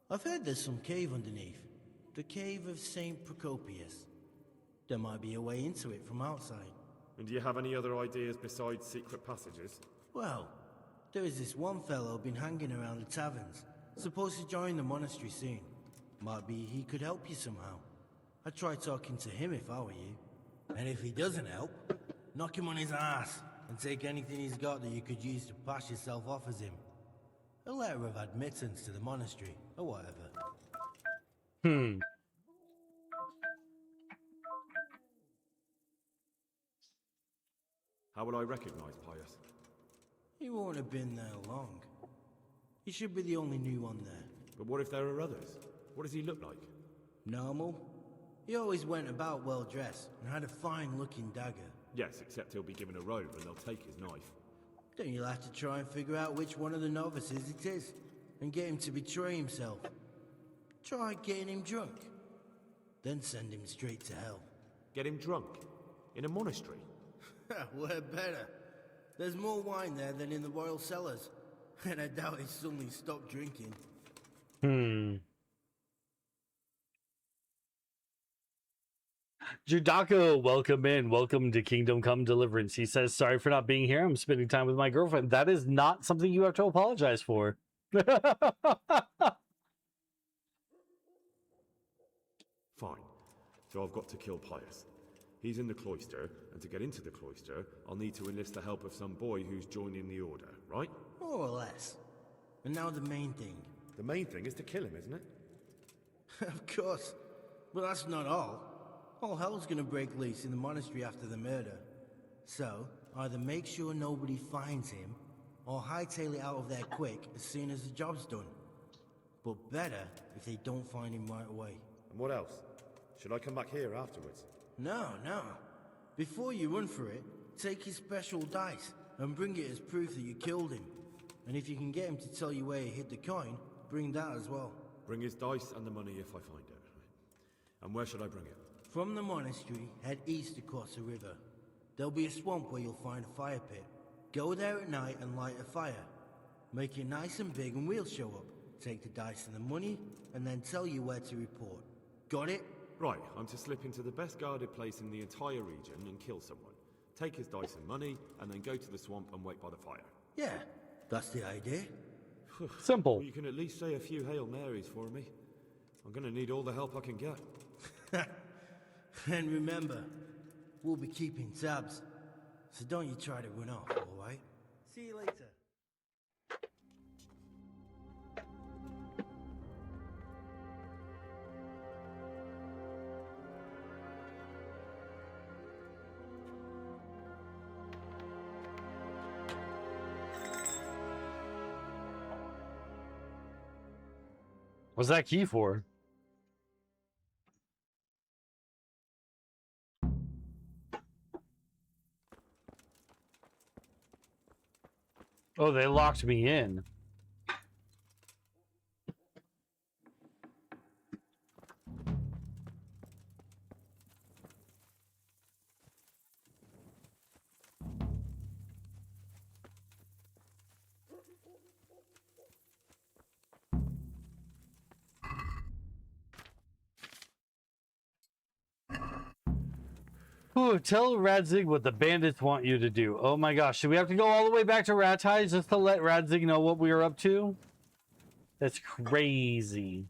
I've heard there's some cave underneath. The cave of St. Procopius. There might be a way into it from outside. And do you have any other ideas besides secret passages? Well, there is this one fellow been hanging around the taverns. Supposed to join the monastery soon. Might be he could help you somehow. I'd try talking to him if I were you. And if he doesn't help, knock him on his ass and take anything he's got that you could use to pass yourself off as him. A letter of admittance to the monastery, or whatever. How will I recognize Pius? You won't have been there long. You should be the only new one there. But what if there are others? What does he look like? Normal. He always went about well dressed and had a fine looking dagger. Yes, except he'll be given a robe and they'll take his knife. Then you'll have to try and figure out which one of the novices it is, and get him to betray himself. Try getting him drunk, then send him straight to hell. Get him drunk? In a monastery? We're better. There's more wine there than in the royal cellars, and I doubt he suddenly stopped drinking. Judako, welcome in. Welcome to Kingdom Come Deliverance. He says, sorry for not being here. I'm spending time with my girlfriend. That is not something you have to apologize for. Fine. So I've got to kill Pius. He's in the cloister, and to get into the cloister, I'll need to enlist the help of some boy who's joining the order, right? More or less. And now the main thing. The main thing is to kill him, isn't it? Of course. But that's not all. All hell's gonna break loose in the monastery after the murder. So, either make sure nobody finds him, or hightail it out of there quick as soon as the job's done. But better if they don't find him right away. And what else? Should I come back here afterwards? No. Before you run for it, take his special dice and bring it as proof that you killed him. And if you can get him to tell you where he hid the coin, bring that as well. Bring his dice and the money if I find it. And where should I bring it? From the monastery, head east across the river. There'll be a swamp where you'll find a fire pit. Go there at night and light a fire. Make it nice and big and we'll show up. Take the dice and the money, and then tell you where to report. Got it? Right, I'm to slip into the best guarded place in the entire region and kill someone. Take his dice and money, and then go to the swamp and wait by the fire. Yeah, that's the idea. Simple. Well, you can at least say a few Hail Marys for me. I'm gonna need all the help I can get. And remember, we'll be keeping tabs. So don't you try to run off, alright? See you later. What's that key for? Oh, they locked me in. Ooh, tell Radzig what the bandits want you to do. Oh my gosh, should we have to go all the way back to Rathai just to let Radzig know what we are up to? That's crazy.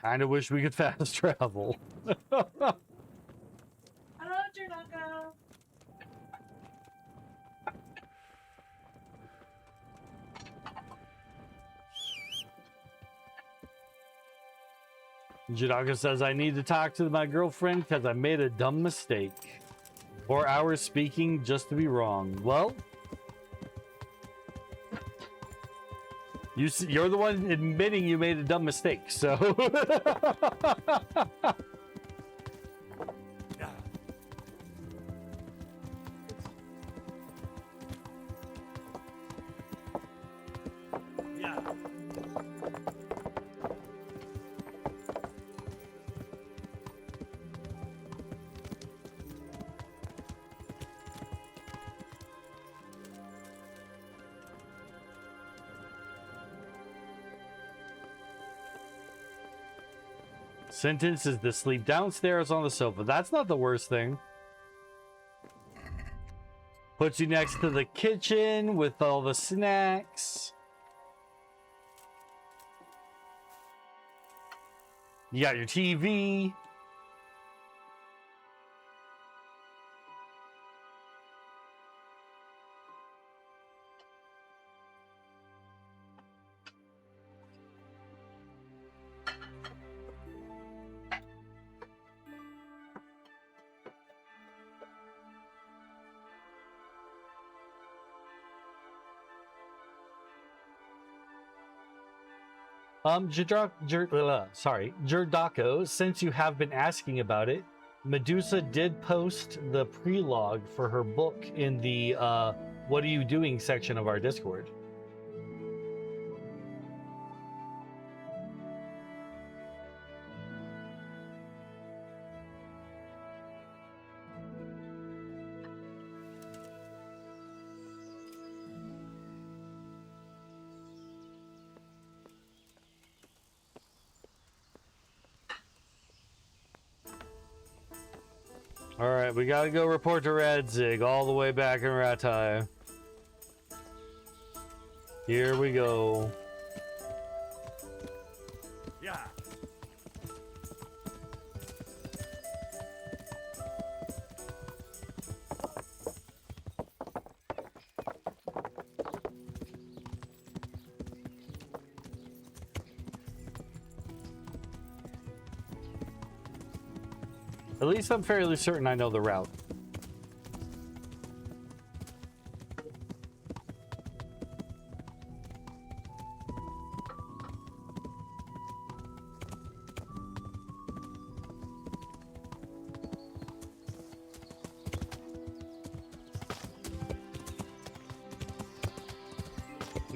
Kinda wish we could fast travel. Hello, Jernaka. Jadaka says, I need to talk to my girlfriend because I made a dumb mistake. 4 hours speaking just to be wrong. Well, you're the one admitting you made a dumb mistake, so... Sentence is to sleep downstairs on the sofa. That's not the worst thing. Puts you next to the kitchen with all the snacks. You got your TV. Jerdako, since you have been asking about it, Medusa did post the prelogue for her book in the What Are You Doing section of our Discord. All right, we gotta go report to Radzig all the way back in Ratai. Here we go. Yeah. At least I'm fairly certain I know the route.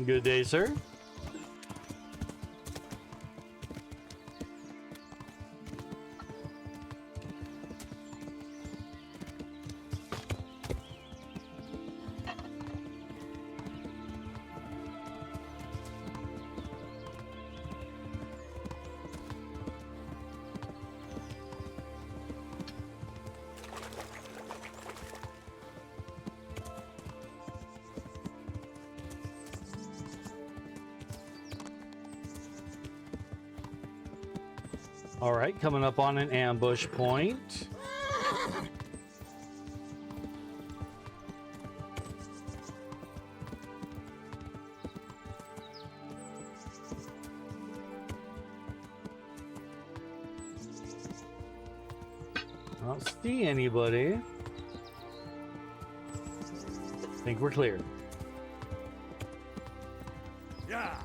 Good day, sir. All right, coming up on an ambush point. I don't see anybody. I think we're clear. Yeah.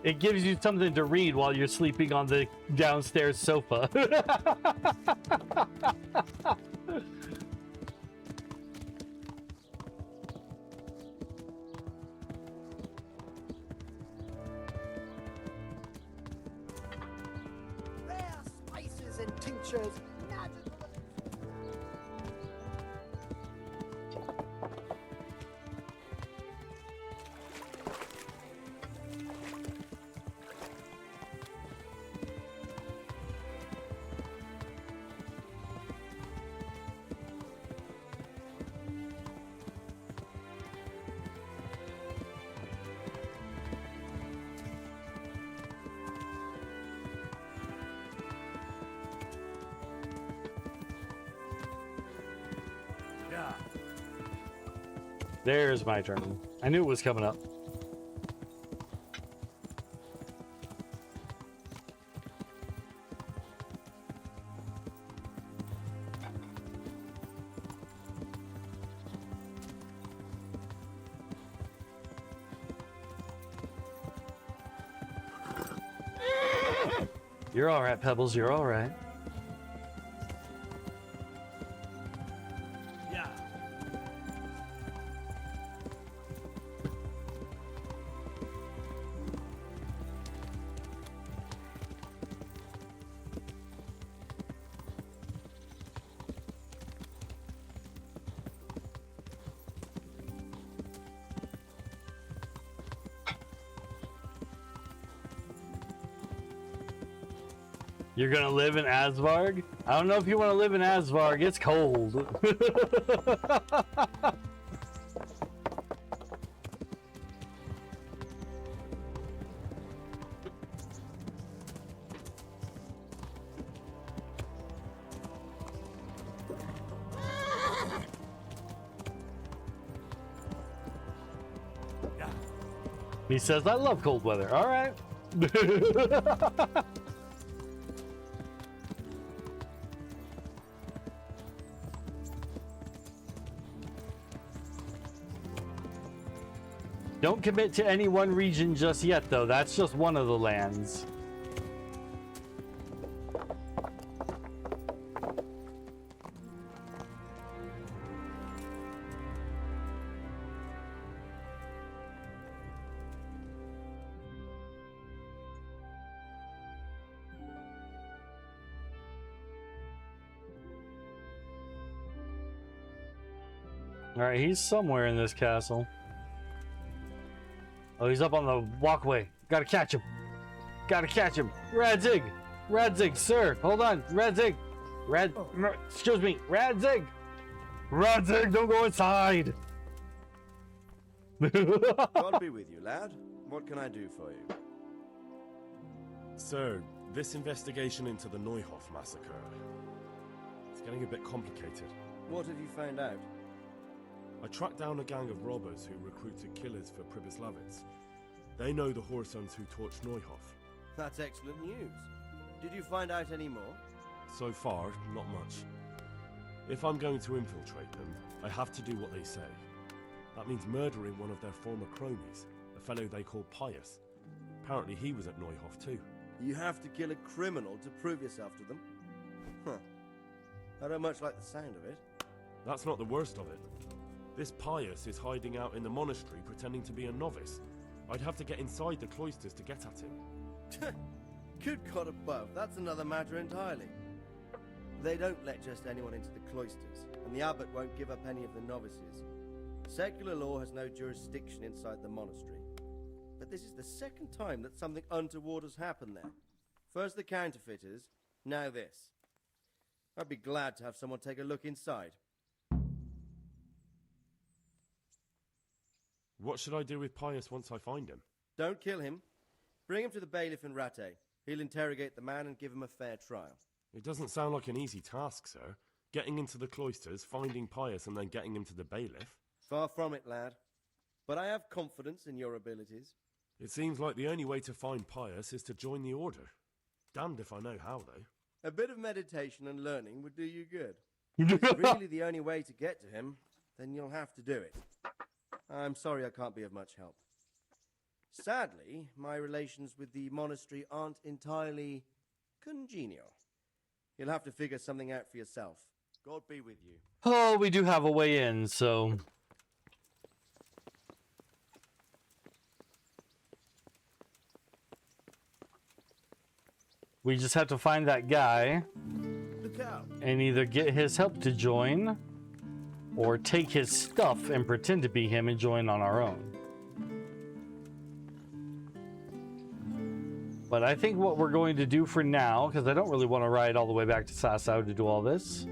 It gives you something to read while you're sleeping on the downstairs sofa. Rare spices and tinctures, magical. Yeah. There's my turn. I knew it was coming up. You're all right, Pebbles. You're all right. Yeah. You're gonna live in Asvarg? I don't know if you want to live in Asvarg. It's cold. He says, I love cold weather. All right. Don't commit to any one region just yet, though. That's just one of the lands. All right, he's somewhere in this castle. Oh, he's up on the walkway. Gotta catch him. Gotta catch him. Radzig! Radzig, sir! Hold on. Radzig! Excuse me. Radzig! Radzig, don't go inside! God be with you, lad. What can I do for you? Sir, this investigation into the Neuhof massacre... it's getting a bit complicated. What have you found out? I tracked down a gang of robbers who recruited killers for Pribyslavitz. They know the Horsons who torched Neuhof. That's excellent news. Did you find out any more? So far, not much. If I'm going to infiltrate them, I have to do what they say. That means murdering one of their former cronies, a fellow they call Pius. Apparently he was at Neuhof too. You have to kill a criminal to prove yourself to them? Huh. I don't much like the sound of it. That's not the worst of it. This Pius is hiding out in the monastery pretending to be a novice. I'd have to get inside the cloisters to get at him. Good God above, that's another matter entirely. They don't let just anyone into the cloisters, and the abbot won't give up any of the novices. Secular law has no jurisdiction inside the monastery. But this is the second time that something untoward has happened there. First the counterfeiters, now this. I'd be glad to have someone take a look inside. What should I do with Pius once I find him? Don't kill him. Bring him to the bailiff in Rattay. He'll interrogate the man and give him a fair trial. It doesn't sound like an easy task, sir. Getting into the cloisters, finding Pius, and then getting him to the bailiff. Far from it, lad. But I have confidence in your abilities. It seems like the only way to find Pius is to join the order. Damned if I know how, though. A bit of meditation and learning would do you good. If it's really the only way to get to him, then you'll have to do it. I'm sorry I can't be of much help. Sadly, my relations with the monastery aren't entirely congenial. You'll have to figure something out for yourself. God be with you. Oh, we do have a way in, so... we just have to find that guy and either get his help to join or take his stuff and pretend to be him and join on our own. But I think what we're going to do for now, because I don't really want to ride all the way back to Sasau to do all this,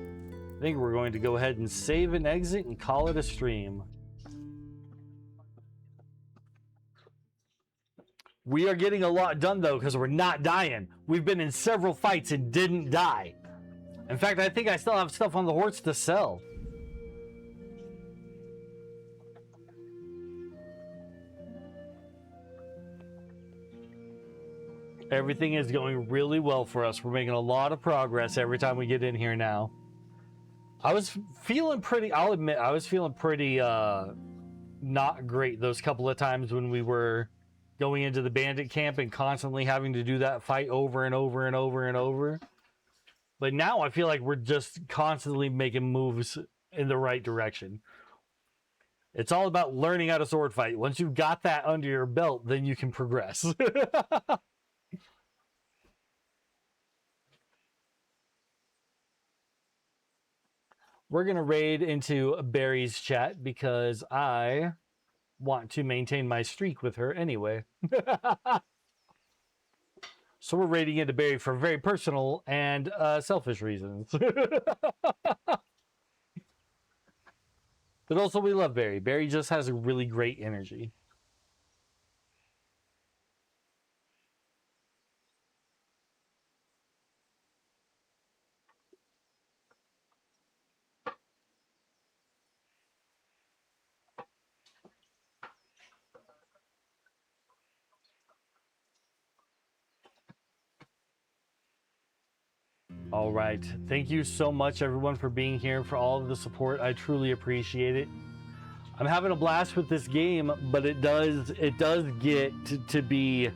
I think we're going to go ahead and save and exit and call it a stream. We are getting a lot done, though, because we're not dying. We've been in several fights and didn't die. In fact, I think I still have stuff on the horse to sell. Everything is going really well for us. We're making a lot of progress every time we get in here now. I was feeling pretty, I'll admit, I was feeling pretty not great those couple of times when we were going into the bandit camp and constantly having to do that fight over and over and over and over. But now I feel like we're just constantly making moves in the right direction. It's all about learning how to sword fight. Once you've got that under your belt, then you can progress. We're going to raid into Barry's chat because I want to maintain my streak with her anyway. So we're raiding into Barry for very personal and selfish reasons. But also we love Barry. Barry just has a really great energy. All right. Thank you so much, everyone, for being here, for all of the support. I truly appreciate it. I'm having a blast with this game, but it does get to be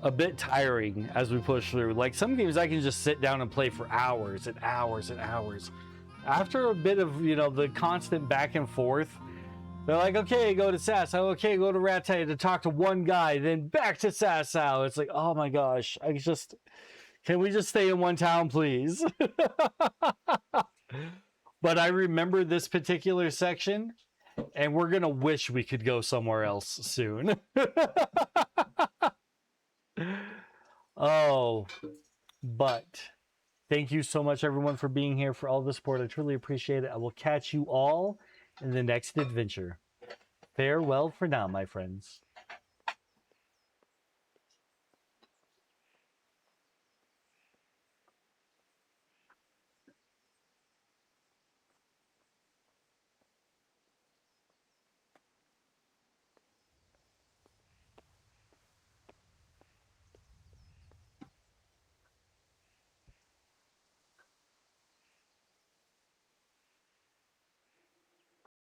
a bit tiring as we push through. Like, some games I can just sit down and play for hours and hours and hours. After a bit of, you know, the constant back and forth, they're like, okay, go to Sasau, okay, go to Rattay to talk to one guy, then back to Sasau. It's like, oh my gosh, can we just stay in one town, please? But I remember this particular section, and we're gonna wish we could go somewhere else soon. Oh, but thank you so much, everyone, for being here, for all the support. I truly appreciate it. I will catch you all in the next adventure. Farewell for now, my friends.